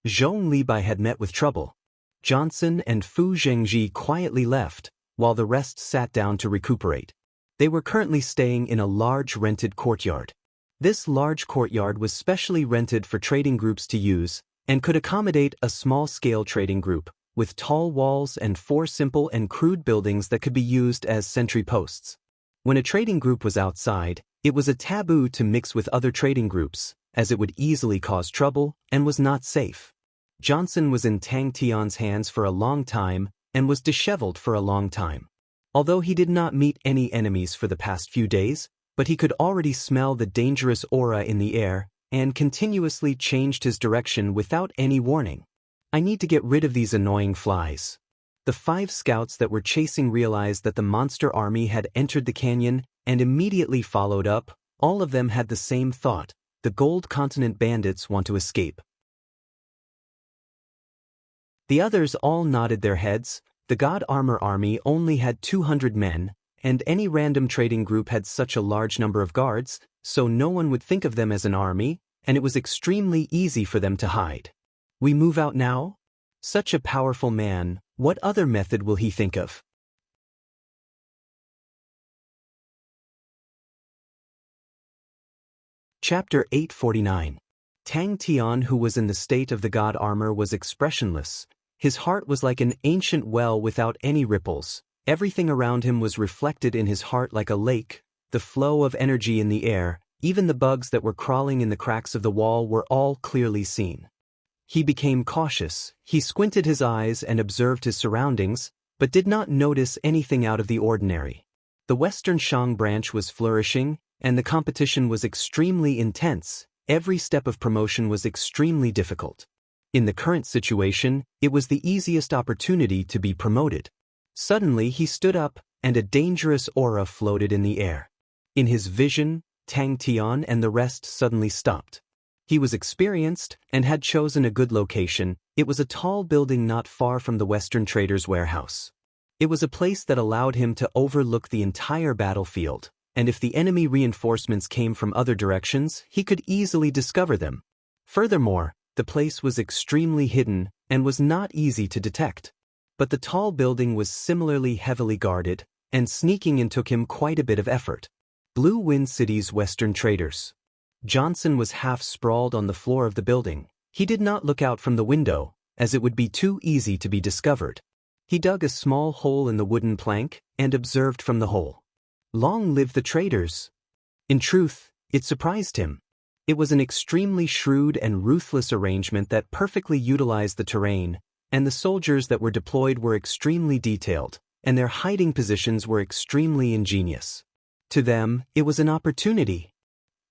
Speaker 1: Zhong Libai had met with trouble. Johnson and Fu Zhengji quietly left, while the rest sat down to recuperate. They were currently staying in a large rented courtyard. This large courtyard was specially rented for trading groups to use, and could accommodate a small-scale trading group, with tall walls and 4 simple and crude buildings that could be used as sentry posts. When a trading group was outside, it was a taboo to mix with other trading groups, as it would easily cause trouble and was not safe. Johnson was in Tang Tian's hands for a long time and was disheveled for a long time. Although he did not meet any enemies for the past few days, but he could already smell the dangerous aura in the air and continuously changed his direction without any warning. I need to get rid of these annoying flies. The 5 scouts that were chasing realized that the monster army had entered the canyon and immediately followed up. All of them had the same thought: the Gold Continent bandits want to escape. The others all nodded their heads. The God Armor army only had 200 men, and any random trading group had such a large number of guards, so no one would think of them as an army, and it was extremely easy for them to hide. We move out now? Such a powerful man, what other method will he think of? Chapter 849. Tang Tian, who was in the state of the God Armor, was expressionless. His heart was like an ancient well without any ripples. Everything around him was reflected in his heart like a lake, the flow of energy in the air. Even the bugs that were crawling in the cracks of the wall were all clearly seen. He became cautious. He squinted his eyes and observed his surroundings, but did not notice anything out of the ordinary. The Western Shang branch was flourishing, and the competition was extremely intense. Every step of promotion was extremely difficult. In the current situation, it was the easiest opportunity to be promoted. Suddenly he stood up, and a dangerous aura floated in the air. In his vision, Tang Tian and the rest suddenly stopped. He was experienced and had chosen a good location. It was a tall building not far from the Western Trader's warehouse. It was a place that allowed him to overlook the entire battlefield, and if the enemy reinforcements came from other directions, he could easily discover them. Furthermore, the place was extremely hidden and was not easy to detect. But the tall building was similarly heavily guarded, and sneaking in took him quite a bit of effort. Blue Wind City's Western Traders. Johnson was half sprawled on the floor of the building. He did not look out from the window, as it would be too easy to be discovered. He dug a small hole in the wooden plank and observed from the hole. Long live the traders! In truth, it surprised him. It was an extremely shrewd and ruthless arrangement that perfectly utilized the terrain, and the soldiers that were deployed were extremely detailed, and their hiding positions were extremely ingenious. To them, it was an opportunity.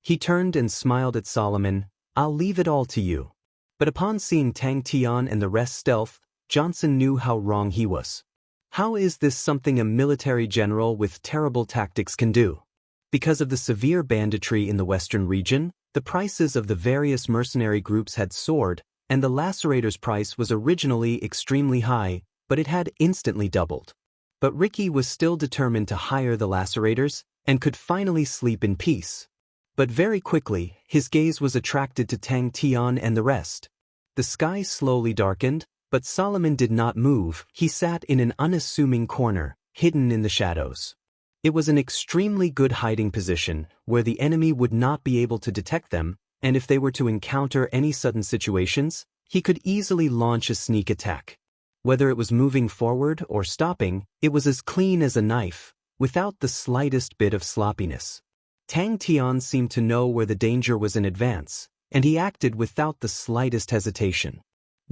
Speaker 1: He turned and smiled at Solomon. "I'll leave it all to you." But upon seeing Tang Tian and the rest stealth, Johnson knew how wrong he was. How is this something a military general with terrible tactics can do? Because of the severe banditry in the western region, the prices of the various mercenary groups had soared, and the lacerator's price was originally extremely high, but it had instantly doubled. But Ricky was still determined to hire the lacerators, and could finally sleep in peace. But very quickly, his gaze was attracted to Tang Tian and the rest. The sky slowly darkened, but Solomon did not move. He sat in an unassuming corner, hidden in the shadows. It was an extremely good hiding position, where the enemy would not be able to detect them, and if they were to encounter any sudden situations, he could easily launch a sneak attack. Whether it was moving forward or stopping, it was as clean as a knife, without the slightest bit of sloppiness. Tang Tian seemed to know where the danger was in advance, and he acted without the slightest hesitation.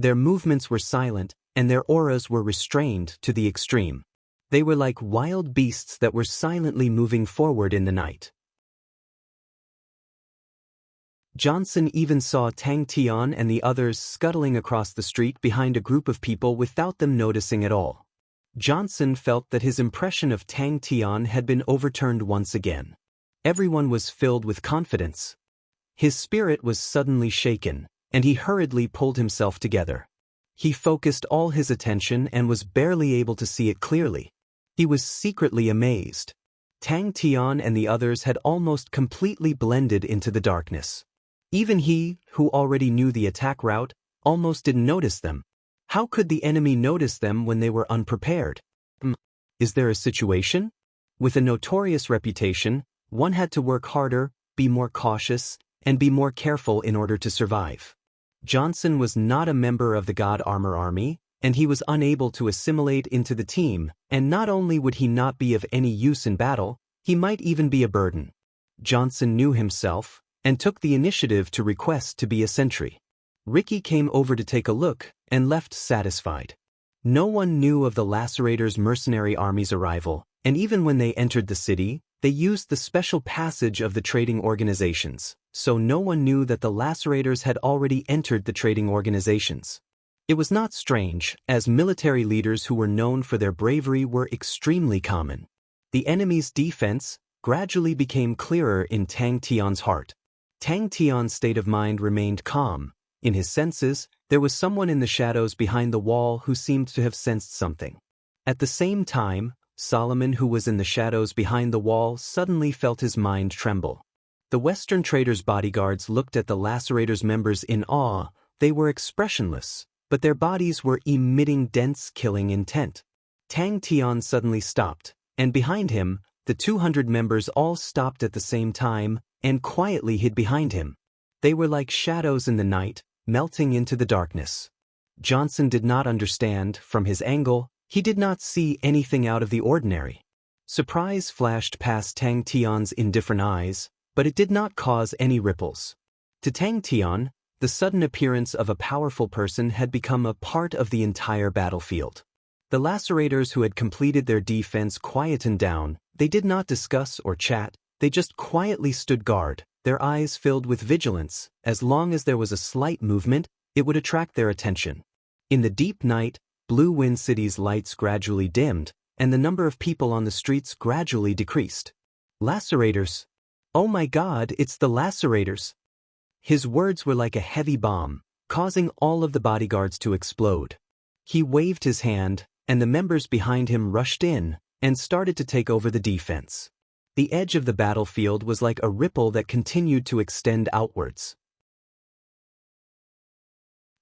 Speaker 1: Their movements were silent, and their auras were restrained to the extreme. They were like wild beasts that were silently moving forward in the night. Johnson even saw Tang Tian and the others scuttling across the street behind a group of people without them noticing at all. Johnson felt that his impression of Tang Tian had been overturned once again. Everyone was filled with confidence. His spirit was suddenly shaken, and he hurriedly pulled himself together. He focused all his attention and was barely able to see it clearly. He was secretly amazed. Tang Tian and the others had almost completely blended into the darkness. Even he, who already knew the attack route, almost didn't notice them. How could the enemy notice them when they were unprepared? Is there a situation? With a notorious reputation, one had to work harder, be more cautious, and be more careful in order to survive. Johnson was not a member of the God Armor Army, and he was unable to assimilate into the team, and not only would he not be of any use in battle, he might even be a burden. Johnson knew himself, and took the initiative to request to be a sentry. Ricky came over to take a look, and left satisfied. No one knew of the Lacerator's mercenary army's arrival, and even when they entered the city, they used the special passage of the trading organizations, so no one knew that the Lacerators had already entered the trading organizations. It was not strange, as military leaders who were known for their bravery were extremely common. The enemy's defense gradually became clearer in Tang Tian's heart. Tang Tian's state of mind remained calm. In his senses, there was someone in the shadows behind the wall who seemed to have sensed something. At the same time, Solomon, who was in the shadows behind the wall, suddenly felt his mind tremble. The Western Trader's bodyguards looked at the Lacerator's members in awe. They were expressionless, but their bodies were emitting dense killing intent. Tang Tian suddenly stopped, and behind him, the 200 members all stopped at the same time, and quietly hid behind him. They were like shadows in the night, melting into the darkness. Johnson did not understand. From his angle, he did not see anything out of the ordinary. Surprise flashed past Tang Tian's indifferent eyes, but it did not cause any ripples. To Tang Tian, the sudden appearance of a powerful person had become a part of the entire battlefield. The Lacerators who had completed their defense quietened down. They did not discuss or chat, they just quietly stood guard, their eyes filled with vigilance. As long as there was a slight movement, it would attract their attention. In the deep night, Blue Wind City's lights gradually dimmed, and the number of people on the streets gradually decreased. Lacerators! Oh my God, it's the Lacerators! His words were like a heavy bomb, causing all of the bodyguards to explode. He waved his hand, and the members behind him rushed in and started to take over the defense. The edge of the battlefield was like a ripple that continued to extend outwards.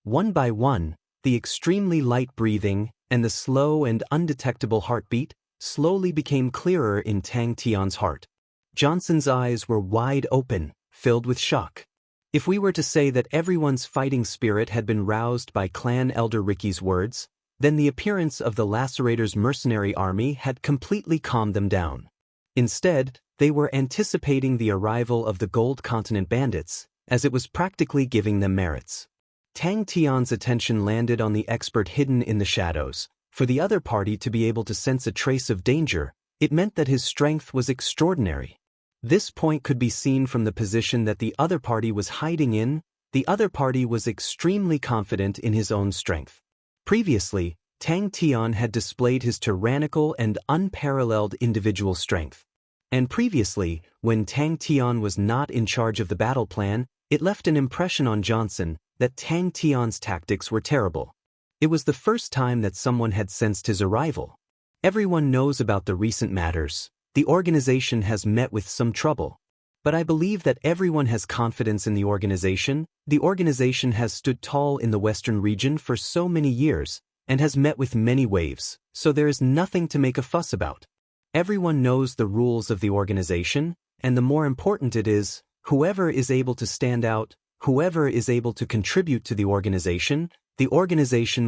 Speaker 1: One by one, the extremely light breathing and the slow and undetectable heartbeat slowly became clearer in Tang Tian's heart. Johnson's eyes were wide open, filled with shock. If we were to say that everyone's fighting spirit had been roused by clan elder Ricky's words, then the appearance of the Lacerator's mercenary army had completely calmed them down. Instead, they were anticipating the arrival of the Gold Continent bandits, as it was practically giving them merits. Tang Tian's attention landed on the expert hidden in the shadows. For the other party to be able to sense a trace of danger, it meant that his strength was extraordinary. This point could be seen from the position that the other party was hiding in. The other party was extremely confident in his own strength. Previously, Tang Tian had displayed his tyrannical and unparalleled individual strength. And previously, when Tang Tian was not in charge of the battle plan, it left an impression on Johnson that Tang Tian's tactics were terrible. It was the first time that someone had sensed his arrival. Everyone knows about the recent matters. The organization has met with some trouble. But I believe that everyone has confidence in the organization. The organization has stood tall in the Western region for so many years and has met with many waves, so there is nothing to make a fuss about. Everyone knows the rules of the organization, and the more important it is, whoever is able to stand out, whoever is able to contribute to the organization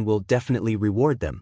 Speaker 1: will definitely reward them.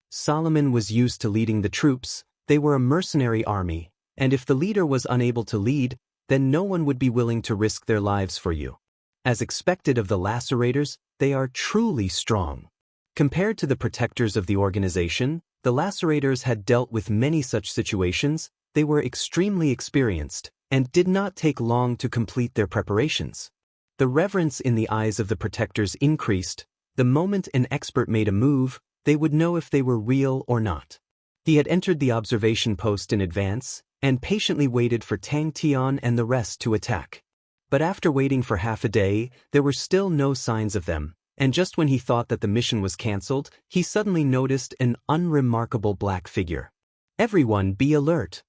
Speaker 1: Solomon was used to leading the troops. They were a mercenary army, and if the leader was unable to lead, then no one would be willing to risk their lives for you. As expected of the Lacerators, they are truly strong. Compared to the protectors of the organization, the Lacerators had dealt with many such situations. They were extremely experienced, and did not take long to complete their preparations. The reverence in the eyes of the protectors increased. The moment an expert made a move, they would know if they were real or not. He had entered the observation post in advance, and patiently waited for Tang Tian and the rest to attack. But after waiting for half a day, there were still no signs of them, and just when he thought that the mission was cancelled, he suddenly noticed an unremarkable black figure. Everyone be alert!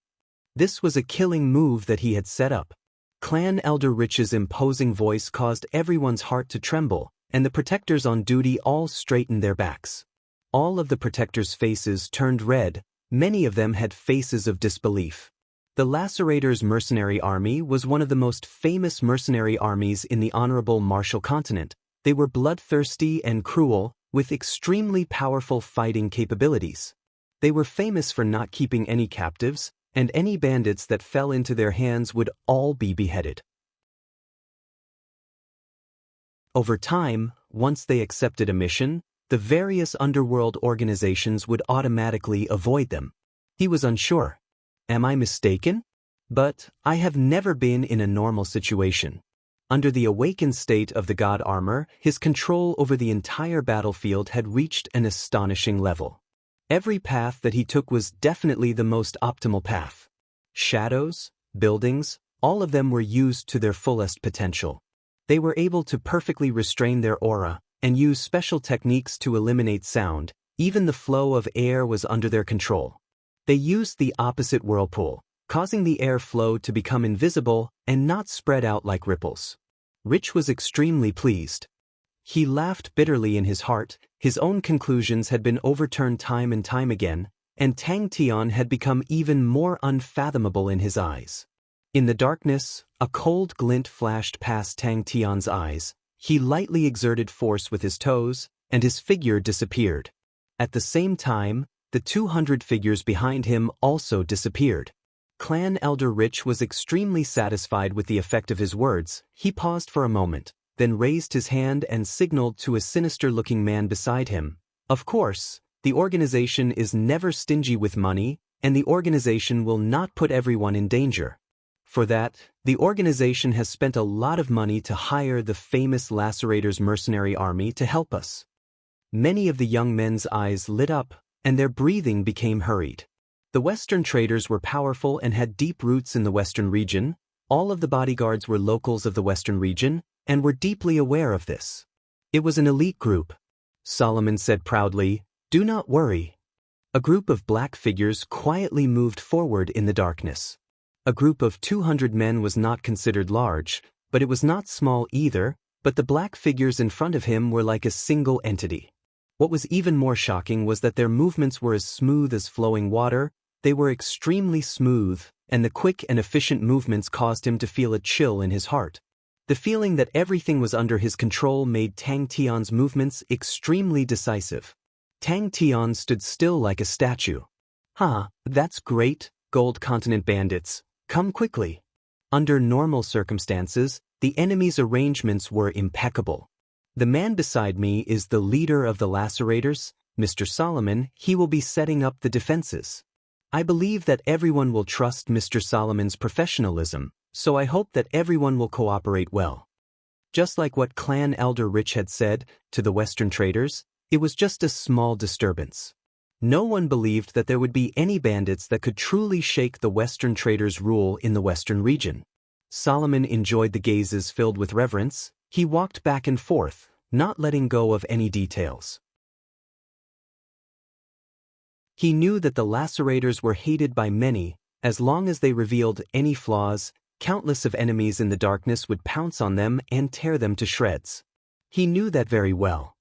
Speaker 1: This was a killing move that he had set up. Clan Elder Rich's imposing voice caused everyone's heart to tremble, and the protectors on duty all straightened their backs. All of the protectors' faces turned red. Many of them had faces of disbelief. The Lacerators' mercenary army was one of the most famous mercenary armies in the honorable Martial Continent. They were bloodthirsty and cruel, with extremely powerful fighting capabilities. They were famous for not keeping any captives, and any bandits that fell into their hands would all be beheaded. Over time, once they accepted a mission, the various underworld organizations would automatically avoid them. He was unsure. Am I mistaken? But I have never been in a normal situation. Under the awakened state of the God armor, his control over the entire battlefield had reached an astonishing level. Every path that he took was definitely the most optimal path. Shadows, buildings, all of them were used to their fullest potential. They were able to perfectly restrain their aura and use special techniques to eliminate sound. Even the flow of air was under their control. They used the opposite whirlpool, causing the air flow to become invisible and not spread out like ripples. Rich was extremely pleased. He laughed bitterly in his heart. His own conclusions had been overturned time and time again, and Tang Tian had become even more unfathomable in his eyes. In the darkness, a cold glint flashed past Tang Tian's eyes. He lightly exerted force with his toes, and his figure disappeared. At the same time, the 200 figures behind him also disappeared. Clan Elder Rich was extremely satisfied with the effect of his words. He paused for a moment, then raised his hand and signaled to a sinister-looking man beside him. Of course, the organization is never stingy with money, and the organization will not put everyone in danger. For that, the organization has spent a lot of money to hire the famous Lacerators mercenary army to help us. Many of the young men's eyes lit up, and their breathing became hurried. The Western traders were powerful and had deep roots in the Western region. All of the bodyguards were locals of the Western region, and were deeply aware of this. It was an elite group. Solomon said proudly, "Do not worry. A group of black figures quietly moved forward in the darkness. A group of 200 men was not considered large, but it was not small either, but the black figures in front of him were like a single entity. What was even more shocking was that their movements were as smooth as flowing water. They were extremely smooth, and the quick and efficient movements caused him to feel a chill in his heart. The feeling that everything was under his control made Tang Tian's movements extremely decisive. Tang Tian stood still like a statue. That's great, Gold Continent bandits. Come quickly. Under normal circumstances, the enemy's arrangements were impeccable. The man beside me is the leader of the lacerators, Mr. Solomon. He will be setting up the defenses. I believe that everyone will trust Mr. Solomon's professionalism, so I hope that everyone will cooperate well. Just like what Clan Elder Rich had said to the Western traders, it was just a small disturbance. No one believed that there would be any bandits that could truly shake the Western traders' rule in the Western region. Solomon enjoyed the gazes filled with reverence. He walked back and forth, not letting go of any details. He knew that the lacerators were hated by many. As long as they revealed any flaws, countless of enemies in the darkness would pounce on them and tear them to shreds. He knew that very well.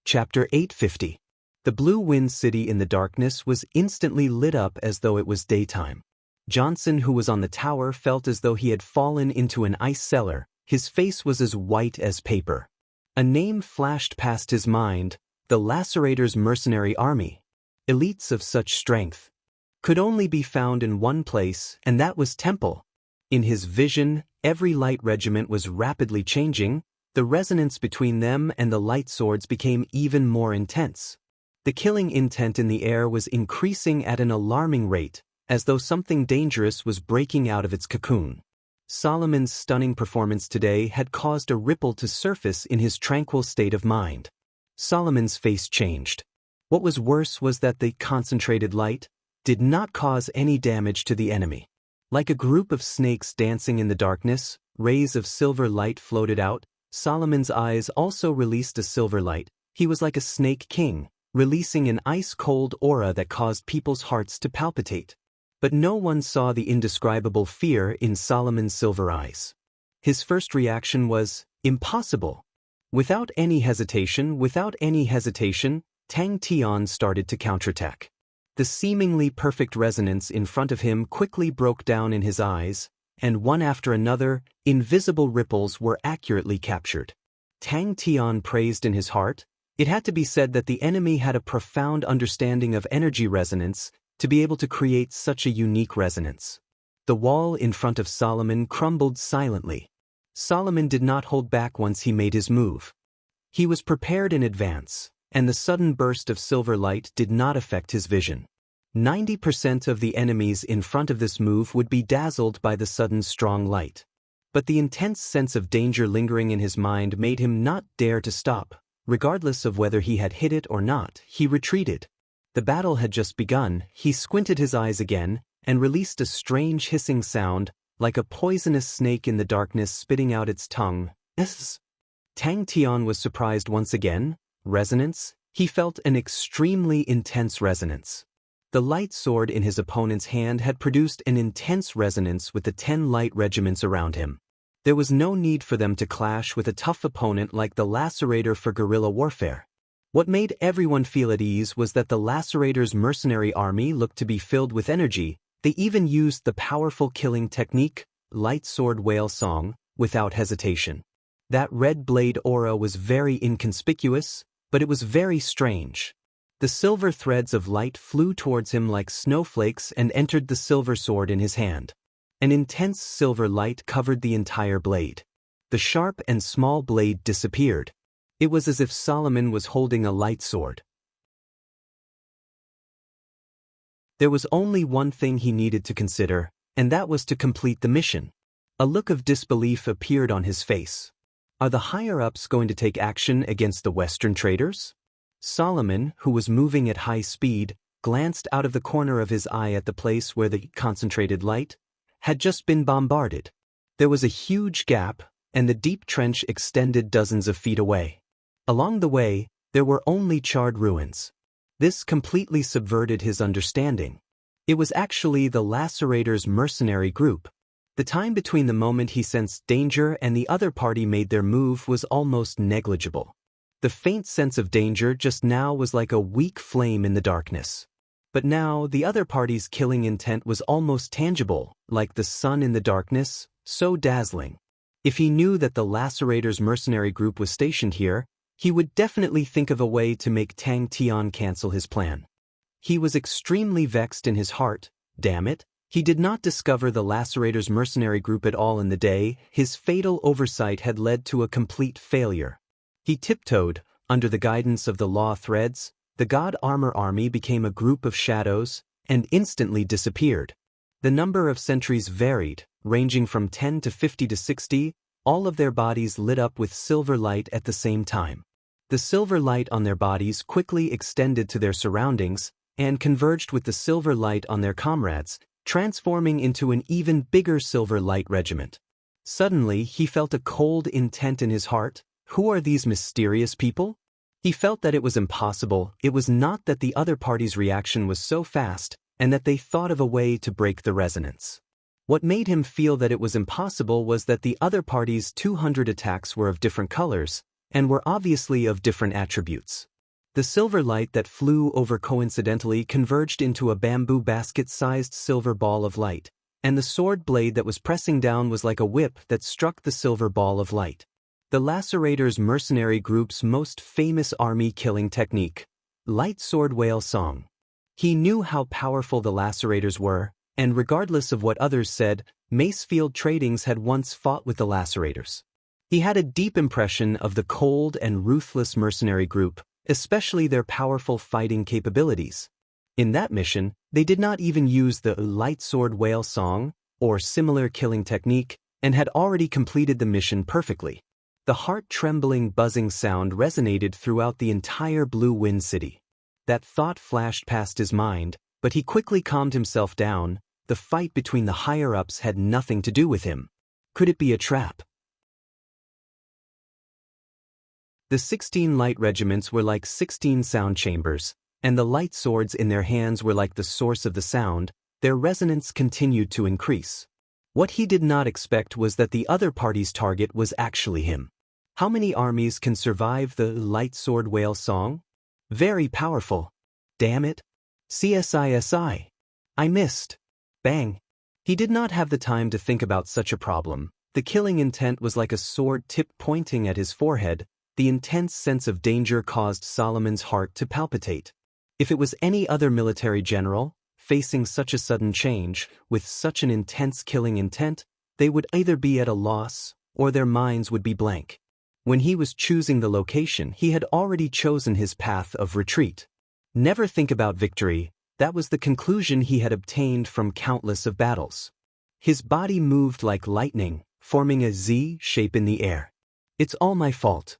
Speaker 1: Chapter 850. The Blue Wind City in the darkness was instantly lit up as though it was daytime. Johnson, who was on the tower, felt as though he had fallen into an ice cellar. His face was as white as paper. A name flashed past his mind: the Lacerators' mercenary army. Elites of such strength could only be found in one place, and that was Temple. In his vision, every light regiment was rapidly changing. The resonance between them and the light swords became even more intense. The killing intent in the air was increasing at an alarming rate, as though something dangerous was breaking out of its cocoon. Solomon's stunning performance today had caused a ripple to surface in his tranquil state of mind. Solomon's face changed. What was worse was that the concentrated light did not cause any damage to the enemy. Like a group of snakes dancing in the darkness, rays of silver light floated out. Solomon's eyes also released a silver light. He was like a snake king, releasing an ice-cold aura that caused people's hearts to palpitate. But no one saw the indescribable fear in Solomon's silver eyes. His first reaction was, impossible. Without any hesitation, Tang Tian started to counterattack. The seemingly perfect resonance in front of him quickly broke down in his eyes, and one after another, invisible ripples were accurately captured. Tang Tian praised in his heart. It had to be said that the enemy had a profound understanding of energy resonance to be able to create such a unique resonance. The wall in front of Solomon crumbled silently. Solomon did not hold back once he made his move. He was prepared in advance, and the sudden burst of silver light did not affect his vision. 90% of the enemies in front of this move would be dazzled by the sudden strong light. But the intense sense of danger lingering in his mind made him not dare to stop. Regardless of whether he had hit it or not, he retreated. The battle had just begun. He squinted his eyes again and released a strange hissing sound, like a poisonous snake in the darkness spitting out its tongue. Tang Tian was surprised once again. Resonance? He felt an extremely intense resonance. The light sword in his opponent's hand had produced an intense resonance with the 10 light regiments around him. There was no need for them to clash with a tough opponent like the Lacerator for guerrilla warfare. What made everyone feel at ease was that the Lacerators' mercenary army looked to be filled with energy. They even used the powerful killing technique, light sword whale song, without hesitation. That red blade aura was very inconspicuous, but it was very strange. The silver threads of light flew towards him like snowflakes and entered the silver sword in his hand. An intense silver light covered the entire blade. The sharp and small blade disappeared. It was as if Solomon was holding a light sword. There was only one thing he needed to consider, and that was to complete the mission. A look of disbelief appeared on his face. Are the higher-ups going to take action against the Western traders? Solomon, who was moving at high speed, glanced out of the corner of his eye at the place where the concentrated light had just been bombarded. There was a huge gap, and the deep trench extended dozens of feet away. Along the way, there were only charred ruins. This completely subverted his understanding. It was actually the Lacerator's mercenary group. The time between the moment he sensed danger and the other party made their move was almost negligible. The faint sense of danger just now was like a weak flame in the darkness. But now, the other party's killing intent was almost tangible, like the sun in the darkness, so dazzling. If he knew that the Lacerator's mercenary group was stationed here, he would definitely think of a way to make Tang Tian cancel his plan. He was extremely vexed in his heart. Damn it, he did not discover the Lacerator's mercenary group at all in the day. His fatal oversight had led to a complete failure. He tiptoed, under the guidance of the law threads. The God Armor Army became a group of shadows, and instantly disappeared. The number of sentries varied, ranging from 10 to 50 to 60, all of their bodies lit up with silver light at the same time. The silver light on their bodies quickly extended to their surroundings, and converged with the silver light on their comrades, transforming into an even bigger silver light regiment. Suddenly, he felt a cold intent in his heart. Who are these mysterious people? He felt that it was impossible. It was not that the other party's reaction was so fast, and that they thought of a way to break the resonance. What made him feel that it was impossible was that the other party's 200 attacks were of different colors, and were obviously of different attributes. The silver light that flew over coincidentally converged into a bamboo basket-sized silver ball of light, and the sword blade that was pressing down was like a whip that struck the silver ball of light. The Lacerator's mercenary group's most famous army-killing technique, Light Sword Whale Song. He knew how powerful the Lacerators were, and regardless of what others said, Macefield Tradings had once fought with the Lacerators. He had a deep impression of the cold and ruthless mercenary group, especially their powerful fighting capabilities. In that mission, they did not even use the Light Sword Whale Song, or similar killing technique, and had already completed the mission perfectly. The heart-trembling buzzing sound resonated throughout the entire Blue Wind City. That thought flashed past his mind, but he quickly calmed himself down. The fight between the higher-ups had nothing to do with him. Could it be a trap? The 16 light regiments were like 16 sound chambers, and the light swords in their hands were like the source of the sound. Their resonance continued to increase. What he did not expect was that the other party's target was actually him. How many armies can survive the Light Sword Whale Song? Very powerful. Damn it. CSISI. I missed. Bang. He did not have the time to think about such a problem. The killing intent was like a sword tip pointing at his forehead. The intense sense of danger caused Solomon's heart to palpitate. If it was any other military general, facing such a sudden change, with such an intense killing intent, they would either be at a loss, or their minds would be blank. When he was choosing the location, he had already chosen his path of retreat. Never think about victory, that was the conclusion he had obtained from countless of battles. His body moved like lightning, forming a Z shape in the air. It's all my fault.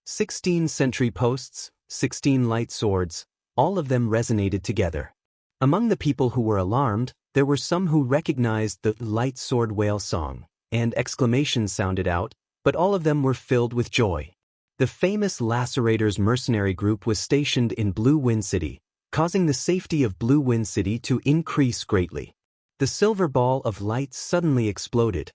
Speaker 1: 16 sentry posts, 16 light swords, all of them resonated together. Among the people who were alarmed, there were some who recognized the Light Sword Whale Song, and exclamations sounded out, but all of them were filled with joy. The famous Lacerator's mercenary group was stationed in Blue Wind City, causing the safety of Blue Wind City to increase greatly. The silver ball of light suddenly exploded.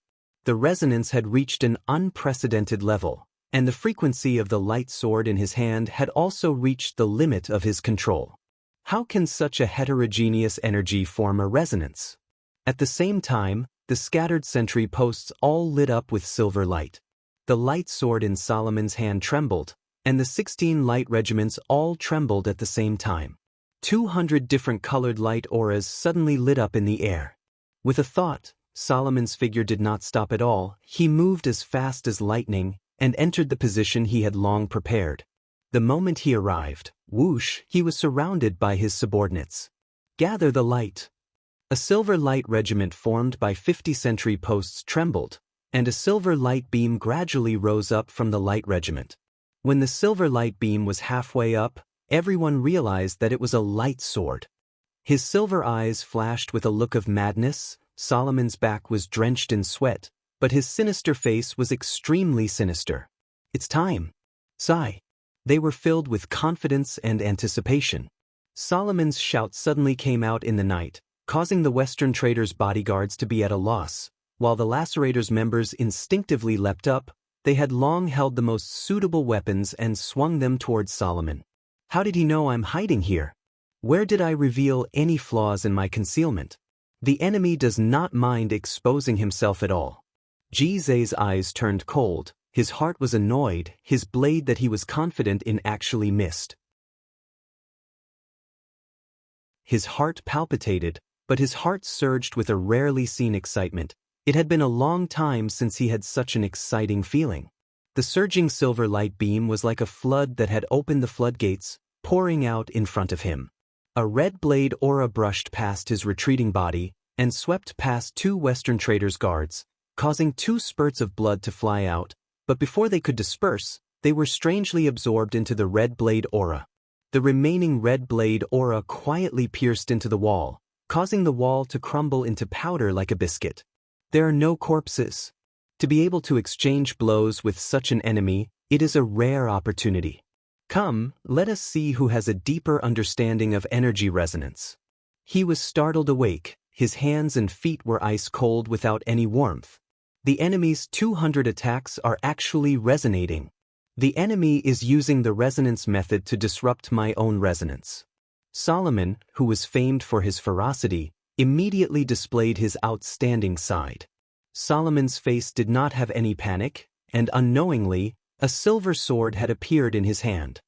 Speaker 1: The resonance had reached an unprecedented level, and the frequency of the light sword in his hand had also reached the limit of his control. How can such a heterogeneous energy form a resonance? At the same time, the scattered sentry posts all lit up with silver light. The light sword in Solomon's hand trembled, and the 16 light regiments all trembled at the same time. 200 different colored light auras suddenly lit up in the air. With a thought, Solomon's figure did not stop at all. He moved as fast as lightning, and entered the position he had long prepared. The moment he arrived, whoosh, he was surrounded by his subordinates. Gather the light. A silver light regiment formed by 50 sentry posts trembled, and a silver light beam gradually rose up from the light regiment. When the silver light beam was halfway up, everyone realized that it was a light sword. His silver eyes flashed with a look of madness. Solomon's back was drenched in sweat, but his sinister face was extremely sinister. "It's time." Sigh. They were filled with confidence and anticipation. Solomon's shout suddenly came out in the night, causing the Western trader's bodyguards to be at a loss. While the Lacerator's members instinctively leapt up, they had long held the most suitable weapons and swung them towards Solomon. How did he know I'm hiding here? Where did I reveal any flaws in my concealment? The enemy does not mind exposing himself at all. Jizai's eyes turned cold, his heart was annoyed, his blade that he was confident in actually missed. His heart palpitated, but his heart surged with a rarely seen excitement. It had been a long time since he had such an exciting feeling. The surging silver light beam was like a flood that had opened the floodgates, pouring out in front of him. A red blade aura brushed past his retreating body and swept past two Western traders' guards, causing two spurts of blood to fly out, but before they could disperse, they were strangely absorbed into the red blade aura. The remaining red blade aura quietly pierced into the wall, causing the wall to crumble into powder like a biscuit. There are no corpses. To be able to exchange blows with such an enemy, it is a rare opportunity. Come, let us see who has a deeper understanding of energy resonance. He was startled awake, his hands and feet were ice cold without any warmth. The enemy's 200 attacks are actually resonating. The enemy is using the resonance method to disrupt my own resonance. Solomon, who was famed for his ferocity, immediately displayed his outstanding side. Solomon's face did not have any panic, and unknowingly, a silver sword had appeared in his hand.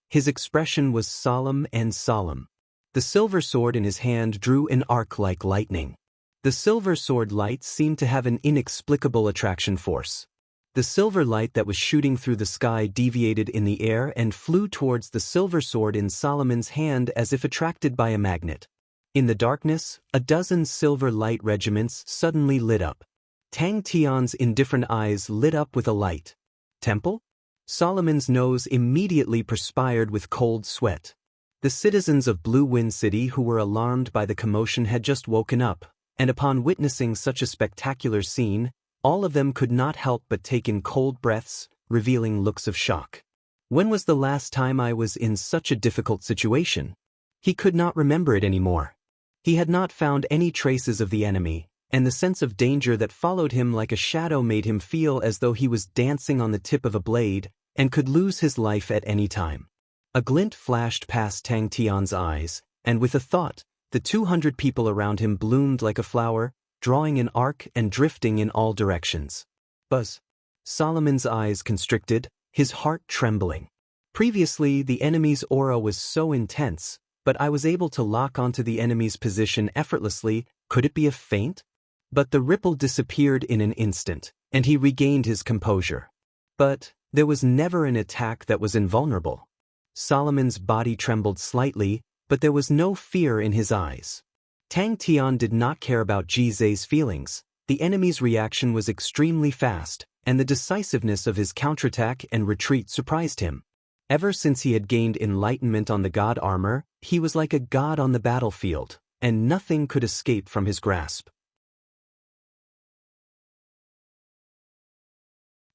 Speaker 1: His expression was solemn and solemn. The silver sword in his hand drew an arc like lightning. The silver sword light seemed to have an inexplicable attraction force. The silver light that was shooting through the sky deviated in the air and flew towards the silver sword in Solomon's hand as if attracted by a magnet. In the darkness, a dozen silver light regiments suddenly lit up. Tang Tian's indifferent eyes lit up with a light. Temple? Solomon's nose immediately perspired with cold sweat. The citizens of Blue Wind City who were alarmed by the commotion had just woken up, and upon witnessing such a spectacular scene, all of them could not help but take in cold breaths, revealing looks of shock. When was the last time I was in such a difficult situation? He could not remember it anymore. He had not found any traces of the enemy, and the sense of danger that followed him like a shadow made him feel as though he was dancing on the tip of a blade and could lose his life at any time. A glint flashed past Tang Tian's eyes, and with a thought, the 200 people around him bloomed like a flower, drawing an arc and drifting in all directions. Buzz. Solomon's eyes constricted, his heart trembling. Previously, the enemy's aura was so intense, but I was able to lock onto the enemy's position effortlessly. Could it be a feint? But the ripple disappeared in an instant, and he regained his composure. But there was never an attack that was invulnerable. Solomon's body trembled slightly, but there was no fear in his eyes. Tang Tian did not care about Jizai's feelings. The enemy's reaction was extremely fast, and the decisiveness of his counterattack and retreat surprised him. Ever since he had gained enlightenment on the god armor, he was like a god on the battlefield, and nothing could escape from his grasp.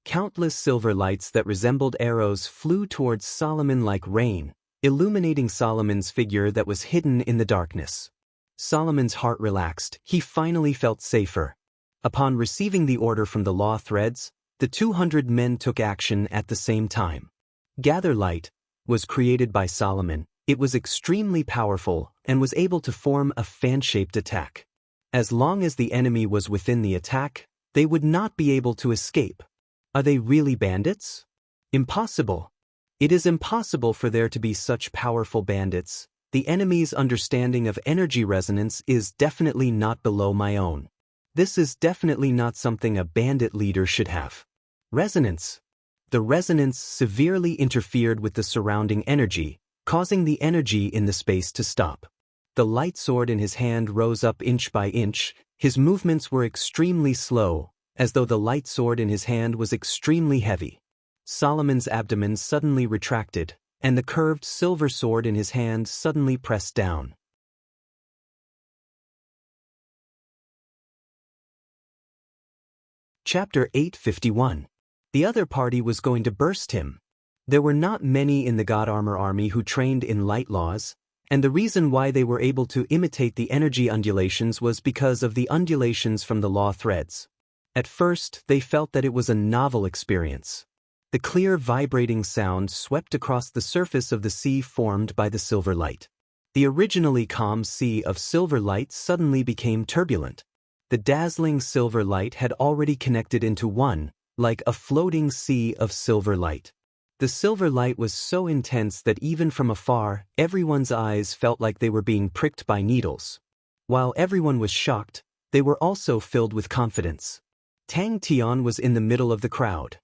Speaker 1: Countless silver lights that resembled arrows flew towards Solomon like rain, illuminating Solomon's figure that was hidden in the darkness. Solomon's heart relaxed. He finally felt safer. Upon receiving the order from the law threads, the 200 men took action at the same time. Gather Light was created by Solomon. It was extremely powerful and was able to form a fan-shaped attack. As long as the enemy was within the attack, they would not be able to escape. Are they really bandits? Impossible. It is impossible for there to be such powerful bandits. The enemy's understanding of energy resonance is definitely not below my own. This is definitely not something a bandit leader should have. Resonance. The resonance severely interfered with the surrounding energy, causing the energy in the space to stop. The light sword in his hand rose up inch by inch. His movements were extremely slow, as though the light sword in his hand was extremely heavy. Solomon's abdomen suddenly retracted, and the curved silver sword in his hand suddenly pressed down. Chapter 851. The other party was going to burst him. There were not many in the God Armor army who trained in light laws, and the reason why they were able to imitate the energy undulations was because of the undulations from the law threads. At first, they felt that it was a novel experience. The clear vibrating sound swept across the surface of the sea formed by the silver light. The originally calm sea of silver light suddenly became turbulent. The dazzling silver light had already connected into one, like a floating sea of silver light. The silver light was so intense that even from afar, everyone's eyes felt like they were being pricked by needles. While everyone was shocked, they were also filled with confidence. Tang Tian was in the middle of the crowd.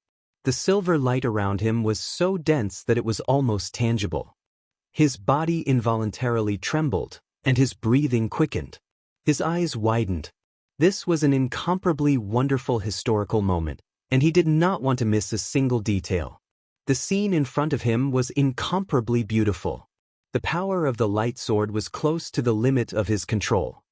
Speaker 1: The silver light around him was so dense that it was almost tangible. His body involuntarily trembled, and his breathing quickened. His eyes widened. This was an incomparably wonderful historical moment, and he did not want to miss a single detail. The scene in front of him was incomparably beautiful. The power of the light sword was close to the limit of his control.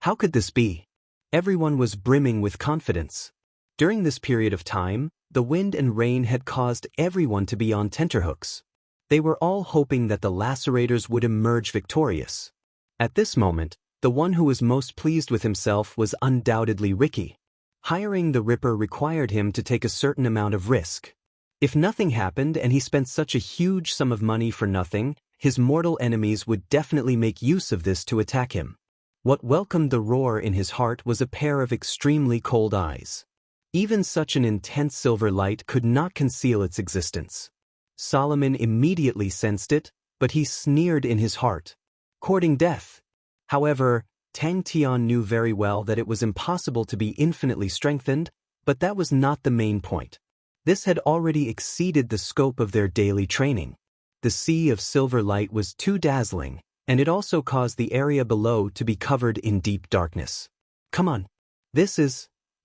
Speaker 1: How could this be? Everyone was brimming with confidence. During this period of time, the wind and rain had caused everyone to be on tenterhooks. They were all hoping that the lacerators would emerge victorious. At this moment, the one who was most pleased with himself was undoubtedly Ricky. Hiring the Ripper required him to take a certain amount of risk. If nothing happened and he spent such a huge sum of money for nothing, his mortal enemies would definitely make use of this to attack him. What welcomed the roar in his heart was a pair of extremely cold eyes. Even such an intense silver light could not conceal its existence. Solomon immediately sensed it, but he sneered in his heart. Courting death. However, Tang Tian knew very well that it was impossible to be infinitely strengthened, but that was not the main point. This had already exceeded the scope of their daily training. The sea of silver light was too dazzling, and it also caused the area below to be covered in deep darkness. Come on.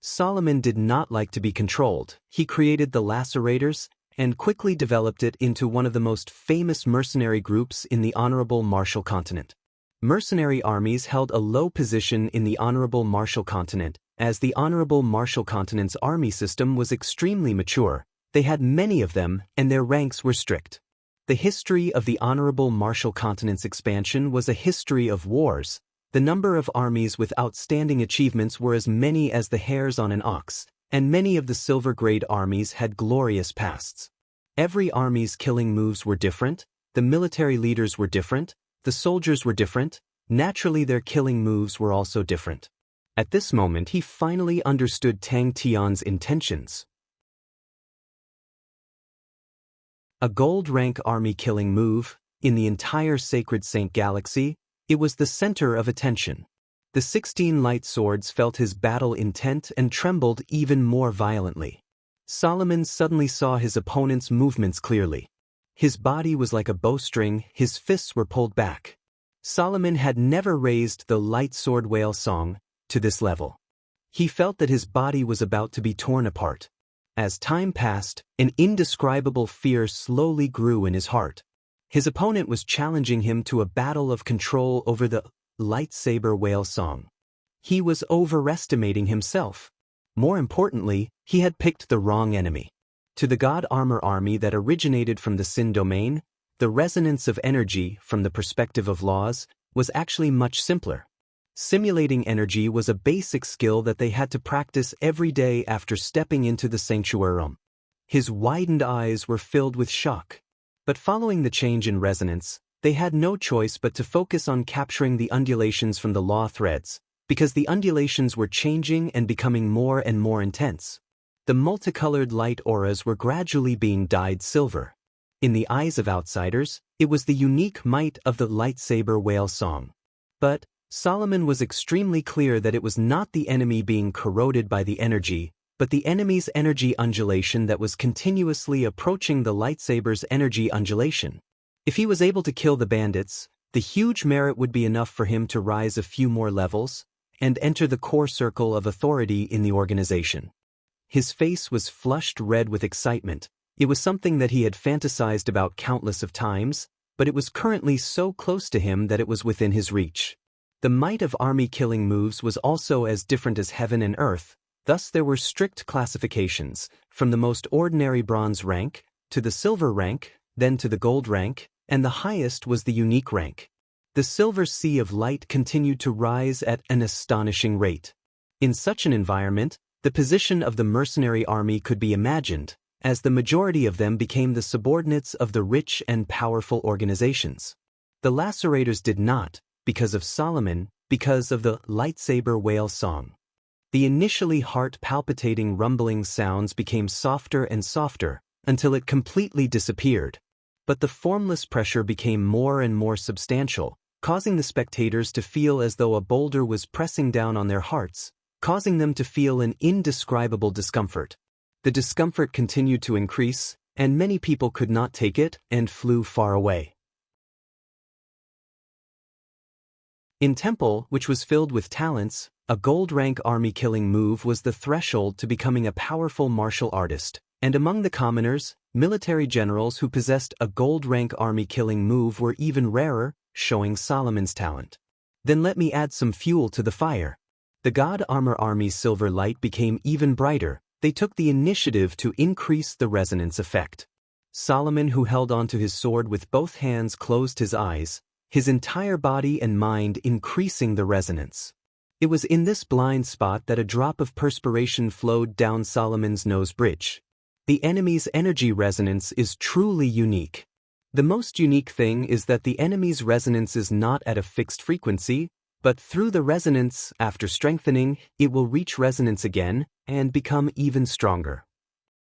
Speaker 1: Solomon did not like to be controlled. He created the lacerators and quickly developed it into one of the most famous mercenary groups in the Honorable Martial Continent. Mercenary armies held a low position in the Honorable Martial Continent, as the Honorable Martial Continent's army system was extremely mature. They had many of them, and their ranks were strict. The history of the Honorable Martial Continent's expansion was a history of wars. The number of armies with outstanding achievements were as many as the hairs on an ox, and many of the silver-grade armies had glorious pasts. Every army's killing moves were different, the military leaders were different, the soldiers were different, naturally their killing moves were also different. At this moment he finally understood Tang Tian's intentions. A gold rank army killing move, in the entire Sacred Saint Galaxy, it was the center of attention. The 16 light swords felt his battle intent and trembled even more violently. Solomon suddenly saw his opponent's movements clearly. His body was like a bowstring, his fists were pulled back. Solomon had never raised the light sword whale song to this level. He felt that his body was about to be torn apart. As time passed, an indescribable fear slowly grew in his heart. His opponent was challenging him to a battle of control over the lightsaber whale song. He was overestimating himself. More importantly, he had picked the wrong enemy. To the God Armor army that originated from the Sin domain, the resonance of energy from the perspective of laws was actually much simpler. Simulating energy was a basic skill that they had to practice every day after stepping into the sanctuarium. His widened eyes were filled with shock. But following the change in resonance, they had no choice but to focus on capturing the undulations from the law threads, because the undulations were changing and becoming more and more intense. The multicolored light auras were gradually being dyed silver. In the eyes of outsiders, it was the unique might of the lightsaber whale song. But Solomon was extremely clear that it was not the enemy being corroded by the energy, but the enemy's energy undulation that was continuously approaching the lightsaber's energy undulation. If he was able to kill the bandits, the huge merit would be enough for him to rise a few more levels and enter the core circle of authority in the organization. His face was flushed red with excitement. It was something that he had fantasized about countless of times, but it was currently so close to him that it was within his reach. The might of army killing moves was also as different as heaven and earth. Thus there were strict classifications, from the most ordinary bronze rank, to the silver rank, then to the gold rank, and the highest was the unique rank. The silver sea of light continued to rise at an astonishing rate. In such an environment, the position of the mercenary army could be imagined, as the majority of them became the subordinates of the rich and powerful organizations. The lacerators did not, because of Solomon, because of the lightsaber whale song. The initially heart-palpitating rumbling sounds became softer and softer, until it completely disappeared. But the formless pressure became more and more substantial, causing the spectators to feel as though a boulder was pressing down on their hearts, causing them to feel an indescribable discomfort. The discomfort continued to increase, and many people could not take it and flew far away. In Temple, which was filled with talents, a gold-rank army-killing move was the threshold to becoming a powerful martial artist, and among the commoners, military generals who possessed a gold-rank army-killing move were even rarer, showing Solomon's talent. Then let me add some fuel to the fire. The God Armor Army's silver light became even brighter. They took the initiative to increase the resonance effect. Solomon, who held onto his sword with both hands, closed his eyes, his entire body and mind increasing the resonance. It was in this blind spot that a drop of perspiration flowed down Solomon's nose bridge. The enemy's energy resonance is truly unique. The most unique thing is that the enemy's resonance is not at a fixed frequency, but through the resonance, after strengthening, it will reach resonance again and become even stronger.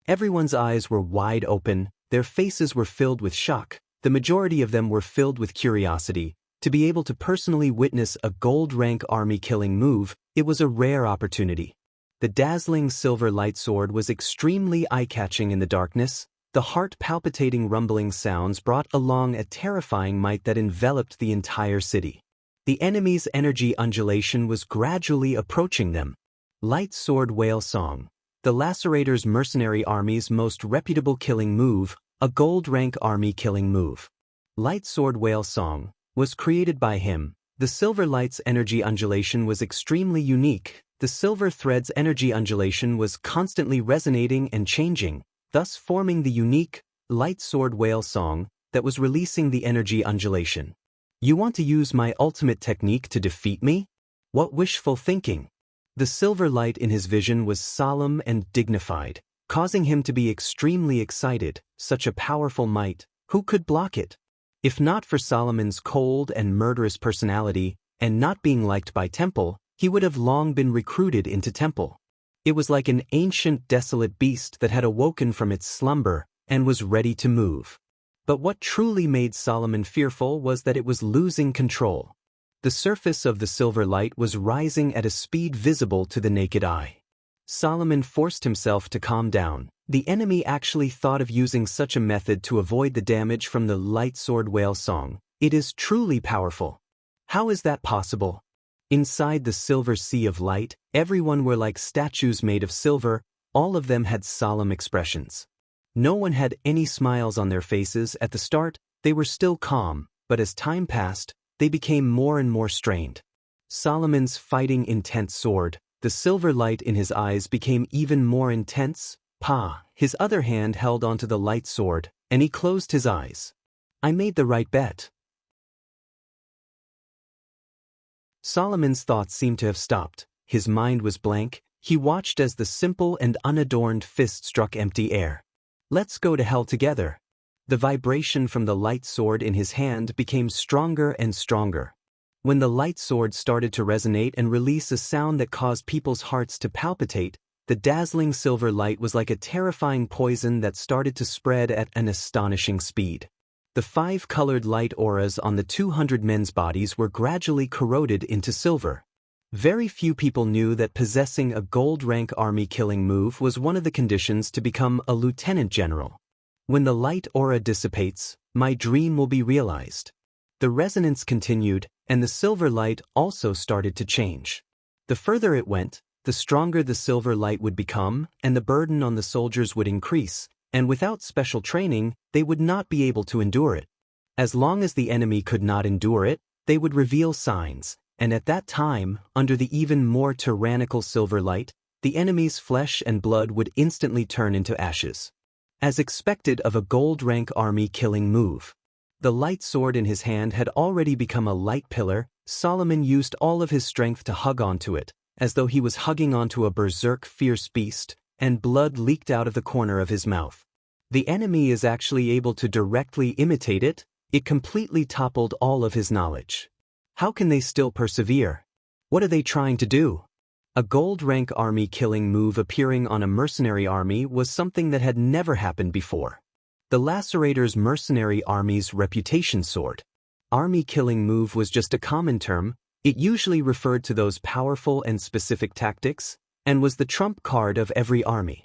Speaker 1: Everyone's eyes were wide open, their faces were filled with shock, the majority of them were filled with curiosity. To be able to personally witness a gold-rank army-killing move, it was a rare opportunity. The dazzling silver light sword was extremely eye-catching in the darkness. The heart-palpitating rumbling sounds brought along a terrifying might that enveloped the entire city. The enemy's energy undulation was gradually approaching them. Light Sword Whale Song, the Lacerator's mercenary army's most reputable killing move, a gold-rank army killing move. Light Sword Whale Song was created by him. The silver light's energy undulation was extremely unique. The silver thread's energy undulation was constantly resonating and changing, thus forming the unique Light Sword Whale Song that was releasing the energy undulation. You want to use my ultimate technique to defeat me? What wishful thinking! The silver light in his vision was solemn and dignified, causing him to be extremely excited. Such a powerful might, who could block it? If not for Solomon's cold and murderous personality, and not being liked by Temple, he would have long been recruited into Temple. It was like an ancient desolate beast that had awoken from its slumber and was ready to move. But what truly made Solomon fearful was that it was losing control. The surface of the silver light was rising at a speed visible to the naked eye. Solomon forced himself to calm down. The enemy actually thought of using such a method to avoid the damage from the Light Sword Whale Song. It is truly powerful. How is that possible? Inside the silver sea of light, everyone were like statues made of silver. All of them had solemn expressions. No one had any smiles on their faces. At the start, they were still calm, but as time passed, they became more and more strained. Solomon's fighting intense sword, the silver light in his eyes became even more intense. His other hand held onto the light sword, and he closed his eyes. I made the right bet. Solomon's thoughts seemed to have stopped. His mind was blank. He watched as the simple and unadorned fist struck empty air. Let's go to hell together. The vibration from the light sword in his hand became stronger and stronger. When the light sword started to resonate and release a sound that caused people's hearts to palpitate, the dazzling silver light was like a terrifying poison that started to spread at an astonishing speed. The 5-colored light auras on the 200 men's bodies were gradually corroded into silver. Very few people knew that possessing a gold-rank army-killing move was one of the conditions to become a lieutenant general. When the light aura dissipates, my dream will be realized. The resonance continued, and the silver light also started to change. The further it went, the stronger the silver light would become, and the burden on the soldiers would increase, and without special training, they would not be able to endure it. As long as the enemy could not endure it, they would reveal signs. And at that time, under the even more tyrannical silver light, the enemy's flesh and blood would instantly turn into ashes. As expected of a gold-rank army killing move. The light sword in his hand had already become a light pillar. Solomon used all of his strength to hug onto it, as though he was hugging onto a berserk fierce beast, and blood leaked out of the corner of his mouth. The enemy is actually able to directly imitate it. It completely toppled all of his knowledge. How can they still persevere? What are they trying to do? A gold-rank army killing move appearing on a mercenary army was something that had never happened before. The Lacerator's mercenary army's reputation soared. Army killing move was just a common term. It usually referred to those powerful and specific tactics, and was the trump card of every army.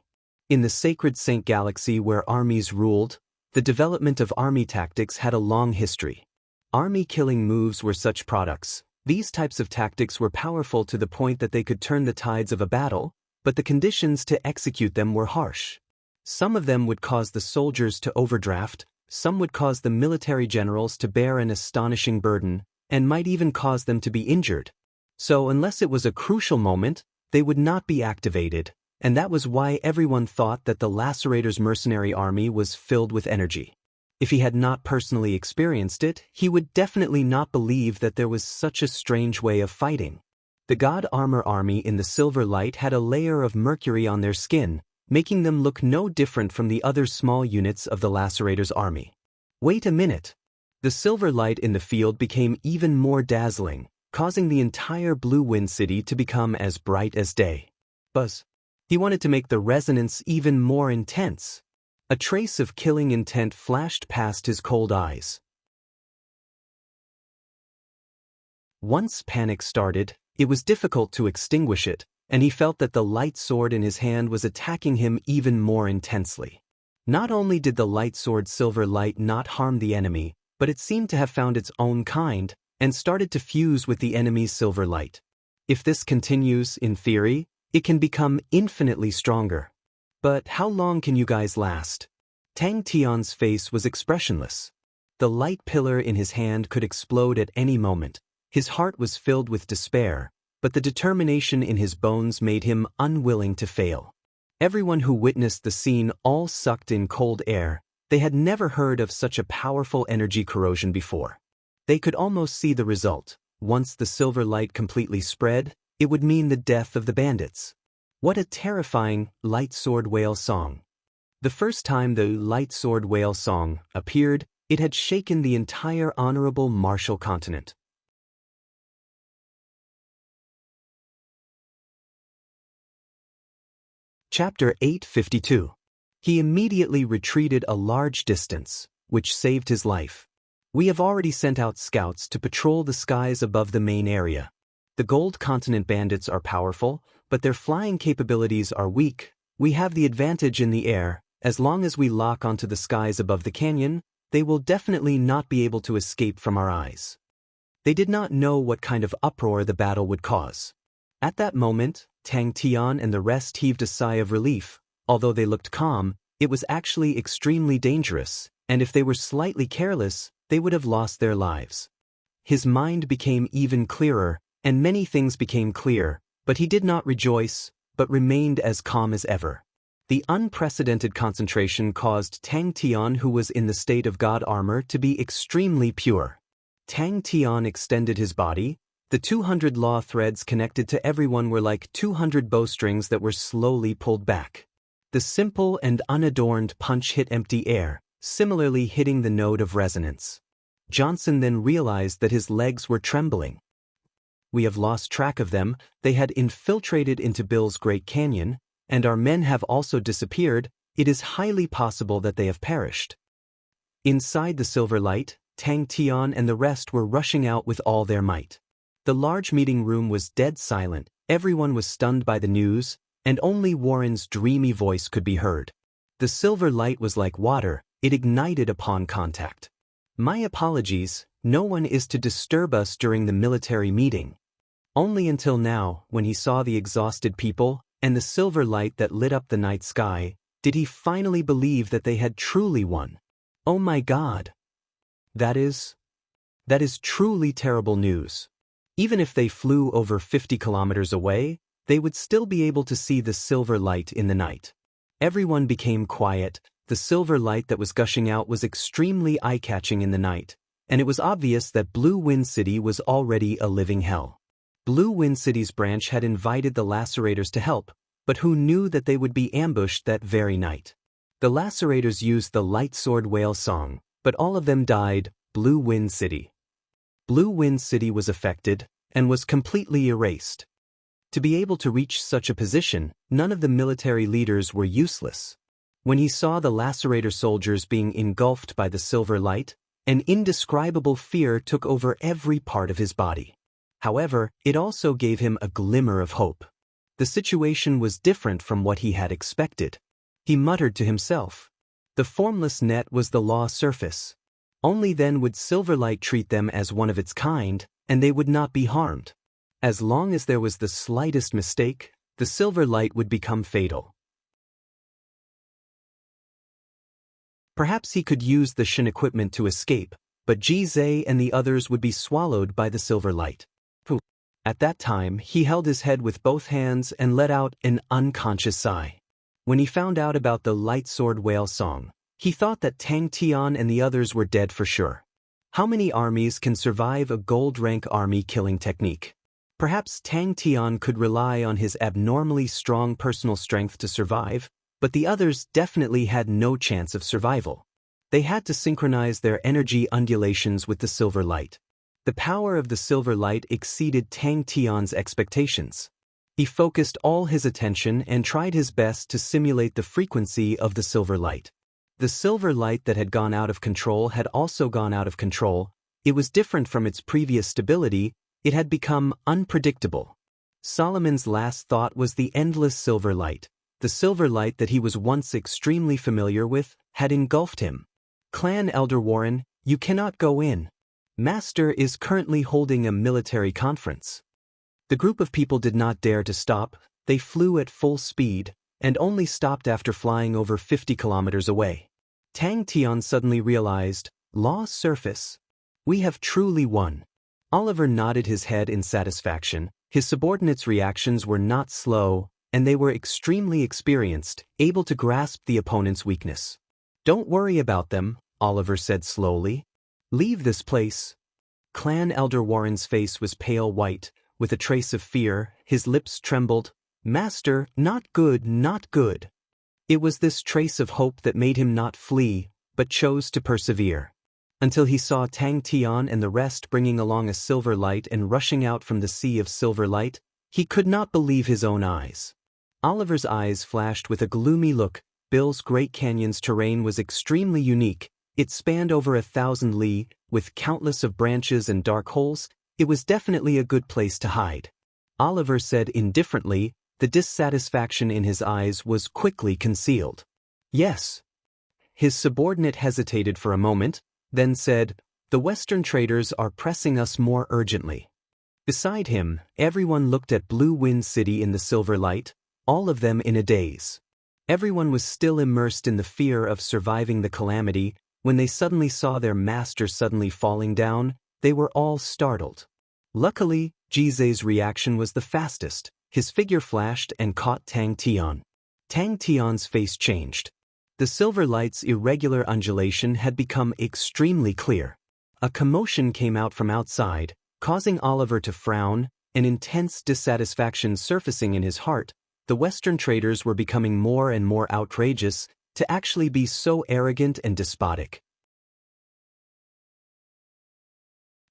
Speaker 1: In the sacred Saint Galaxy where armies ruled, the development of army tactics had a long history. Army killing moves were such products. These types of tactics were powerful to the point that they could turn the tides of a battle, but the conditions to execute them were harsh. Some of them would cause the soldiers to overdraft, some would cause the military generals to bear an astonishing burden, and might even cause them to be injured. So unless it was a crucial moment, they would not be activated, and that was why everyone thought that the Lacerator's mercenary army was filled with energy. If he had not personally experienced it, he would definitely not believe that there was such a strange way of fighting. The God Armor army in the Silver Light had a layer of mercury on their skin, making them look no different from the other small units of the Lacerator's army. Wait a minute. The Silver Light in the field became even more dazzling, causing the entire Blue Wind City to become as bright as day. Buzz. He wanted to make the resonance even more intense. A trace of killing intent flashed past his cold eyes. Once panic started, it was difficult to extinguish it, and he felt that the light sword in his hand was attacking him even more intensely. Not only did the light sword Silver Light not harm the enemy, but it seemed to have found its own kind, and started to fuse with the enemy's Silver Light. If this continues, in theory, it can become infinitely stronger. But how long can you guys last? Tang Tian's face was expressionless. The light pillar in his hand could explode at any moment. His heart was filled with despair, but the determination in his bones made him unwilling to fail. Everyone who witnessed the scene all sucked in cold air. They had never heard of such a powerful energy corrosion before. They could almost see the result. Once the Silver Light completely spread, it would mean the death of the bandits. What a terrifying light sword whale song. The first time the light sword whale song appeared, it had shaken the entire honorable Martial continent. Chapter 852. He immediately retreated a large distance, which saved his life. We have already sent out scouts to patrol the skies above the main area. The Gold Continent bandits are powerful, but their flying capabilities are weak. We have the advantage in the air. As long as we lock onto the skies above the canyon, they will definitely not be able to escape from our eyes. They did not know what kind of uproar the battle would cause. At that moment, Tang Tian and the rest heaved a sigh of relief. Although they looked calm, it was actually extremely dangerous, and if they were slightly careless, they would have lost their lives. His mind became even clearer, and many things became clear, but he did not rejoice, but remained as calm as ever. The unprecedented concentration caused Tang Tian, who was in the state of God armor, to be extremely pure. Tang Tian extended his body. The 200 law threads connected to everyone were like 200 bowstrings that were slowly pulled back. The simple and unadorned punch hit empty air, similarly hitting the node of resonance. Johnson then realized that his legs were trembling. We have lost track of them. They had infiltrated into Bill's Great Canyon, and our men have also disappeared. It is highly possible that they have perished. Inside the Silver Light, Tang Tian and the rest were rushing out with all their might. The large meeting room was dead silent. Everyone was stunned by the news, and only Warren's dreamy voice could be heard. The Silver Light was like water. It ignited upon contact. My apologies, no one is to disturb us during the military meeting. Only until now, when he saw the exhausted people and the silver light that lit up the night sky, did he finally believe that they had truly won. Oh my God! That is truly terrible news. Even if they flew over 50 kilometers away, they would still be able to see the silver light in the night. Everyone became quiet. The silver light that was gushing out was extremely eye-catching in the night, and it was obvious that Blue Wind City was already a living hell. Blue Wind City's branch had invited the Lacerators to help, but who knew that they would be ambushed that very night? The Lacerators used the light sword whale song, but all of them died. Blue Wind City. Blue Wind City was affected, and was completely erased. To be able to reach such a position, none of the military leaders were useless. When he saw the Lacerator soldiers being engulfed by the silver light, an indescribable fear took over every part of his body. However, it also gave him a glimmer of hope. The situation was different from what he had expected. He muttered to himself. The formless net was the law surface. Only then would Silverlight treat them as one of its kind, and they would not be harmed. As long as there was the slightest mistake, the silver light would become fatal. Perhaps he could use the Shin equipment to escape, but Ji and the others would be swallowed by the silver light. At that time, he held his head with both hands and let out an unconscious sigh. When he found out about the light sword whale song, he thought that Tang Tian and the others were dead for sure. How many armies can survive a gold-rank army killing technique? Perhaps Tang Tian could rely on his abnormally strong personal strength to survive, but the others definitely had no chance of survival. They had to synchronize their energy undulations with the silver light. The power of the silver light exceeded Tang Tian's expectations. He focused all his attention and tried his best to simulate the frequency of the silver light. The silver light that had gone out of control had also gone out of control. It was different from its previous stability. It had become unpredictable. Solomon's last thought was the endless silver light. The silver light that he was once extremely familiar with had engulfed him. Clan Elder Warren, you cannot go in. Master is currently holding a military conference. The group of people did not dare to stop. They flew at full speed, and only stopped after flying over 50 kilometers away. Tang Tian suddenly realized, Law surface. We have truly won. Oliver nodded his head in satisfaction. His subordinates' reactions were not slow, and they were extremely experienced, able to grasp the opponent's weakness. Don't worry about them, Oliver said slowly. Leave this place. Clan Elder Warren's face was pale white, with a trace of fear. His lips trembled. Master, not good, not good. It was this trace of hope that made him not flee, but chose to persevere. Until he saw Tang Tian and the rest bringing along a silver light and rushing out from the sea of silver light, he could not believe his own eyes. Oliver's eyes flashed with a gloomy look. Bill's Great Canyon's terrain was extremely unique. It spanned over 1,000 li, with countless of branches and dark holes. It was definitely a good place to hide. Oliver said indifferently. The dissatisfaction in his eyes was quickly concealed. Yes. His subordinate hesitated for a moment, then said, The Western traders are pressing us more urgently. Beside him, everyone looked at Blue Wind City in the silver light, all of them in a daze. Everyone was still immersed in the fear of surviving the calamity. When they suddenly saw their master suddenly falling down, they were all startled. Luckily, Jize's reaction was the fastest. His figure flashed and caught Tang Tian. Tang Tian's face changed. The silver light's irregular undulation had become extremely clear. A commotion came out from outside, causing Oliver to frown, an intense dissatisfaction surfacing in his heart. The Western traders were becoming more and more outrageous, to actually be so arrogant and despotic.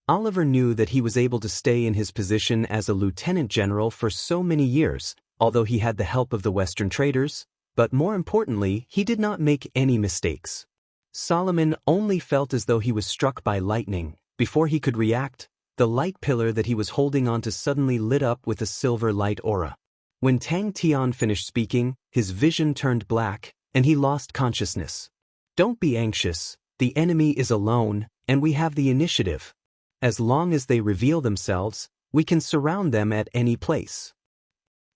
Speaker 1: Oliver knew that he was able to stay in his position as a lieutenant general for so many years, although he had the help of the Western traders, but more importantly, he did not make any mistakes. Solomon only felt as though he was struck by lightning. Before he could react, the light pillar that he was holding onto suddenly lit up with a silver light aura. When Tang Tian finished speaking, his vision turned black, and he lost consciousness. Don't be anxious, the enemy is alone, and we have the initiative. As long as they reveal themselves, we can surround them at any place.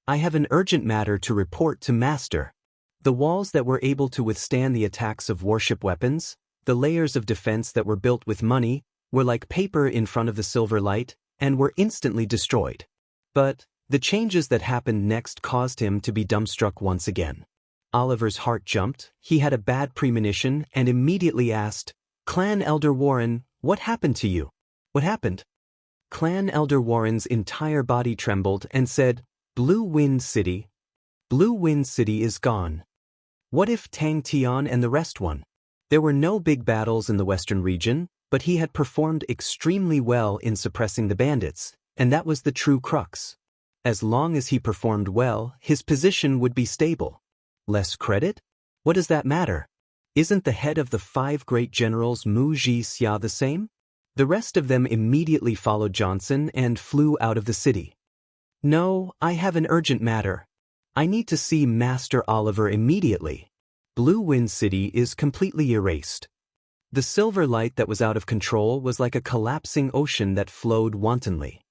Speaker 1: I have an urgent matter to report to Master. The walls that were able to withstand the attacks of warship weapons, the layers of defense that were built with money, were like paper in front of the silver light, and were instantly destroyed. But The changes that happened next caused him to be dumbstruck once again. Oliver's heart jumped, he had a bad premonition and immediately asked, "Clan Elder Warren, what happened to you? What happened?" Clan Elder Warren's entire body trembled and said, "Blue Wind City. Blue Wind City is gone. What if Tang Tian and the rest won?" There were no big battles in the western region, but he had performed extremely well in suppressing the bandits, and that was the true crux. As long as he performed well, his position would be stable. Less credit? What does that matter? Isn't the head of the 5 great generals Mu Ji Xia the same? The rest of them immediately followed Johnson and flew out of the city. "No, I have an urgent matter. I need to see Master Oliver immediately. Blue Wind City is completely erased." The silver light that was out of control was like a collapsing ocean that flowed wantonly.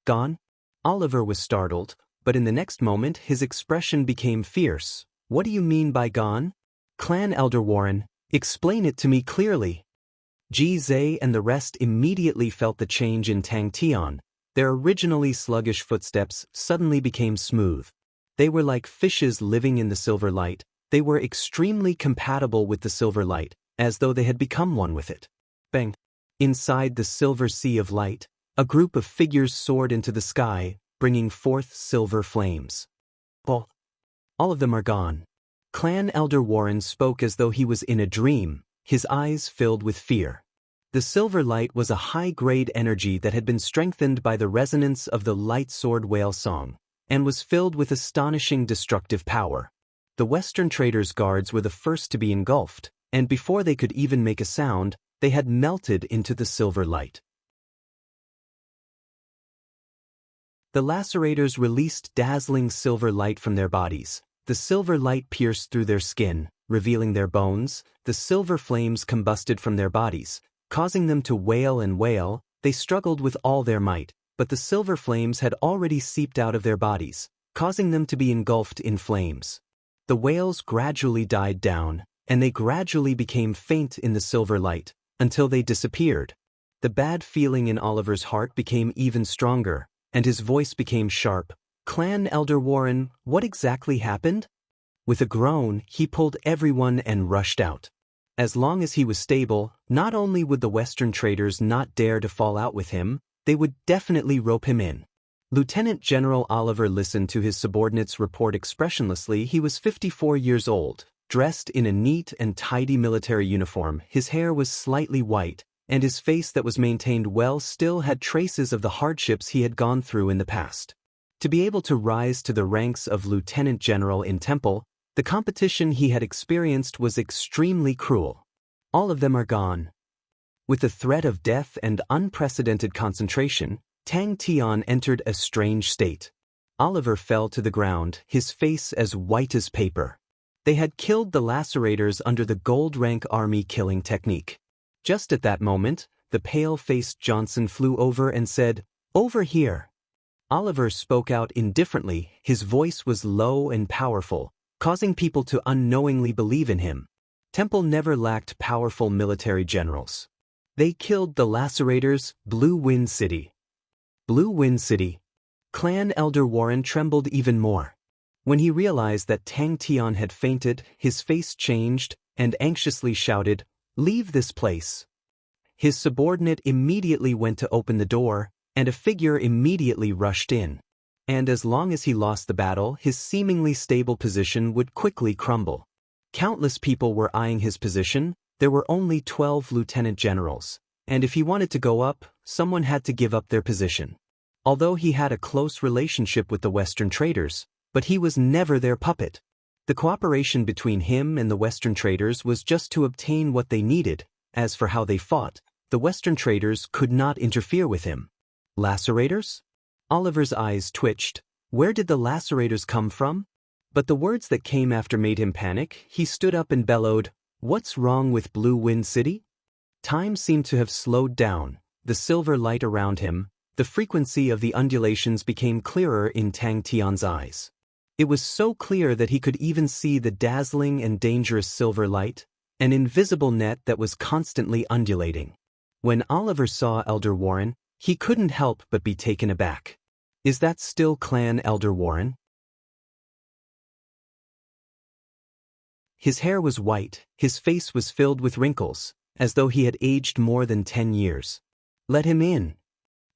Speaker 1: "Gone?" Oliver was startled, but in the next moment his expression became fierce. "What do you mean by gone? Clan Elder Warren, explain it to me clearly." Ji Zhe and the rest immediately felt the change in Tang Tian. Their originally sluggish footsteps suddenly became smooth. They were like fishes living in the silver light. They were extremely compatible with the silver light, as though they had become one with it. Bang! Inside the silver sea of light, a group of figures soared into the sky, bringing forth silver flames. All of them are gone. Clan Elder Warren spoke as though he was in a dream, his eyes filled with fear. The silver light was a high-grade energy that had been strengthened by the resonance of the light sword whale song, and was filled with astonishing destructive power. The Western traders' guards were the first to be engulfed, and before they could even make a sound, they had melted into the silver light. The lacerators released dazzling silver light from their bodies. The silver light pierced through their skin, revealing their bones. The silver flames combusted from their bodies, causing them to wail and wail. They struggled with all their might, but the silver flames had already seeped out of their bodies, causing them to be engulfed in flames. The wails gradually died down, and they gradually became faint in the silver light, until they disappeared. The bad feeling in Oliver's heart became even stronger, and his voice became sharp. "Clan Elder Warren, what exactly happened?" With a groan, he pulled everyone and rushed out. As long as he was stable, not only would the Western traders not dare to fall out with him, they would definitely rope him in. Lieutenant General Oliver listened to his subordinate's report expressionlessly. He was 54 years old, dressed in a neat and tidy military uniform. His hair was slightly white, and his face that was maintained well still had traces of the hardships he had gone through in the past. To be able to rise to the ranks of lieutenant general in Temple, the competition he had experienced was extremely cruel. All of them are gone. With the threat of death and unprecedented concentration, Tang Tian entered a strange state. Oliver fell to the ground, his face as white as paper. They had killed the lacerators under the gold rank army killing technique. Just at that moment, the pale-faced Johnson flew over and said, "Over here." Oliver spoke out indifferently. His voice was low and powerful, causing people to unknowingly believe in him. Temple never lacked powerful military generals. They killed the lacerators. Blue Wind City. Blue Wind City. Clan Elder Warren trembled even more. When he realized that Tang Tian had fainted, his face changed and anxiously shouted, "Leave this place." His subordinate immediately went to open the door, and a figure immediately rushed in. And as long as he lost the battle, his seemingly stable position would quickly crumble. Countless people were eyeing his position. There were only 12 lieutenant generals, and if he wanted to go up, someone had to give up their position. Although he had a close relationship with the Western traders, but he was never their puppet. The cooperation between him and the Western traders was just to obtain what they needed. As for how they fought, the Western traders could not interfere with him. Lacerators? Oliver's eyes twitched. Where did the lacerators come from? But the words that came after made him panic. He stood up and bellowed, "What's wrong with Blue Wind City?" Time seemed to have slowed down. The silver light around him, the frequency of the undulations became clearer in Tang Tian's eyes. It was so clear that he could even see the dazzling and dangerous silver light, an invisible net that was constantly undulating. When Oliver saw Elder Warren, he couldn't help but be taken aback. Is that still Clan Elder Warren? His hair was white, his face was filled with wrinkles, as though he had aged more than 10 years. Let him in.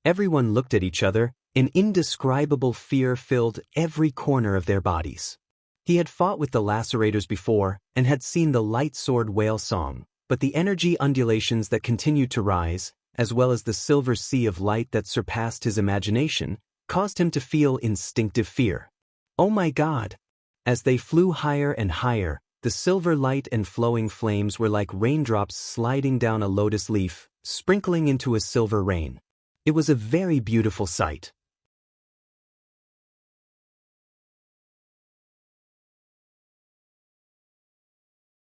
Speaker 1: Everyone looked at each other, an indescribable fear filled every corner of their bodies. He had fought with the lacerators before, and had seen the light sword whale song, but the energy undulations that continued to rise, as well as the silver sea of light that surpassed his imagination, caused him to feel instinctive fear. Oh my God! As they flew higher and higher, the silver light and flowing flames were like raindrops sliding down a lotus leaf, sprinkling into a silver rain. It was a very beautiful sight.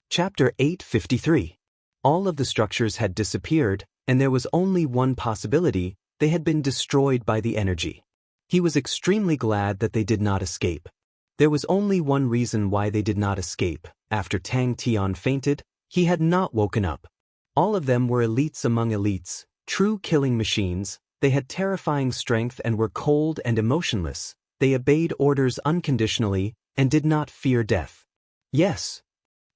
Speaker 1: Chapter 853. All of the structures had disappeared, and there was only one possibility: they had been destroyed by the energy. He was extremely glad that they did not escape. There was only one reason why they did not escape. After Tang Tian fainted, he had not woken up. All of them were elites among elites, true killing machines. They had terrifying strength and were cold and emotionless. They obeyed orders unconditionally and did not fear death. Yes.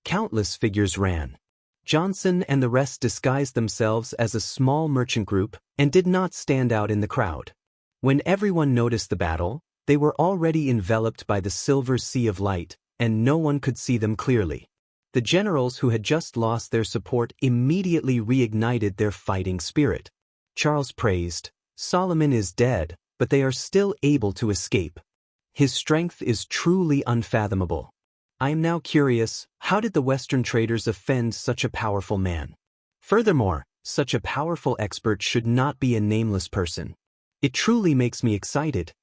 Speaker 1: Countless figures ran. Johnson and the rest disguised themselves as a small merchant group and did not stand out in the crowd. When everyone noticed the battle, they were already enveloped by the silver sea of light, and no one could see them clearly. The generals who had just lost their support immediately reignited their fighting spirit. Charles praised, "Solomon is dead, but they are still able to escape. His strength is truly unfathomable. I am now curious, how did the Western traders offend such a powerful man? Furthermore, such a powerful expert should not be a nameless person. It truly makes me excited."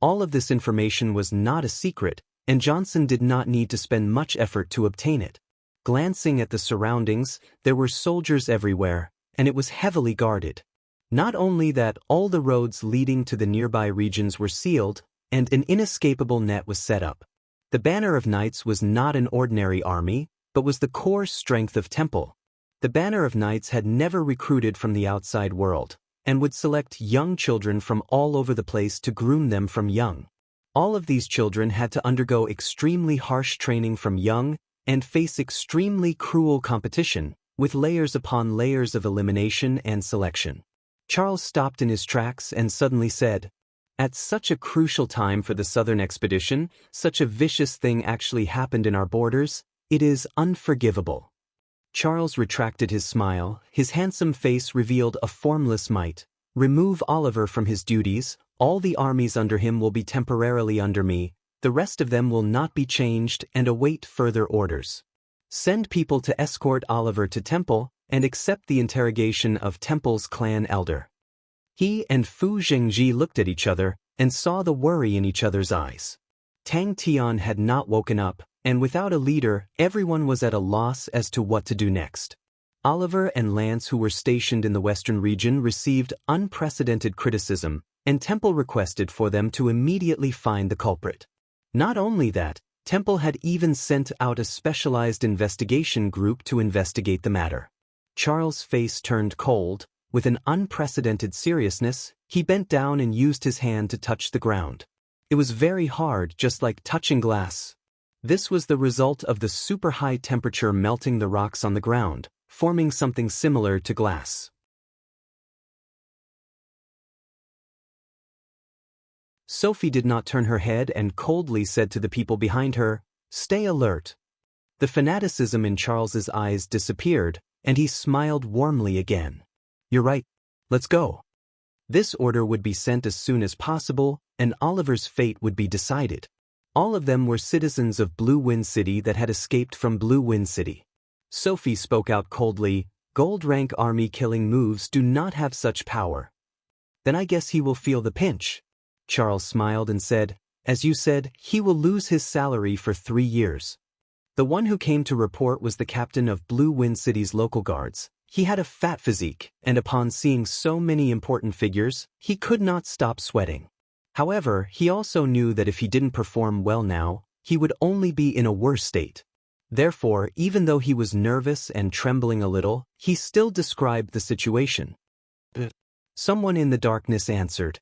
Speaker 1: All of this information was not a secret, and Johnson did not need to spend much effort to obtain it. Glancing at the surroundings, there were soldiers everywhere, and it was heavily guarded. Not only that, all the roads leading to the nearby regions were sealed, and an inescapable net was set up. The Banner of Knights was not an ordinary army, but was the core strength of Temple. The Banner of Knights had never recruited from the outside world, and would select young children from all over the place to groom them from young. All of these children had to undergo extremely harsh training from young, and face extremely cruel competition, with layers upon layers of elimination and selection. Charles stopped in his tracks and suddenly said, "At such a crucial time for the Southern expedition, such a vicious thing actually happened in our borders. It is unforgivable." Charles retracted his smile. His handsome face revealed a formless might. "Remove Oliver from his duties. All the armies under him will be temporarily under me. The rest of them will not be changed and await further orders. Send people to escort Oliver to Temple and accept the interrogation of Temple's clan elder." He and Fu Zhengji looked at each other and saw the worry in each other's eyes. Tang Tian had not woken up, and without a leader, everyone was at a loss as to what to do next. Oliver and Lance, who were stationed in the western region, received unprecedented criticism, and Temple requested for them to immediately find the culprit. Not only that, Temple had even sent out a specialized investigation group to investigate the matter. Charles' face turned cold. With an unprecedented seriousness, he bent down and used his hand to touch the ground. It was very hard, just like touching glass. This was the result of the super high temperature melting the rocks on the ground, forming something similar to glass. Sophie did not turn her head and coldly said to the people behind her, "Stay alert." The fanaticism in Charles's eyes disappeared, and he smiled warmly again. "You're right. Let's go." This order would be sent as soon as possible, and Oliver's fate would be decided. All of them were citizens of Blue Wind City that had escaped from Blue Wind City. Sophie spoke out coldly, "Gold rank army killing moves do not have such power." "Then I guess he will feel the pinch." Charles smiled and said, "As you said, he will lose his salary for 3 years. The one who came to report was the captain of Blue Wind City's local guards. He had a fat physique, and upon seeing so many important figures, he could not stop sweating. However, he also knew that if he didn't perform well now, he would only be in a worse state. Therefore, even though he was nervous and trembling a little, he still described the situation. Someone in the darkness answered.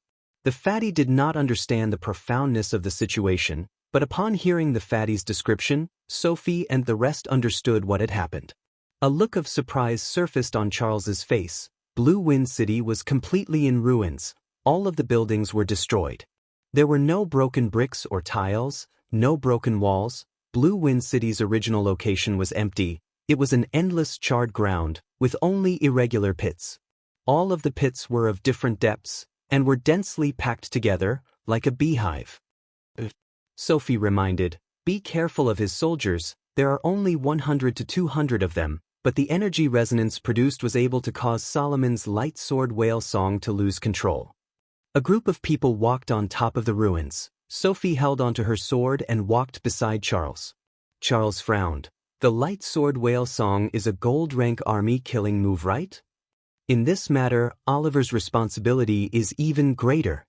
Speaker 1: The fatty did not understand the profoundness of the situation, but upon hearing the fatty's description, Sophie and the rest understood what had happened. A look of surprise surfaced on Charles's face. Blue Wind City was completely in ruins. All of the buildings were destroyed. There were no broken bricks or tiles, no broken walls. Blue Wind City's original location was empty. It was an endless charred ground, with only irregular pits. All of the pits were of different depths, and were densely packed together, like a beehive. Sophie reminded, "Be careful of his soldiers, there are only 100 to 200 of them," but the energy resonance produced was able to cause Solomon's light sword whale song to lose control. A group of people walked on top of the ruins. Sophie held onto her sword and walked beside Charles. Charles frowned. The light sword whale song is a gold rank army killing move, right? In this matter, Oliver's responsibility is even greater.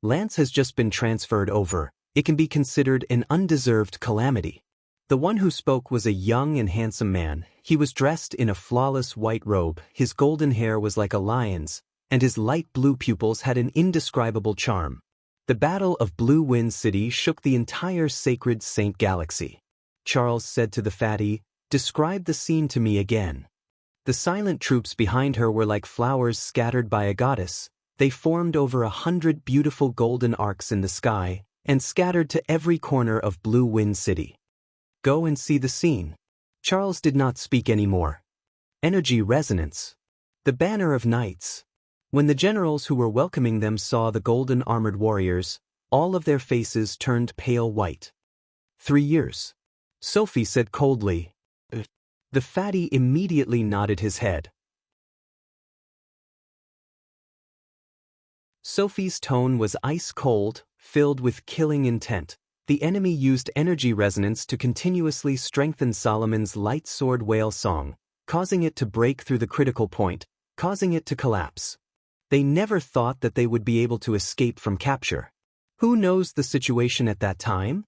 Speaker 1: Lance has just been transferred over. It can be considered an undeserved calamity. The one who spoke was a young and handsome man. He was dressed in a flawless white robe, his golden hair was like a lion's, and his light blue pupils had an indescribable charm. The Battle of Blue Wind City shook the entire sacred Saint Galaxy. Charles said to the fatty, "Describe the scene to me again." The silent troops behind her were like flowers scattered by a goddess. They formed over 100 beautiful golden arcs in the sky, and scattered to every corner of Blue Wind City. Go and see the scene. Charles did not speak anymore. Energy resonance. The banner of knights. When the generals who were welcoming them saw the golden armored warriors, all of their faces turned pale white. 3 years. Sophie said coldly. The fatty immediately nodded his head. Sophie's tone was ice cold, filled with killing intent. The enemy used energy resonance to continuously strengthen Solomon's light sword whale song, causing it to break through the critical point, causing it to collapse. They never thought that they would be able to escape from capture. Who knows the situation at that time?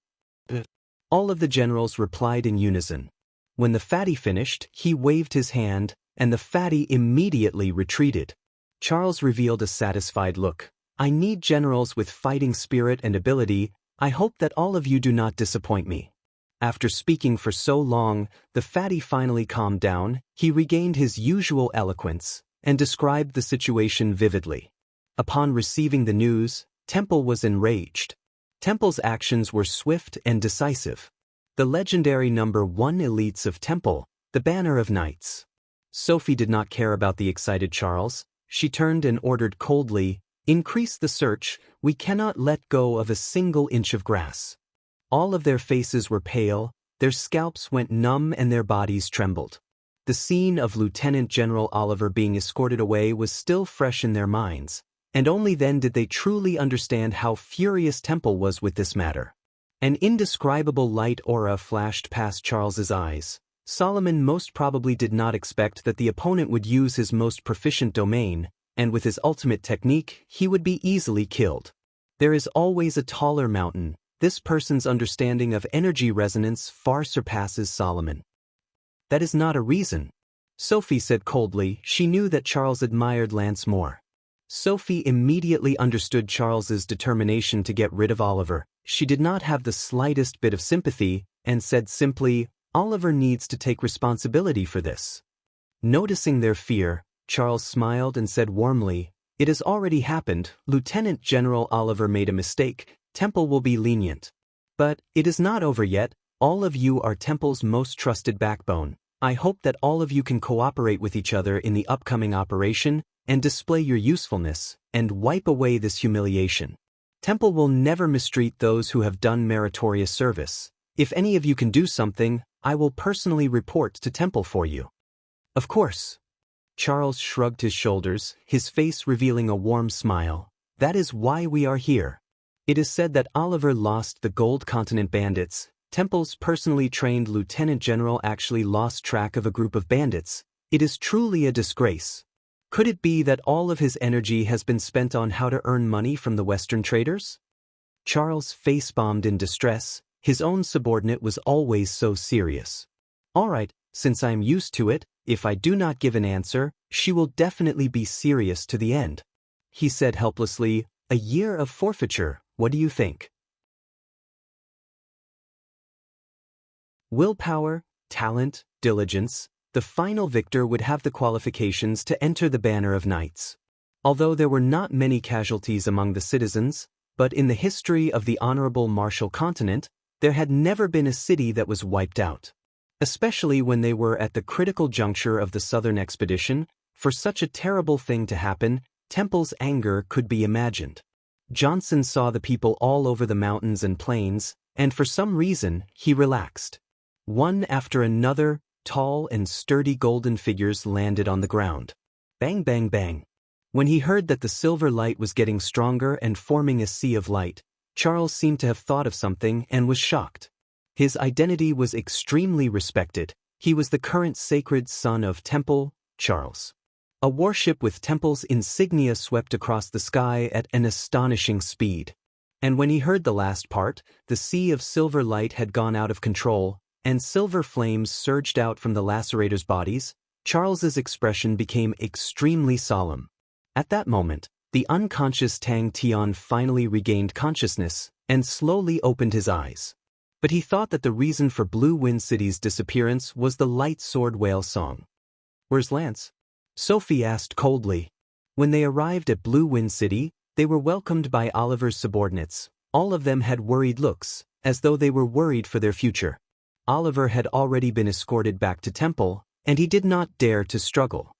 Speaker 1: All of the generals replied in unison. When the fatty finished, he waved his hand, and the fatty immediately retreated. Charles revealed a satisfied look. "I need generals with fighting spirit and ability. I hope that all of you do not disappoint me." After speaking for so long, the fatty finally calmed down. He regained his usual eloquence, and described the situation vividly. Upon receiving the news, Temple was enraged. Temple's actions were swift and decisive. The legendary number 1 elites of Temple, the banner of knights. Sophie did not care about the excited Charles. She turned and ordered coldly, "Increase the search, we cannot let go of a single inch of grass." All of their faces were pale, their scalps went numb and their bodies trembled. The scene of Lieutenant General Oliver being escorted away was still fresh in their minds, and only then did they truly understand how furious Temple was with this matter. An indescribable light aura flashed past Charles's eyes. Solomon most probably did not expect that the opponent would use his most proficient domain, and with his ultimate technique, he would be easily killed. There is always a taller mountain. This person's understanding of energy resonance far surpasses Solomon. That is not a reason. Sophie said coldly. She knew that Charles admired Lance more. Sophie immediately understood Charles's determination to get rid of Oliver. She did not have the slightest bit of sympathy, and said simply, "Oliver needs to take responsibility for this." Noticing their fear, Charles smiled and said warmly, "It has already happened. Lieutenant General Oliver made a mistake. Temple will be lenient. But it is not over yet. All of you are Temple's most trusted backbone. I hope that all of you can cooperate with each other in the upcoming operation and display your usefulness and wipe away this humiliation. Temple will never mistreat those who have done meritorious service. If any of you can do something, I will personally report to Temple for you." "Of course." Charles shrugged his shoulders, his face revealing a warm smile. "That is why we are here. It is said that Oliver lost the Gold Continent bandits. Temple's personally trained lieutenant general actually lost track of a group of bandits. It is truly a disgrace. Could it be that all of his energy has been spent on how to earn money from the Western traders?" Charles face-bombed in distress. His own subordinate was always so serious. "All right, since I'm used to it, if I do not give an answer, she will definitely be serious to the end," he said helplessly. A year of forfeiture, what do you think? Willpower, talent, diligence, the final victor would have the qualifications to enter the banner of knights. Although there were not many casualties among the citizens, but in the history of the honorable martial continent, there had never been a city that was wiped out. Especially when they were at the critical juncture of the southern expedition, for such a terrible thing to happen, Temple's anger could be imagined. Johnson saw the people all over the mountains and plains, and for some reason, he relaxed. One after another, tall and sturdy golden figures landed on the ground. Bang, bang, bang. When he heard that the silver light was getting stronger and forming a sea of light, Charles seemed to have thought of something and was shocked. His identity was extremely respected. He was the current sacred son of Temple, Charles. A warship with Temple's insignia swept across the sky at an astonishing speed. And when he heard the last part, the sea of silver light had gone out of control, and silver flames surged out from the lacerators' bodies, Charles's expression became extremely solemn. At that moment, the unconscious Tang Tian finally regained consciousness and slowly opened his eyes. But he thought that the reason for Blue Wind City's disappearance was the light sword whale song. "Where's Lance?" Sophie asked coldly. When they arrived at Blue Wind City, they were welcomed by Oliver's subordinates. All of them had worried looks, as though they were worried for their future. Oliver had already been escorted back to Temple, and he did not dare to struggle.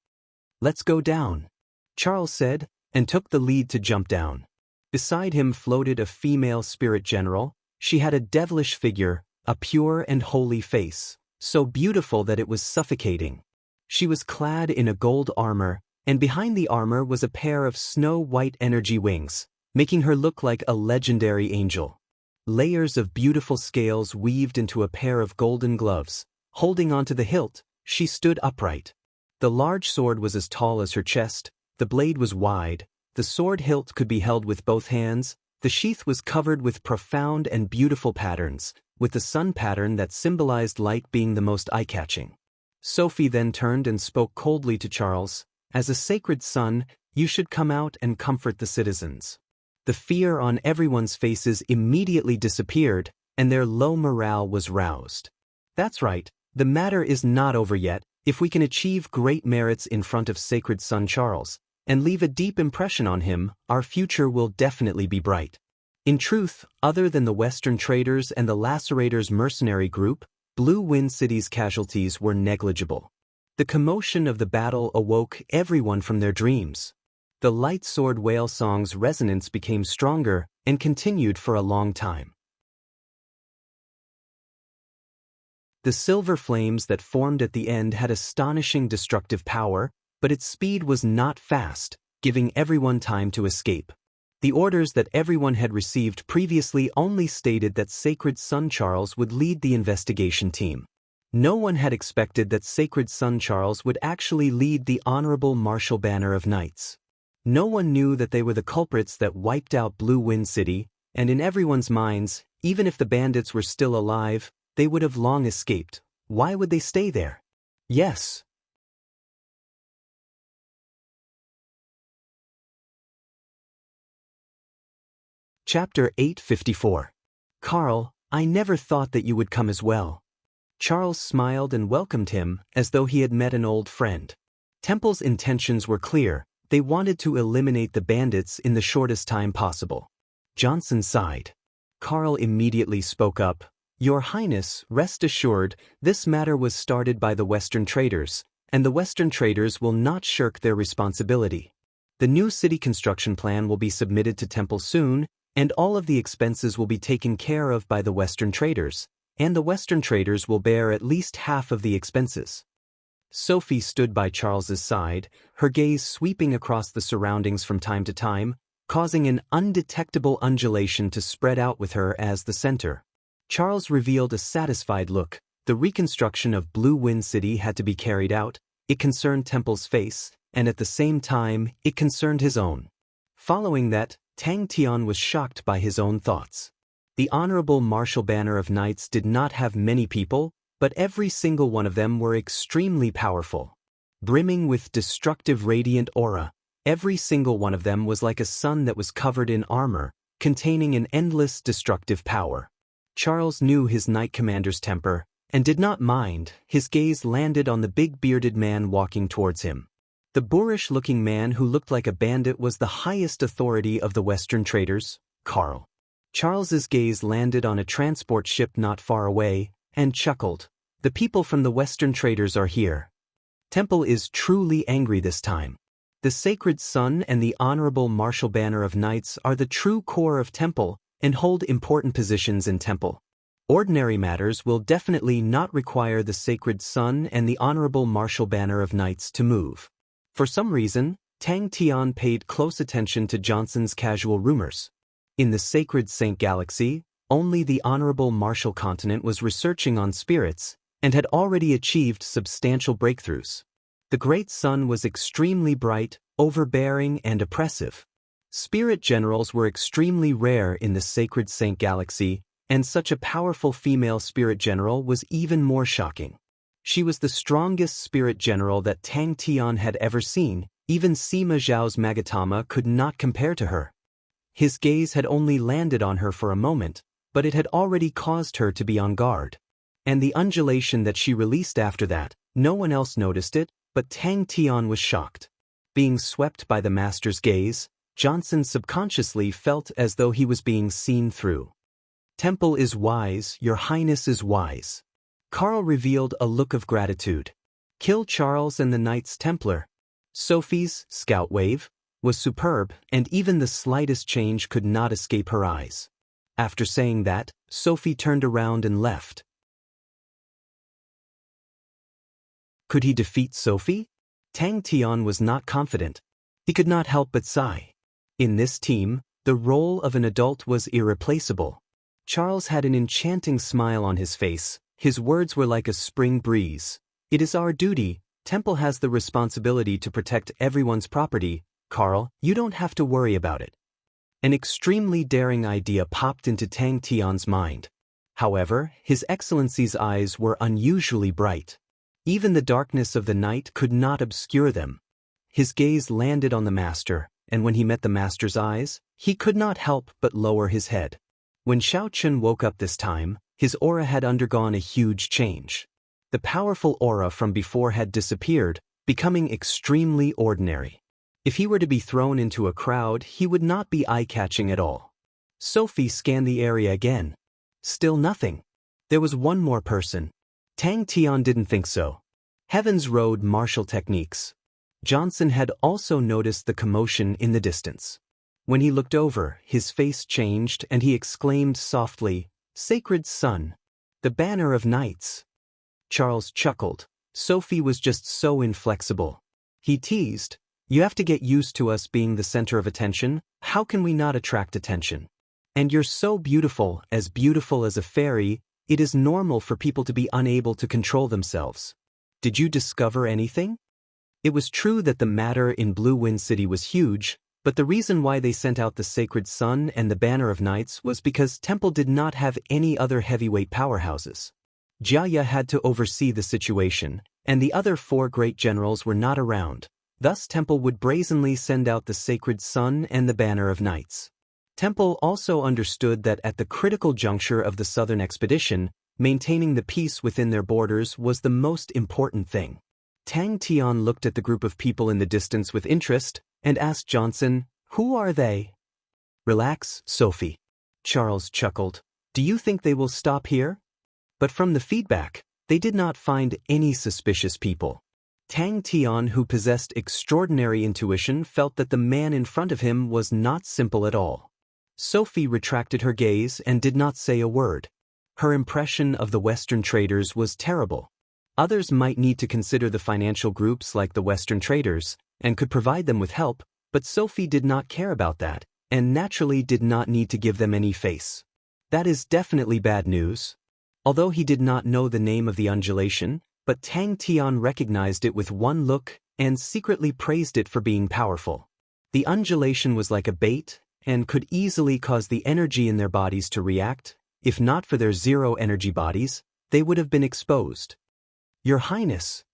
Speaker 1: "Let's go down," Charles said, and took the lead to jump down. Beside him floated a female spirit general. She had a devilish figure, a pure and holy face, so beautiful that it was suffocating. She was clad in a gold armor, and behind the armor was a pair of snow-white energy wings, making her look like a legendary angel. Layers of beautiful scales weaved into a pair of golden gloves. Holding onto the hilt, she stood upright. The large sword was as tall as her chest, the blade was wide, the sword hilt could be held with both hands, the sheath was covered with profound and beautiful patterns, with the sun pattern that symbolized light being the most eye-catching. Sophie then turned and spoke coldly to Charles. "As a sacred son, you should come out and comfort the citizens." The fear on everyone's faces immediately disappeared, and their low morale was roused. "That's right, the matter is not over yet. If we can achieve great merits in front of sacred son Charles, and leave a deep impression on him, our future will definitely be bright." In truth, other than the Western traders and the lacerators' mercenary group, Blue Wind City's casualties were negligible. The commotion of the battle awoke everyone from their dreams. The light sword whale song's resonance became stronger and continued for a long time. The silver flames that formed at the end had astonishing destructive power, but its speed was not fast, giving everyone time to escape. The orders that everyone had received previously only stated that Sacred Son Charles would lead the investigation team. No one had expected that Sacred Son Charles would actually lead the honorable martial banner of knights. No one knew that they were the culprits that wiped out Blue Wind City, and in everyone's minds, even if the bandits were still alive, they would have long escaped. Why would they stay there? Yes. Chapter 854. "Carl, I never thought that you would come as well." Charles smiled and welcomed him as though he had met an old friend. Temple's intentions were clear. They wanted to eliminate the bandits in the shortest time possible. Johnson sighed. Carl immediately spoke up. "Your Highness, rest assured, this matter was started by the Western traders, and the Western traders will not shirk their responsibility. The new city construction plan will be submitted to Temple soon, and all of the expenses will be taken care of by the Western traders, and the Western traders will bear at least half of the expenses." Sophie stood by Charles's side, her gaze sweeping across the surroundings from time to time, causing an undetectable undulation to spread out with her as the center. Charles revealed a satisfied look. The reconstruction of Blue Wind City had to be carried out. It concerned Temple's face, and at the same time, it concerned his own. Following that, Tang Tian was shocked by his own thoughts. The honorable martial banner of knights did not have many people, but every single one of them were extremely powerful. Brimming with destructive radiant aura, Every single one of them was like a sun that was covered in armor, containing an endless destructive power. Charles knew his knight commander's temper, and did not mind. His gaze landed on the big bearded man walking towards him. The boorish-looking man who looked like a bandit was the highest authority of the Western traders, Carl. Charles's gaze landed on a transport ship not far away, and chuckled. The people from the Western traders are here. Temple is truly angry this time. The sacred sun and the honorable martial banner of knights are the true core of Temple and hold important positions in Temple. Ordinary matters will definitely not require the sacred sun and the honorable martial banner of knights to move. For some reason, Tang Tian paid close attention to Johnson's casual rumors. In the sacred Saint Galaxy, only the honorable martial continent was researching on spirits and had already achieved substantial breakthroughs. The great sun was extremely bright, overbearing, and oppressive. Spirit generals were extremely rare in the sacred Saint Galaxy, and such a powerful female spirit general was even more shocking. She was the strongest spirit general that Tang Tian had ever seen. Even Sima Zhao's Magatama could not compare to her. His gaze had only landed on her for a moment, but it had already caused her to be on guard. And the undulation that she released after that, no one else noticed it, but Tang Tian was shocked. Being swept by the master's gaze, Johnson subconsciously felt as though he was being seen through. Temple is wise, Your Highness is wise. Carl revealed a look of gratitude. Kill Charles and the Knights Templar. Sophie's scout wave was superb, and even the slightest change could not escape her eyes. After saying that, Sophie turned around and left. Could he defeat Sophie? Tang Tian was not confident. He could not help but sigh. In this team, the role of an adult was irreplaceable. Charles had an enchanting smile on his face. His words were like a spring breeze. It is our duty. Temple has the responsibility to protect everyone's property. Carl, you don't have to worry about it. An extremely daring idea popped into Tang Tian's mind. However, His Excellency's eyes were unusually bright. Even the darkness of the night could not obscure them. His gaze landed on the master, and when he met the master's eyes, he could not help but lower his head. When Xiao Chun woke up this time, his aura had undergone a huge change. The powerful aura from before had disappeared, becoming extremely ordinary. If he were to be thrown into a crowd, he would not be eye-catching at all. Sophie scanned the area again. Still nothing. There was one more person. Tang Tian didn't think so. Heaven's Road martial techniques. Johnson had also noticed the commotion in the distance. When he looked over, his face changed and he exclaimed softly, "Sacred Sun! The banner of knights!" Charles chuckled. Sophie was just so inflexible. He teased, "You have to get used to us being the center of attention. How can we not attract attention? And you're so beautiful as a fairy. It is normal for people to be unable to control themselves. Did you discover anything?" It was true that the matter in Blue Wind City was huge, but the reason why they sent out the Sacred Sun and the Banner of Knights was because Temple did not have any other heavyweight powerhouses. Jiaya had to oversee the situation, and the other 4 great generals were not around. Thus Temple would brazenly send out the Sacred Sun and the Banner of Knights. Temple also understood that at the critical juncture of the Southern expedition, maintaining the peace within their borders was the most important thing. Tang Tian looked at the group of people in the distance with interest, and asked Johnson, "Who are they?" "Relax, Sophie." Charles chuckled. "Do you think they will stop here?" But from the feedback, they did not find any suspicious people. Tang Tian, who possessed extraordinary intuition, felt that the man in front of him was not simple at all. Sophie retracted her gaze and did not say a word. Her impression of the Western traders was terrible. Others might need to consider the financial groups like the Western traders, and could provide them with help, but Sophie did not care about that, and naturally did not need to give them any face. That is definitely bad news. Although he did not know the name of the undulation, but Tang Tian recognized it with one look and secretly praised it for being powerful. The undulation was like a bait and could easily cause the energy in their bodies to react. If not for their zero-energy bodies, they would have been exposed. "Your Highness,"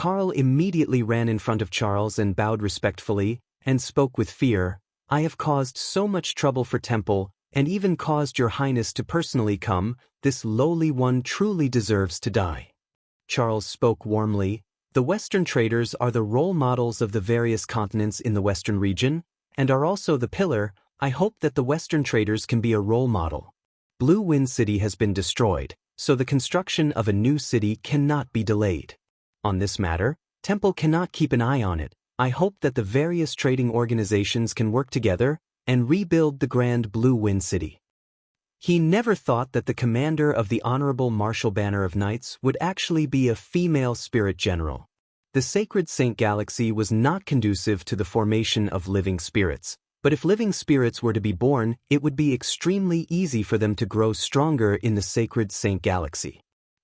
Speaker 1: Carl immediately ran in front of Charles and bowed respectfully, and spoke with fear. "I have caused so much trouble for Temple, and even caused your highness to personally come. This lowly one truly deserves to die." Charles spoke warmly. "The Western traders are the role models of the various continents in the Western region, and are also the pillar. I hope that the Western traders can be a role model. Blue Wind City has been destroyed, so the construction of a new city cannot be delayed. On this matter, Temple cannot keep an eye on it. I hope that the various trading organizations can work together and rebuild the grand Blue Wind City." He never thought that the commander of the Honorable Martial Banner of Knights would actually be a female spirit general. The Sacred Saint Galaxy was not conducive to the formation of living spirits, but if living spirits were to be born, it would be extremely easy for them to grow stronger in the Sacred Saint Galaxy.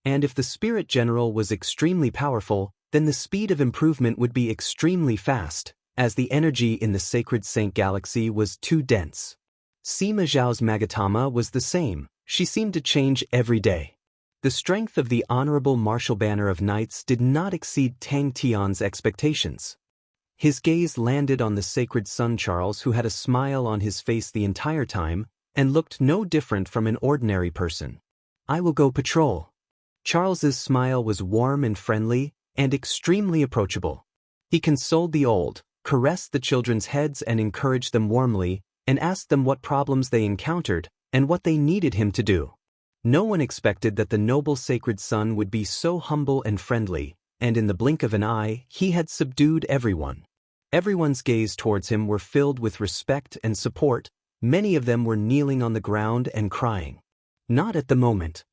Speaker 1: And if the spirit general was extremely powerful, then the speed of improvement would be extremely fast, as the energy in the Sacred Saint Galaxy was too dense. Sima Zhao's Magatama was the same. She seemed to change every day. The strength of the Honorable Martial Banner of Knights did not exceed Tang Tian's expectations. His gaze landed on the Sacred Son Charles, who had a smile on his face the entire time, and looked no different from an ordinary person. "I will go patrol." Charles's smile was warm and friendly, and extremely approachable. He consoled the old, caressed the children's heads and encouraged them warmly, and asked them what problems they encountered, and what they needed him to do. No one expected that the noble Sacred Son would be so humble and friendly, and in the blink of an eye, he had subdued everyone. Everyone's gaze towards him were filled with respect and support. Many of them were kneeling on the ground and crying. "Not at the moment,"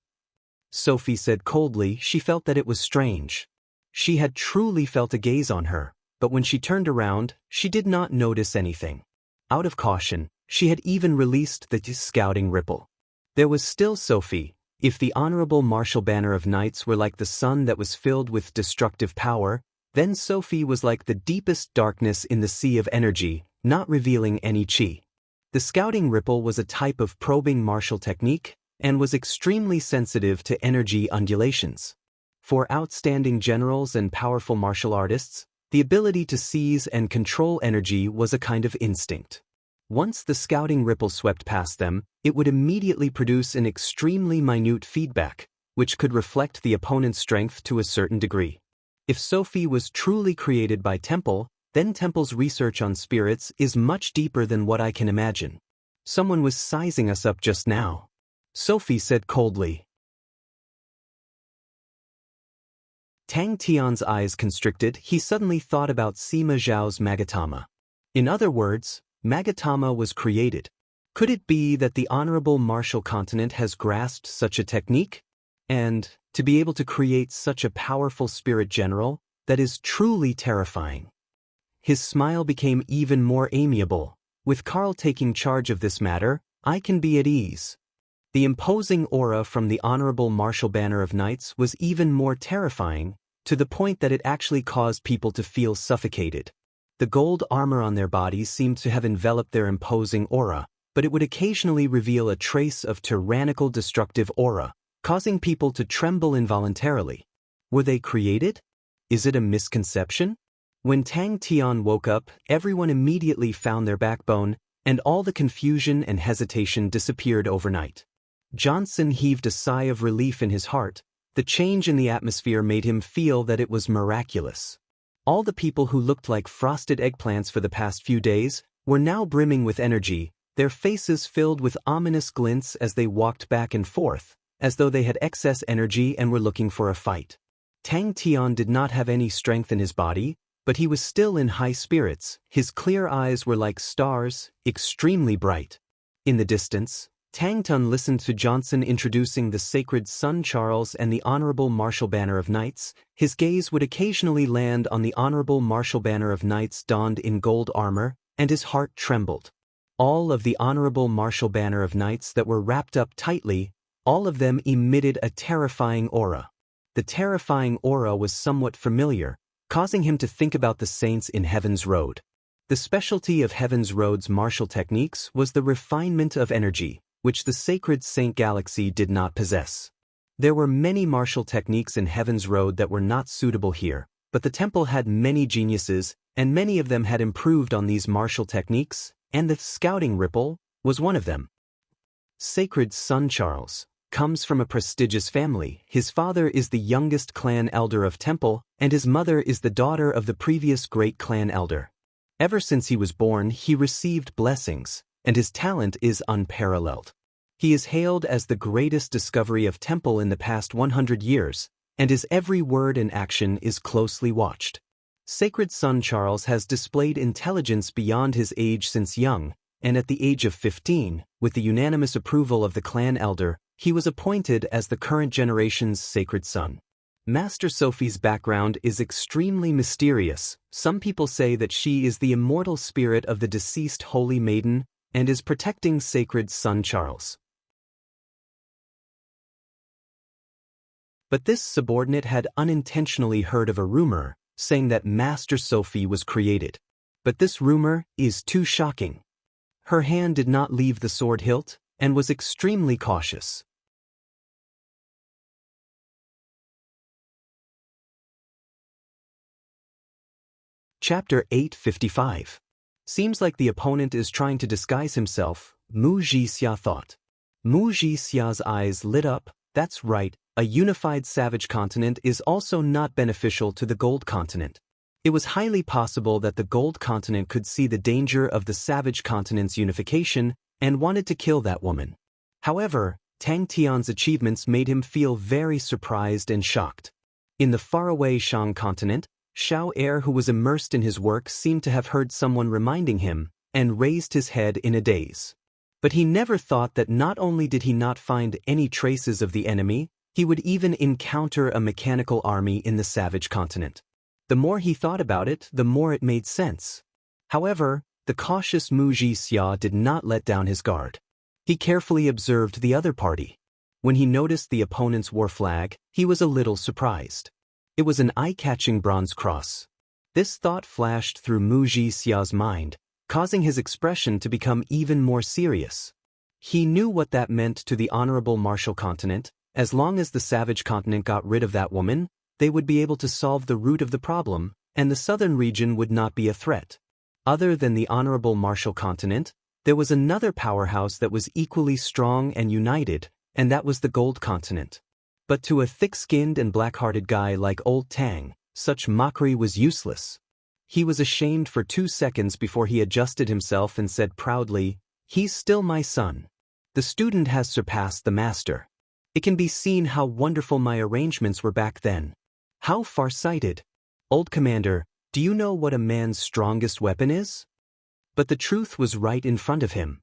Speaker 1: Sophie said coldly. She felt that it was strange. She had truly felt a gaze on her, but when she turned around, she did not notice anything. Out of caution, she had even released the scouting ripple. There was still Sophie. If the Honorable Martial Banner of Knights were like the sun that was filled with destructive power, then Sophie was like the deepest darkness in the sea of energy, not revealing any chi. The scouting ripple was a type of probing martial technique, and was extremely sensitive to energy undulations. For outstanding generals and powerful martial artists, the ability to seize and control energy was a kind of instinct. Once the scouting ripple swept past them, it would immediately produce an extremely minute feedback, which could reflect the opponent's strength to a certain degree. If Sophie was truly created by Temple, then Temple's research on spirits is much deeper than what I can imagine. Someone was sizing us up just now, Sophie said coldly. Tang Tian's eyes constricted. He suddenly thought about Sima Zhao's Magatama. In other words, Magatama was created. Could it be that the Honorable Martial Continent has grasped such a technique? And, to be able to create such a powerful spirit general, that is truly terrifying. His smile became even more amiable. With Carl taking charge of this matter, I can be at ease. The imposing aura from the Honorable Martial Banner of Knights was even more terrifying, to the point that it actually caused people to feel suffocated. The gold armor on their bodies seemed to have enveloped their imposing aura, but it would occasionally reveal a trace of tyrannical destructive aura, causing people to tremble involuntarily. Were they created? Is it a misconception? When Tang Tian woke up, everyone immediately found their backbone, and all the confusion and hesitation disappeared overnight. Johnson heaved a sigh of relief in his heart. The change in the atmosphere made him feel that it was miraculous. All the people who looked like frosted eggplants for the past few days were now brimming with energy, their faces filled with ominous glints as they walked back and forth, as though they had excess energy and were looking for a fight. Tang Tian did not have any strength in his body, but he was still in high spirits. His clear eyes were like stars, extremely bright. In the distance, Tang Tun listened to Johnson introducing the Sacred Son Charles and the Honorable Martial Banner of Knights. His gaze would occasionally land on the Honorable Martial Banner of Knights donned in gold armor, and his heart trembled. All of the Honorable Martial Banner of Knights that were wrapped up tightly, all of them emitted a terrifying aura. The terrifying aura was somewhat familiar, causing him to think about the saints in Heaven's Road. The specialty of Heaven's Road's martial techniques was the refinement of energy, which the Sacred Saint Galaxy did not possess. There were many martial techniques in Heaven's Road that were not suitable here, But the temple had many geniuses, and many of them had improved on these martial techniques, and the scouting ripple was one of them. Sacred son Charles comes from a prestigious family. His father is the youngest clan elder of Temple, and his mother is the daughter of the previous great clan elder. Ever since he was born, he received blessings, and his talent is unparalleled. He is hailed as the greatest discovery of Temple in the past 100 years, and his every word and action is closely watched. Sacred son Charles has displayed intelligence beyond his age since young, and at the age of 15, with the unanimous approval of the clan elder, he was appointed as the current generation's sacred son. Master Sophie's background is extremely mysterious. Some people say that she is the immortal spirit of the deceased holy maiden and is protecting sacred son Charles. But this subordinate had unintentionally heard of a rumor saying that Master Sophie was created. But this rumor is too shocking. Her hand did not leave the sword hilt and was extremely cautious. Chapter 855. Seems like the opponent is trying to disguise himself, Mu Jixia thought. Mu Jixia's eyes lit up. That's right, a unified savage continent is also not beneficial to the gold continent. It was highly possible that the gold continent could see the danger of the savage continent's unification and wanted to kill that woman. However, Tang Tian's achievements made him feel very surprised and shocked. In the faraway Shang continent, Xiao Er, who was immersed in his work, seemed to have heard someone reminding him and raised his head in a daze. But he never thought that not only did he not find any traces of the enemy, he would even encounter a mechanical army in the savage continent. The more he thought about it, the more it made sense. However, the cautious Mu Jixia did not let down his guard. He carefully observed the other party. When he noticed the opponent's war flag, he was a little surprised. It was an eye-catching bronze cross. This thought flashed through Mu Jixia's mind, causing his expression to become even more serious. He knew what that meant to the honorable martial continent. As long as the savage continent got rid of that woman, they would be able to solve the root of the problem, and the southern region would not be a threat. Other than the honorable martial continent, there was another powerhouse that was equally strong and united, and that was the gold continent. But to a thick-skinned and black-hearted guy like old Tang, such mockery was useless. He was ashamed for 2 seconds before he adjusted himself and said proudly, "He's still my son. The student has surpassed the master. It can be seen how wonderful my arrangements were back then. How far-sighted. Old commander, do you know what a man's strongest weapon is?" But the truth was right in front of him.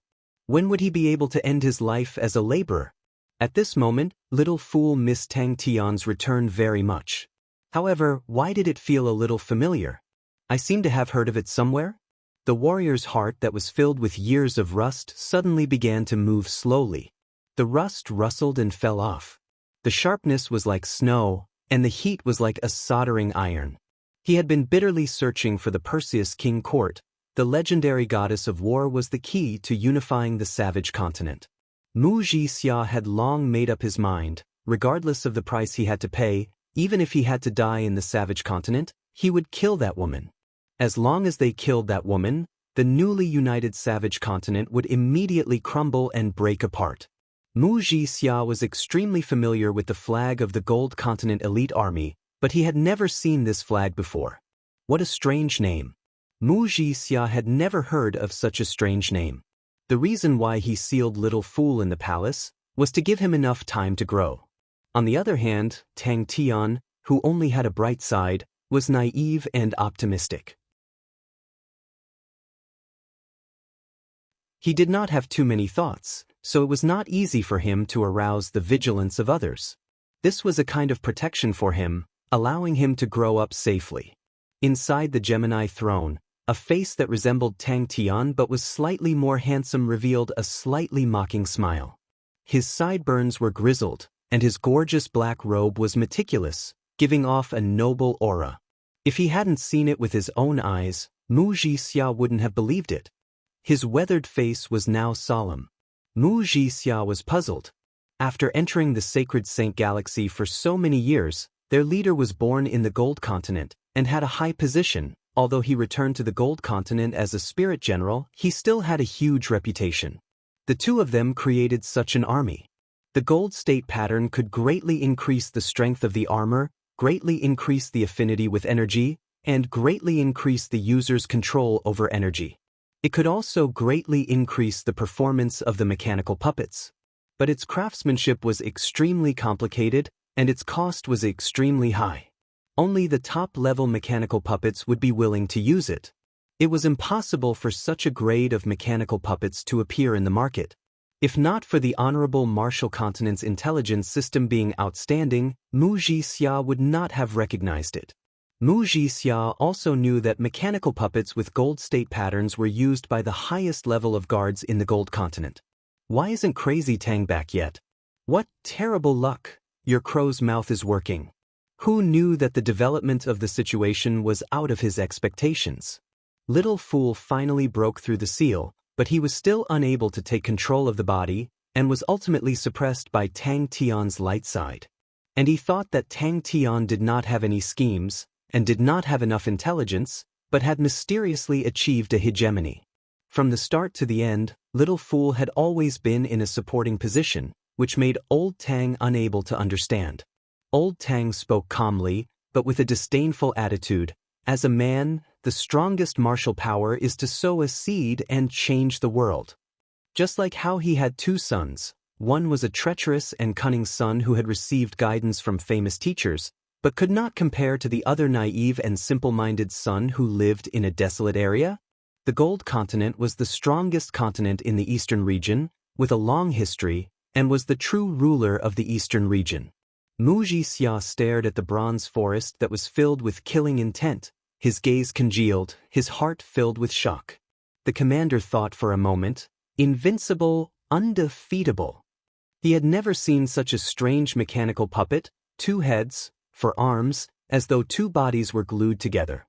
Speaker 1: When would he be able to end his life as a laborer? At this moment, little fool missed Tang Tian's return very much. However, why did it feel a little familiar? I seem to have heard of it somewhere. The warrior's heart that was filled with years of rust suddenly began to move slowly. The rust rustled and fell off. The sharpness was like snow, and the heat was like a soldering iron. He had been bitterly searching for the Perseus king court. The legendary goddess of war was the key to unifying the savage continent. Mu Jixia had long made up his mind, regardless of the price he had to pay, even if he had to die in the savage continent, he would kill that woman. As long as they killed that woman, the newly united savage continent would immediately crumble and break apart. Mu Jixia was extremely familiar with the flag of the Gold Continent Elite Army, but he had never seen this flag before. What a strange name. Mu Jixia had never heard of such a strange name. The reason why he sealed little fool in the palace was to give him enough time to grow. On the other hand, Tang Tian, who only had a bright side, was naive and optimistic. He did not have too many thoughts, so it was not easy for him to arouse the vigilance of others. This was a kind of protection for him, allowing him to grow up safely. Inside the Gemini throne, a face that resembled Tang Tian but was slightly more handsome revealed a slightly mocking smile. His sideburns were grizzled, and his gorgeous black robe was meticulous, giving off a noble aura. If he hadn't seen it with his own eyes, Mu Jixia wouldn't have believed it. His weathered face was now solemn. Mu Jixia was puzzled. After entering the sacred Saint Galaxy for so many years, their leader was born in the Gold Continent, and had a high position. Although he returned to the Gold Continent as a spirit general, he still had a huge reputation. The two of them created such an army. The gold state pattern could greatly increase the strength of the armor, greatly increase the affinity with energy, and greatly increase the user's control over energy. It could also greatly increase the performance of the mechanical puppets. But its craftsmanship was extremely complicated, and its cost was extremely high. Only the top-level mechanical puppets would be willing to use it. It was impossible for such a grade of mechanical puppets to appear in the market. If not for the Honorable Martial Continent's intelligence system being outstanding, Wuxia would not have recognized it. Wuxia also knew that mechanical puppets with gold state patterns were used by the highest level of guards in the Gold Continent. Why isn't Crazy Tang back yet? What terrible luck! Your crow's mouth is working. Who knew that the development of the situation was out of his expectations? Little Fool finally broke through the seal, but he was still unable to take control of the body, and was ultimately suppressed by Tang Tian's light side. And he thought that Tang Tian did not have any schemes, and did not have enough intelligence, but had mysteriously achieved a hegemony. From the start to the end, Little Fool had always been in a supporting position, which made Old Tang unable to understand. Old Tang spoke calmly, but with a disdainful attitude. As a man, the strongest martial power is to sow a seed and change the world. Just like how he had two sons, one was a treacherous and cunning son who had received guidance from famous teachers, but could not compare to the other naive and simple-minded son who lived in a desolate area. The Gold Continent was the strongest continent in the eastern region, with a long history, and was the true ruler of the eastern region. Wuxia stared at the bronze forest that was filled with killing intent, his gaze congealed, his heart filled with shock. The commander thought for a moment, invincible, undefeatable. He had never seen such a strange mechanical puppet, 2 heads, for arms, as though 2 bodies were glued together.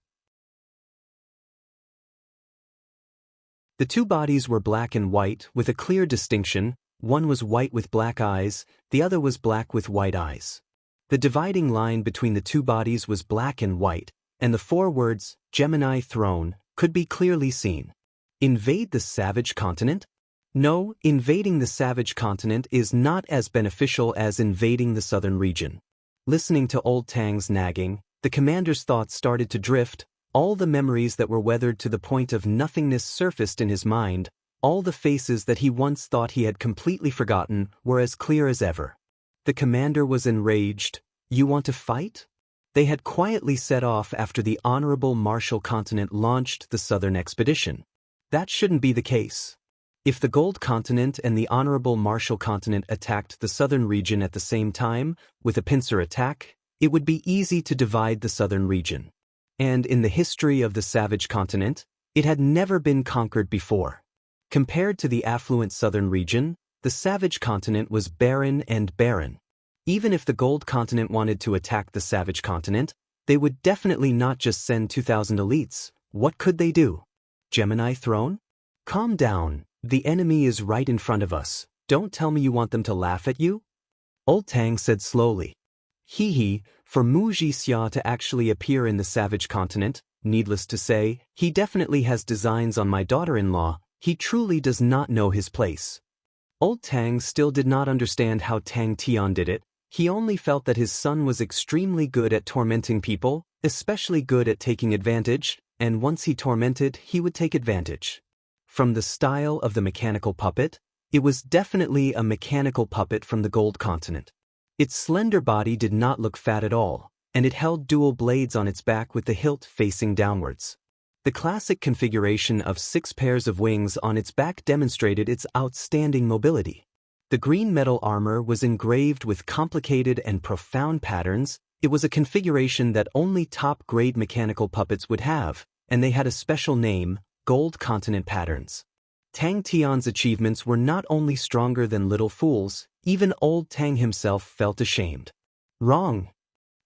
Speaker 1: The 2 bodies were black and white, with a clear distinction. One was white with black eyes, the other was black with white eyes. The dividing line between the 2 bodies was black and white, and the 4 words, Gemini Throne, could be clearly seen. Invade the savage continent? No, invading the savage continent is not as beneficial as invading the southern region. Listening to Old Tang's nagging, the commander's thoughts started to drift. All the memories that were weathered to the point of nothingness surfaced in his mind. All the faces that he once thought he had completely forgotten were as clear as ever. The commander was enraged. You want to fight? They had quietly set off after the Honorable Martial Continent launched the southern expedition. That shouldn't be the case. If the Gold Continent and the Honorable Martial Continent attacked the southern region at the same time, with a pincer attack, it would be easy to divide the southern region. And in the history of the savage continent, it had never been conquered before. Compared to the affluent southern region, the savage continent was barren and barren. Even if the Gold Continent wanted to attack the savage continent, they would definitely not just send 2,000 elites. What could they do? Gemini Throne? Calm down, the enemy is right in front of us. Don't tell me you want them to laugh at you? Old Tang said slowly. Hee, for Wuxia to actually appear in the savage continent, needless to say, he definitely has designs on my daughter-in-law. He truly does not know his place. Old Tang still did not understand how Tang Tian did it. He only felt that his son was extremely good at tormenting people, especially good at taking advantage, and once he tormented, he would take advantage. From the style of the mechanical puppet, it was definitely a mechanical puppet from the Gold Continent. Its slender body did not look fat at all, and it held dual blades on its back with the hilt facing downwards. The classic configuration of 6 pairs of wings on its back demonstrated its outstanding mobility. The green metal armor was engraved with complicated and profound patterns. It was a configuration that only top-grade mechanical puppets would have, and they had a special name, Gold Continent Patterns. Tang Tian's achievements were not only stronger than Little Fool's, even Old Tang himself felt ashamed. Wrong.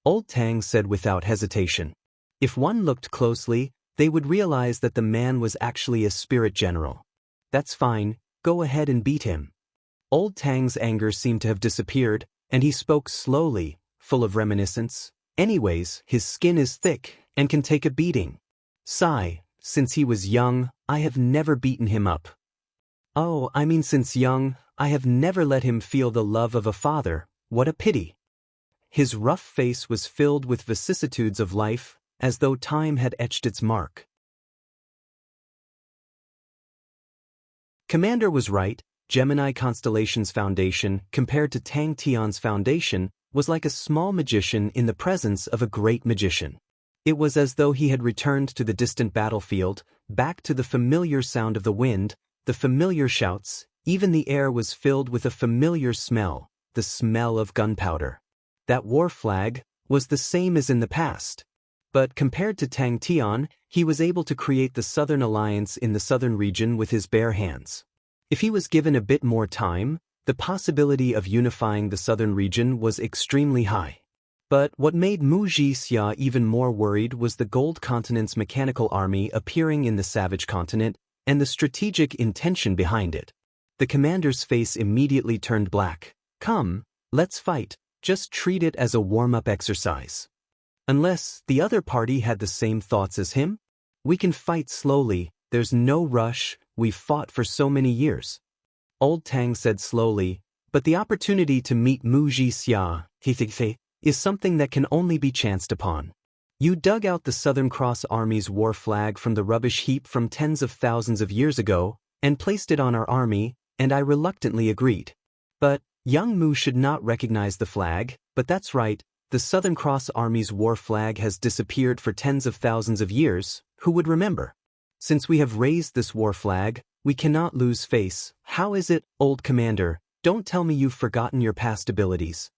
Speaker 1: Old Tang said without hesitation. If one looked closely, they would realize that the man was actually a spirit general. That's fine, go ahead and beat him. Old Tang's anger seemed to have disappeared, and he spoke slowly, full of reminiscence. Anyways, his skin is thick, and can take a beating. Sigh, since he was young, I have never beaten him up. Oh, I mean since young, I have never let him feel the love of a father, what a pity. His rough face was filled with vicissitudes of life, as though time had etched its mark. Commander was right. Gemini Constellation's foundation, compared to Tang Tian's foundation, was like a small magician in the presence of a great magician. It was as though he had returned to the distant battlefield, back to the familiar sound of the wind, the familiar shouts. Even the air was filled with a familiar smell, the smell of gunpowder. That war flag was the same as in the past. But compared to Tang Tian, he was able to create the Southern Alliance in the southern region with his bare hands. If he was given a bit more time, the possibility of unifying the southern region was extremely high. But what made Wuxia even more worried was the Gold Continent's mechanical army appearing in the Savage Continent and the strategic intention behind it. The commander's face immediately turned black. Come, let's fight, just treat it as a warm-up exercise. Unless the other party had the same thoughts as him? We can fight slowly, there's no rush, we've fought for so many years. Old Tang said slowly, but the opportunity to meet Wuxia is something that can only be chanced upon. You dug out the Southern Cross Army's war flag from the rubbish heap from tens of thousands of years ago, and placed it on our army, and I reluctantly agreed. But young Mu should not recognize the flag, but that's right, the Southern Cross Army's war flag has disappeared for tens of thousands of years, who would remember? Since we have raised this war flag, we cannot lose face. How is it, old commander? Don't tell me you've forgotten your past abilities.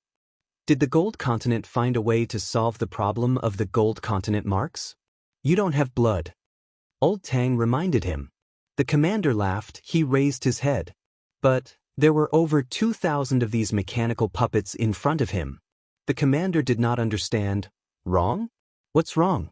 Speaker 1: Did the Gold Continent find a way to solve the problem of the Gold Continent marks? You don't have blood. Old Tang reminded him. The commander laughed, he raised his head. But there were over 2,000 of these mechanical puppets in front of him. The commander did not understand. Wrong? What's wrong?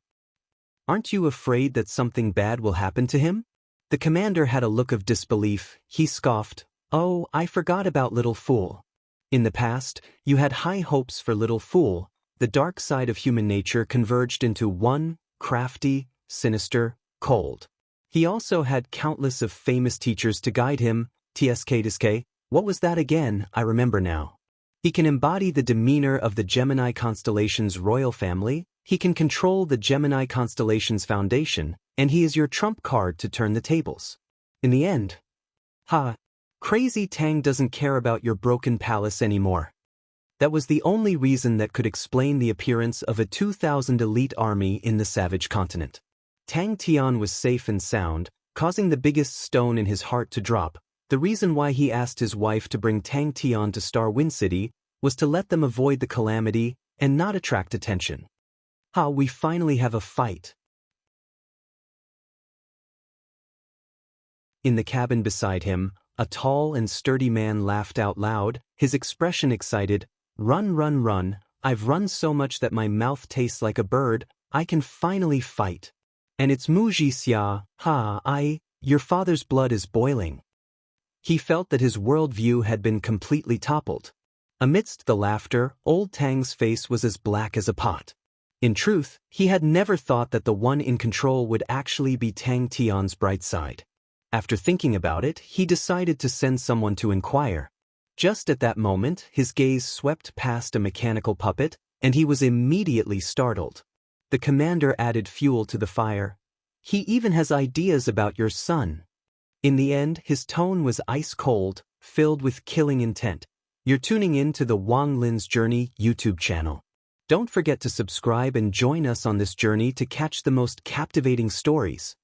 Speaker 1: Aren't you afraid that something bad will happen to him? The commander had a look of disbelief. He scoffed. Oh, I forgot about Little Fool. In the past, you had high hopes for Little Fool. The dark side of human nature converged into one, crafty, sinister, cold. He also had countless of famous teachers to guide him. TSK, what was that again? I remember now. He can embody the demeanor of the Gemini Constellation's royal family, he can control the Gemini Constellation's foundation, and he is your trump card to turn the tables. In the end, Crazy Tang doesn't care about your broken palace anymore. That was the only reason that could explain the appearance of a 2,000 elite army in the Savage Continent. Tang Tian was safe and sound, causing the biggest stone in his heart to drop. The reason why he asked his wife to bring Tang Tian to Star Wind City was to let them avoid the calamity and not attract attention. We finally have a fight. In the cabin beside him, a tall and sturdy man laughed out loud, his expression excited. Run, run, run, I've run so much that my mouth tastes like a bird, I can finally fight. And it's Wuxia, your father's blood is boiling. He felt that his worldview had been completely toppled. Amidst the laughter, old Tang's face was as black as a pot. In truth, he had never thought that the one in control would actually be Tang Tian's bright side. After thinking about it, he decided to send someone to inquire. Just at that moment, his gaze swept past a mechanical puppet, and he was immediately startled. The commander added fuel to the fire. He even has ideas about your son. In the end, his tone was ice cold, filled with killing intent. You're tuning in to the Wang Lin's Journey YouTube channel. Don't forget to subscribe and join us on this journey to catch the most captivating stories.